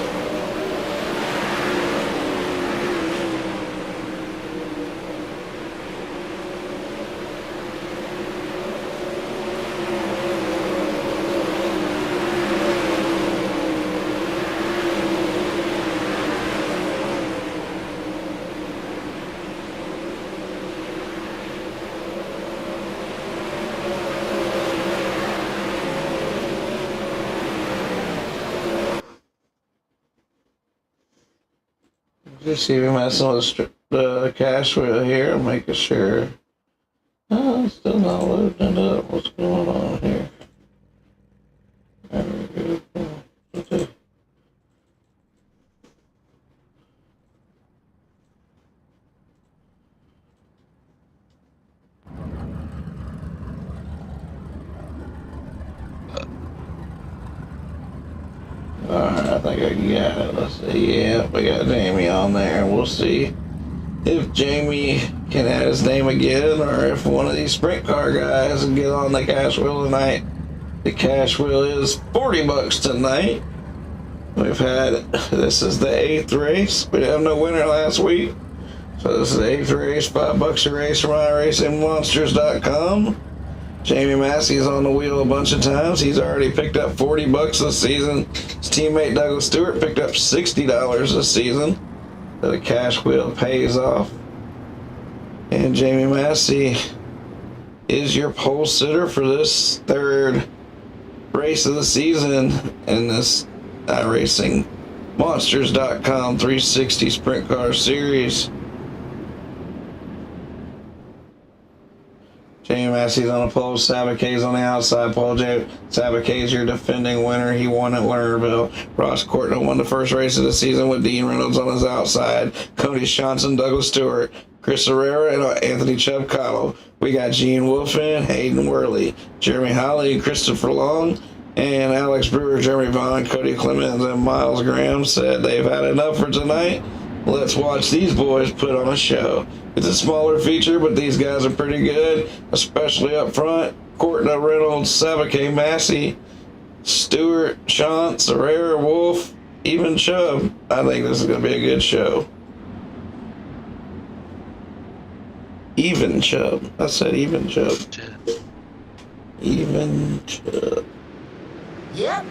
Just see if we're messing with the cash wheel here, making sure. Oh, it's still not loading it up. What's going on here? There we go. Okay. Alright, I think I got it. Let's see. Yeah, we got Jamie on there. We'll see if Jamie can add his name again or if one of these sprint car guys can get on the cash wheel tonight. The cash wheel is $40 tonight. We've had, this is the 8th race. We have no winner last week. So this is the 8th race, $5 a race from iRacingMonsters.com. Jamie Massey's on the wheel a bunch of times. He's already picked up $40 this season. His teammate Douglas Stewart picked up $60 this season. So the cash wheel pays off. And Jamie Massey is your pole sitter for this 3rd race of the season in this iRacingMonsters.com 360 Sprint Car Series. Jamie Massey's on the pole, Sabatka's on the outside pole. Sabatka's your defending winner. He won at Lernerville. Ross Courtney won the first race of the season with Dean Reynolds on his outside. Cody Johnson, Douglas Stewart, Chris Herrera, and Anthony Chubb Cottle. We got Gene Wolfman, Hayden Worley, Jeremy Holly, Christopher Long, and Alex Brewer, Jeremy Vaughn, Cody Clemens, and Miles Graham said they've had enough for tonight. Let's watch these boys put on a show. It's a smaller feature, but these guys are pretty good, especially up front. Courtney, Reynolds, Sabatke, Massey, Stewart, Shantz, Herrera, Wolf, even Chubb. I think this is going to be a good show. Even Chubb. I said even Chubb. Even Chubb. Yep.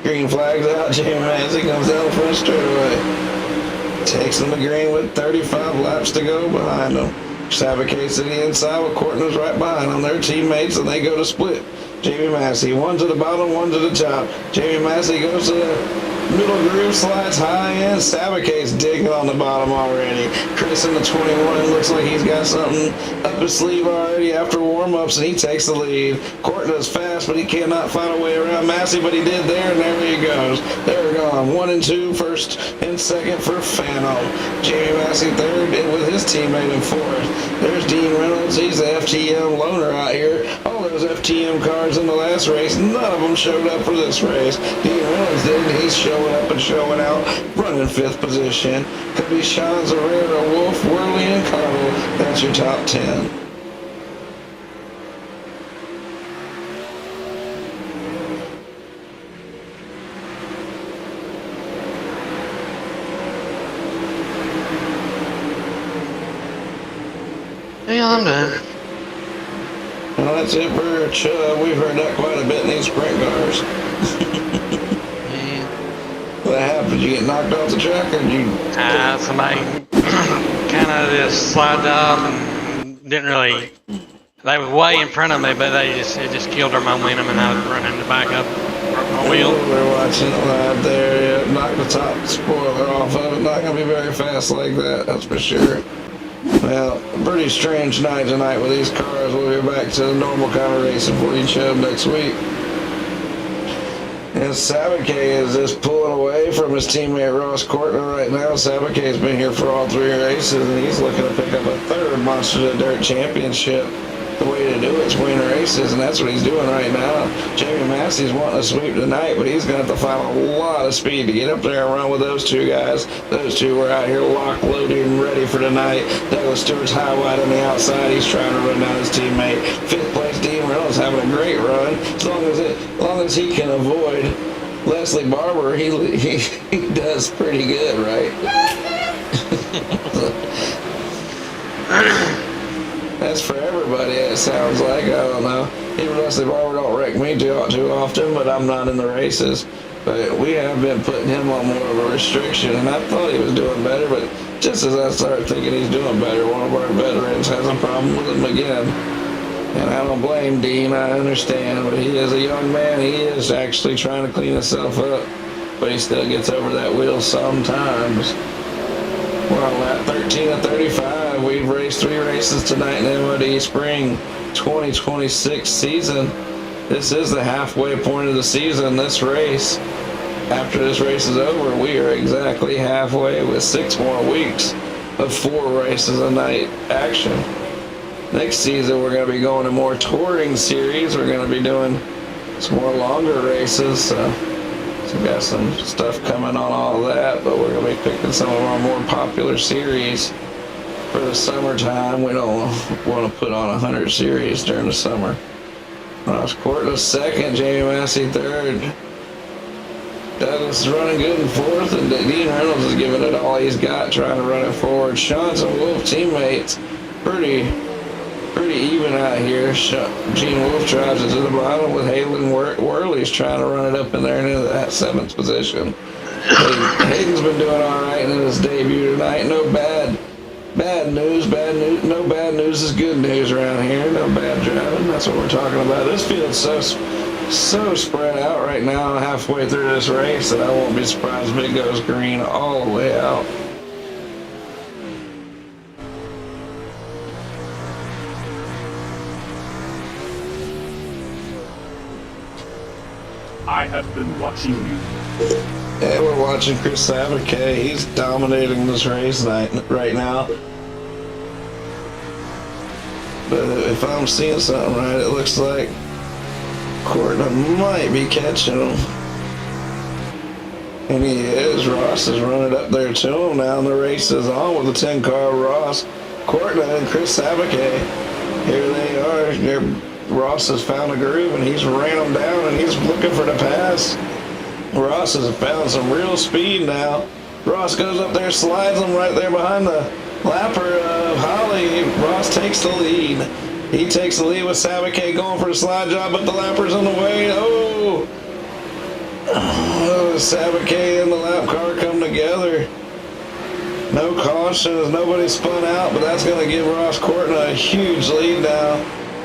Green flag's out. Jamie Massey comes down the front straightaway. Takes them to green with 35 laps to go behind them. Sabatke to the inside with Courtney's right behind them. They're teammates and they go to split. Jamie Massey, one to the bottom, one to the top. Jamie Massey goes to the middle groove, slides high in. Sabatke's digging on the bottom already. Chris in the 21 looks like he's got something up his sleeve already after warm-ups, and he takes the lead. Courtney's fast, but he cannot find a way around Massey, but he did there, and there he goes. They're gone. 1 and 2, first and second for Fano. Jamie Massey third with his teammate in fourth. There's Dean Reynolds. He's the FTM loner out here. All those FTM cars in the last race, none of them showed up for this race. Dean Reynolds didn't. He's showing up and showing out, running 5th position. Could be Shantz, Herrera, Wolf, Worley, and Cottle. That's your top 10. Yeah, I'm done. Well, that's it for Chubb. We've heard that quite a bit in these sprint cars. What happened? Did you get knocked off the track, or did you? Somebody kind of just slid off and didn't really. They were way in front of me, but it just killed their momentum, and I was running the back up my wheel. We're watching it live there. Yeah, knock the top spoiler off of it. Not gonna be very fast like that, that's for sure. Well, pretty strange night tonight with these cars. We'll be back to the normal kind of racing for you, Chubb, next week. And Sabatke is just pulling away from his teammate Ross Courtney right now. Sabatke's been here for all 3 races, and he's looking to pick up a 3rd Monsters of Dirt championship. The way to do it is win races, and that's what he's doing right now. Jamie Massey's wanting to sweep tonight, but he's going to have to find a lot of speed to get up there and run with those 2 guys. Those 2 were out here locked, loaded, and ready for tonight. Douglas Stewart's high wide on the outside. He's trying to run down his teammate. 5th place, Dean Reynolds having a great run. As long as he can avoid Leslie Barber, he does pretty good, right? That's for everybody, it sounds like. I don't know. Even Leslie Barber don't wreck me too often, but I'm not in the races. But we have been putting him on more of a restriction, and I thought he was doing better, but just as I started thinking he's doing better, one of our veterans has a problem with him again. And I don't blame Dean, I understand, but he is a young man. He is actually trying to clean himself up, but he still gets over that wheel sometimes. We're on lap 13 of 35. We've raced 3 races tonight in the MOD Spring 2026 season. This is the halfway point of the season, this race. After this race is over, we are exactly halfway with 6 more weeks of 4 races a night action. Next season, we're going to be going to more touring series. We're going to be doing some more longer races. So we got some stuff coming on all that, but we're going to be picking some of our more popular series for the summertime. We don't want to put on 100 series during the summer. Ross Courtney 2nd, Jamie Massey 3rd. Douglas is running good in fourth, and Dean Reynolds is giving it all he's got, trying to run it forward. Sean's and Wolf teammates, pretty even out here. Gene Wolf drives it to the bottom with Hayden Worley's trying to run it up in there into that 7th position. Hayden's been doing all right in his debut tonight. No bad news. No bad news is good news around here. No bad driving. That's what we're talking about. This field's so spread out right now, halfway through this race, that I won't be surprised if it goes green all the way out. I have been watching you. Yeah, we're watching Chris Savage. He's dominating this race right now. But if I'm seeing something right, it looks like Courtney might be catching him. And he is. Ross is running up there to him now, and the race is on with the 10-car Ross, Courtney, and Chris Savage. Here they are. Ross has found a groove, and he's ran them down, and he's looking for the pass. Ross has found some real speed now. Ross goes up there, slides him right there behind the lapper of Holly. Ross takes the lead. He takes the lead with Savake going for the slide job, but the lapper's on the way. Oh, Savake and the lap car come together. No caution as nobody spun out, but that's going to give Ross Courtney a huge lead now.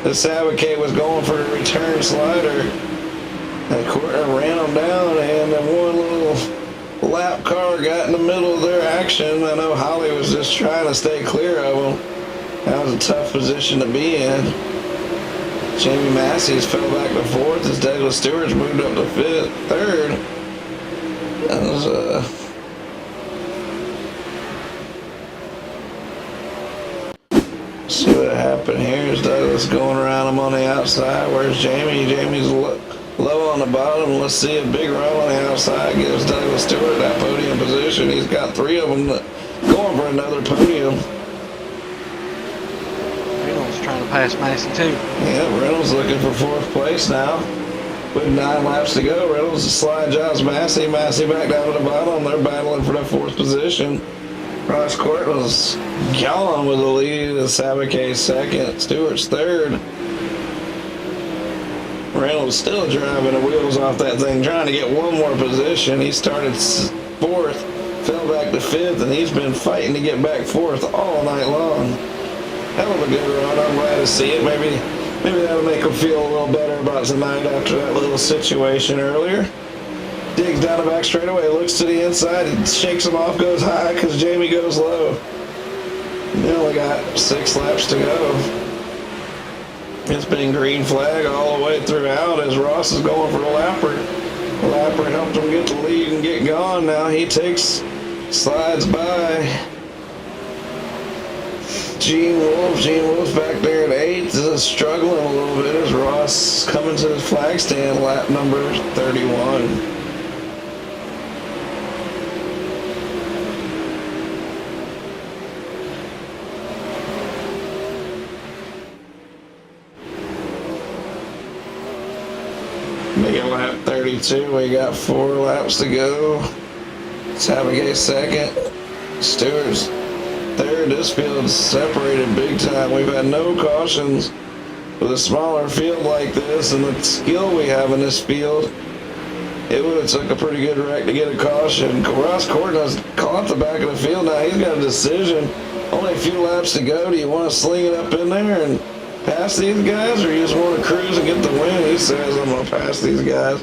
The Savake was going for a return slider. And Courtney ran them down, and then one little lap car got in the middle of their action. I know Holly was just trying to stay clear of them. That was a tough position to be in. Jamie Massey's fell back to 4th as Douglas Stewart's moved up to 3rd. That was see what happened here is Douglas going around him on the outside. Where's Jamie? Jamie's low on the bottom. Let's see a big run on the outside. Gives Douglas Stewart that podium position. He's got 3 of them going for another podium. Reynolds trying to pass Massey too. Yeah, Reynolds looking for 4th place now. With 9 laps to go, Reynolds slide jobs Massey. Massey back down to the bottom. They're battling for that 4th position. Ross Court was gone with the lead. Savake 2nd. Stewart's 3rd. Reynolds still driving the wheels off that thing, trying to get one more position. He started 4th, fell back to 5th, and he's been fighting to get back 4th all night long. Hell of a good run. I'm glad to see it. Maybe that'll make him feel a little better about tonight after that little situation earlier. Digs down the back straightaway, looks to the inside, and shakes him off, goes high because Jamie goes low. They only got 6 laps to go. It's been green flag all the way throughout as Ross is going for the lapper. The lapper helped him get the lead and get gone. Now he slides by Gene Wolf. Gene Wolf's back there at 8th, is struggling a little bit as Ross coming to the flag stand, lap number 31. Making lap 32, we got 4 laps to go. Savage 2nd, Stewart's 3rd. This field's separated big time. We've had no cautions with a smaller field like this and the skill we have in this field. It would have took a pretty good wreck to get a caution. Ross Courtney's caught the back of the field now. He's got a decision. Only a few laps to go. Do you want to sling it up in there and pass these guys, or you just want to cruise and get the win? He says, I'm going to pass these guys.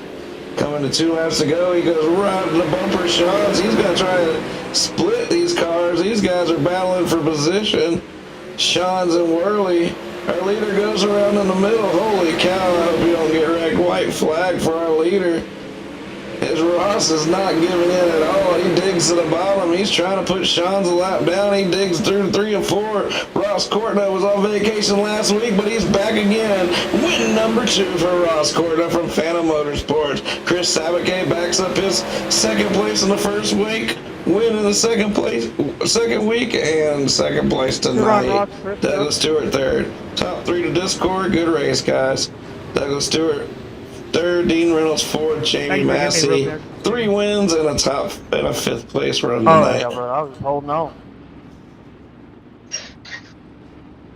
Coming to 2 laps to go, he goes right to the bumper shots. He's going to try to split these cars. These guys are battling for position. Sean's and Worley. Our leader goes around in the middle. Holy cow, I hope you don't get wrecked. White flag for our leader. As Ross is not giving in at all. He digs to the bottom. He's trying to put Sean's a lap down. He digs through 3 and 4. Ross Courtney was on vacation last week, but he's back again. Win number 2 for Ross Courtney from Phantom Motorsports. Chris Savake backs up his 2nd place in the first week. Win in the second week, and 2nd place tonight. Douglas Stewart 3rd. Top 3 to Discord. Good race, guys. Douglas Stewart third, Dean Reynolds fourth, Jamie Thanks for getting me Massey real 3 wins and a 5th place run Oh, tonight. yeah, bro. I was holding on.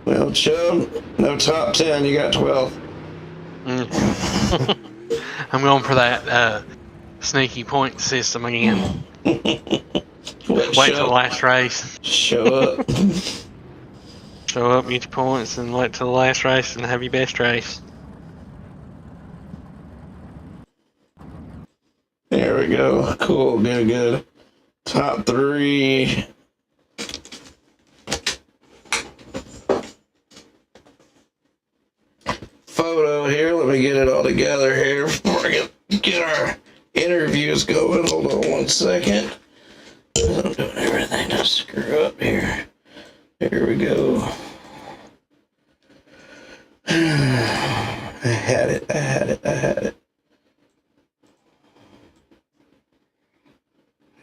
Well, Chubb, no top 10. You got 12. I'm going for that sneaky point system again. Wait till the last race. Show up. Show up, get your points, and wait till the last race and have your best race. There we go. Cool. Good. Top 3. Photo here. Let me get it all together here before I get our interviews going. Hold on 1 second. I'm doing everything to screw up here. Here we go. I had it.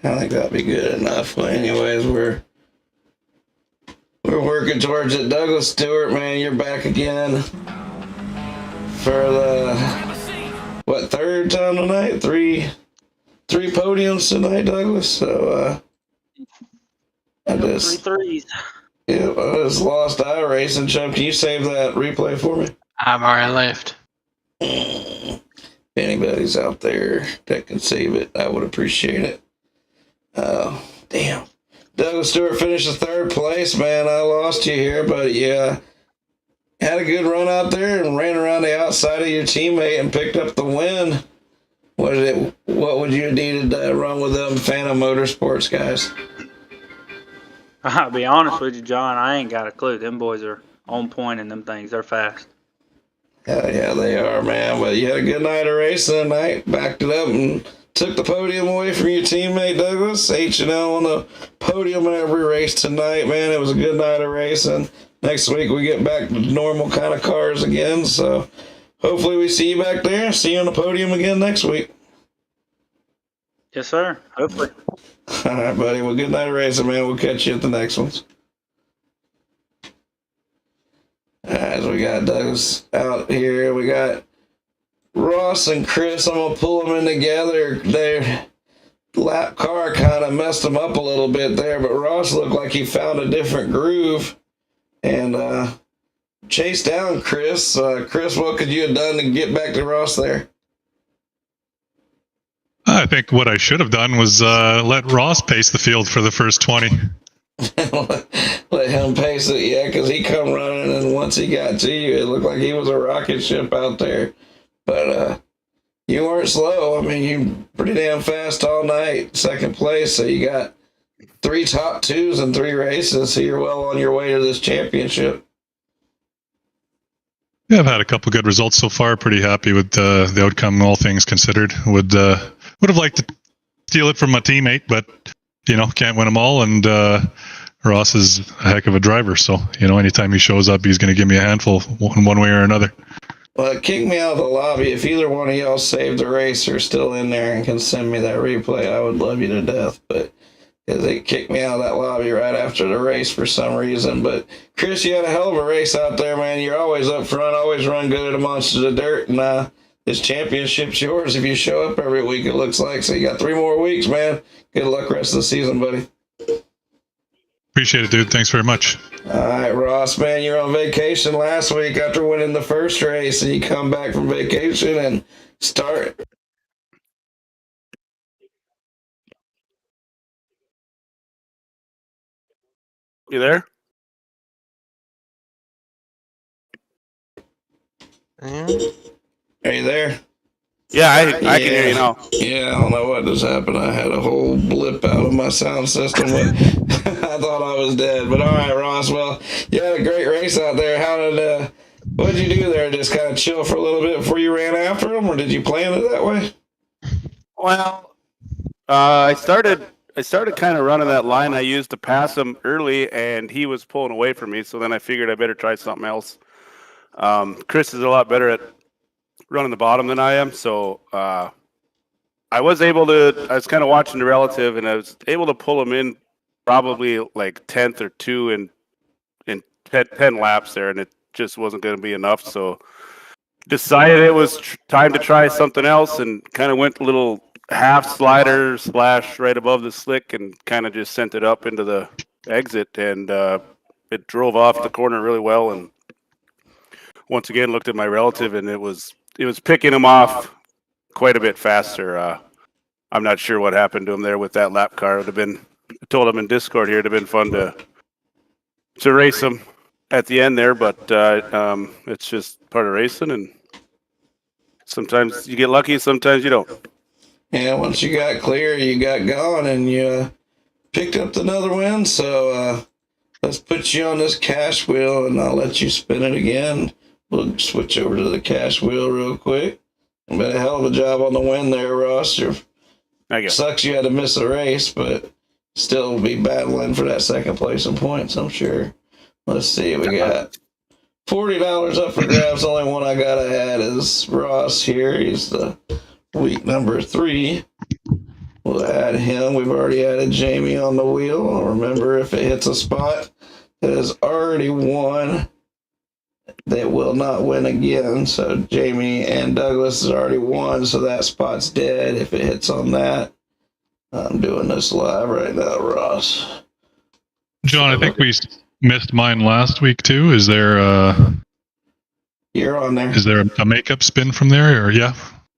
I think that'll be good enough. But anyways, we're working towards it. Douglas Stewart, man, you're back again for the third time tonight? Three podiums tonight, Douglas. So I just 3 threes. Yeah, I just lost iRacing. Chubb, can you save that replay for me? I've already left. If anybody's out there that can save it, I would appreciate it. Oh, damn. Douglas Stewart finished in 3rd place, man. I lost you here, but yeah, had a good run out there and ran around the outside of your teammate and picked up the win. What would you need to run with them Phantom Motorsports guys? I'll be honest with you, John. I ain't got a clue. Them boys are on point in them things. They're fast. Yeah, they are, man. But you had a good night of racing tonight. Backed it up and took the podium away from your teammate, Douglas. H&L on the podium in every race tonight, man. It was a good night of racing. Next week we get back to normal kind of cars again. So hopefully we see you back there. See you on the podium again next week. Yes, sir. Hopefully. All right, buddy. Well, good night of racing, man. We'll catch you at the next ones. All right, so we got Douglas out here. We got Ross and Chris. I'm going to pull them in together. Their lap car kind of messed them up a little bit there, but Ross looked like he found a different groove and chased down Chris. Chris, what could you have done to get back to Ross there? I think what I should have done was let Ross pace the field for the first 20. Let him pace it, yeah, because he come running, and once he got to you, it looked like he was a rocket ship out there. But you weren't slow. I mean, you pretty damn fast all night. 2nd place, so you got 3 top 2s in 3 races, so you're well on your way to this championship. Yeah, I've had a couple good results so far. Pretty happy with the outcome, all things considered. Would have liked to steal it from my teammate, but can't win them all. And Ross is a heck of a driver, so anytime he shows up, he's going to give me a handful in one way or another. Well, kick me out of the lobby. If either one of y'all saved the race or still in there and can send me that replay, I would love you to death. But they kicked me out of that lobby right after the race for some reason. But Chris, you had a hell of a race out there, man. You're always up front, always run good at the Monsters of Dirt, and this championship's yours if you show up every week, it looks like. So you got 3 more weeks, man. Good luck rest of the season, buddy. Appreciate it, dude. Thanks very much. All right, Ross, man, you're on vacation last week after winning the first race, and you come back from vacation and start. You there? Are you there? Yeah, I can hear you now. Yeah, I don't know what just happened. I had a whole blip out of my sound system. I thought I was dead. But all right, Ross. Well, you had a great race out there. What did you do there? Just kind of chill for a little bit before you ran after them, or did you plan it that way? Well, I started kind of running that line I used to pass him early, and he was pulling away from me. So then I figured I better try something else. Chris is a lot better at running the bottom than I am, so I was kind of watching the relative, and I was able to pull him in probably like 10th or 2 in 10 laps there, and it just wasn't going to be enough. So decided it was time to try something else, and kind of went a little half slider slash right above the slick, and kind of just sent it up into the exit, and it drove off the corner really well. And once again, looked at my relative, and it was picking him off quite a bit faster. I'm not sure what happened to him there with that lap car. It would have been, I told him in Discord here, it'd have been fun to race him at the end there, but it's just part of racing, and sometimes you get lucky, sometimes you don't. Yeah, once you got clear, you got gone, and you picked up another win. So let's put you on this cash wheel, and I'll let you spin it again. We'll switch over to the cash wheel real quick. You did a hell of a job on the win there, Ross. Sucks you had to miss a race, but still be battling for that second place in points, I'm sure. Let's see, we got $40 up for grabs. The only one I gotta add is Ross here. He's the week number 3. We'll add him. We've already added Jamie on the wheel. Remember, if it hits a spot that has already won, they will not win again. So Jamie and Douglas has already won, so that spot's dead if it hits on that. I'm doing this live right now, Ross. John, I think we missed mine last week too. Is there You're on there. Is there a makeup spin from there, or yeah?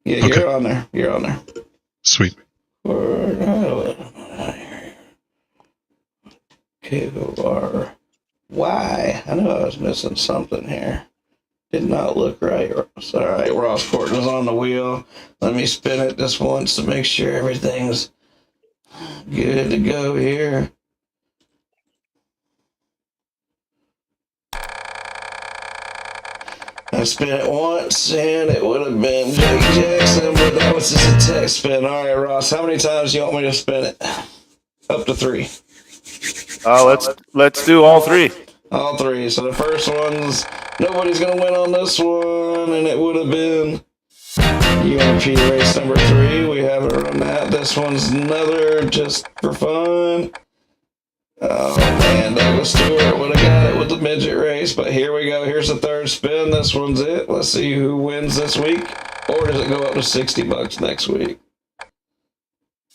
Yeah, Okay. you're on there. You're on there. Sweet. K-O-R-Y. I knew I was missing something here. Did not look right. It's all right. Ross Portman's on the wheel. Let me spin it just once to make sure everything's good to go here. I spin it once, and it would have been Jake Jackson, but that was just a test spin. All right, Ross, how many times do you want me to spin it? Up to 3. Let's do all 3. All 3. So the first one's nobody's gonna win on this one, and it would have been UMP race number 3. We haven't run that. This one's another just for fun. Oh man, Douglas Stewart would have got it with the midget race, but here we go. Here's the third spin. This one's it. Let's see who wins this week, or does it go up to $60 next week?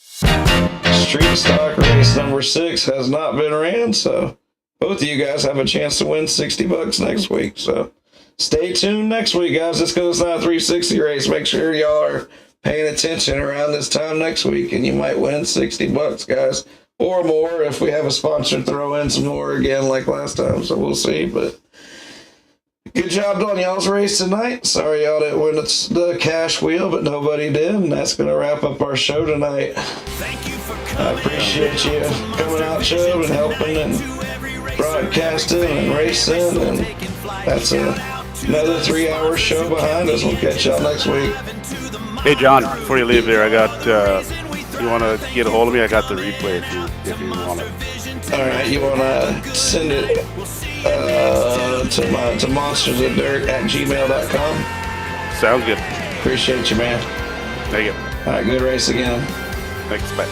Street Stock race number 6 has not been ran, so both of you guys have a chance to win $60 next week. So stay tuned next week, guys. This goes not a 360 race. Make sure y'all are paying attention around this time next week, and you might win $60, guys. Or more if we have a sponsor throw in some more again like last time. So we'll see. But good job on y'all's race tonight. Sorry y'all didn't win the cash wheel, but nobody did. And that's going to wrap up our show tonight. I appreciate you coming out, Joe, and helping and broadcasting and racing. And that's another 3-hour show behind us. We'll catch y'all next week. Hey, John, before you leave there, I got... you want to get a hold of me? I got the replay if you want it. All right, you want to send it to monstersofdirt@gmail.com? Sounds good. Appreciate you, man. Thank you. All right, good race again. Thanks, bye.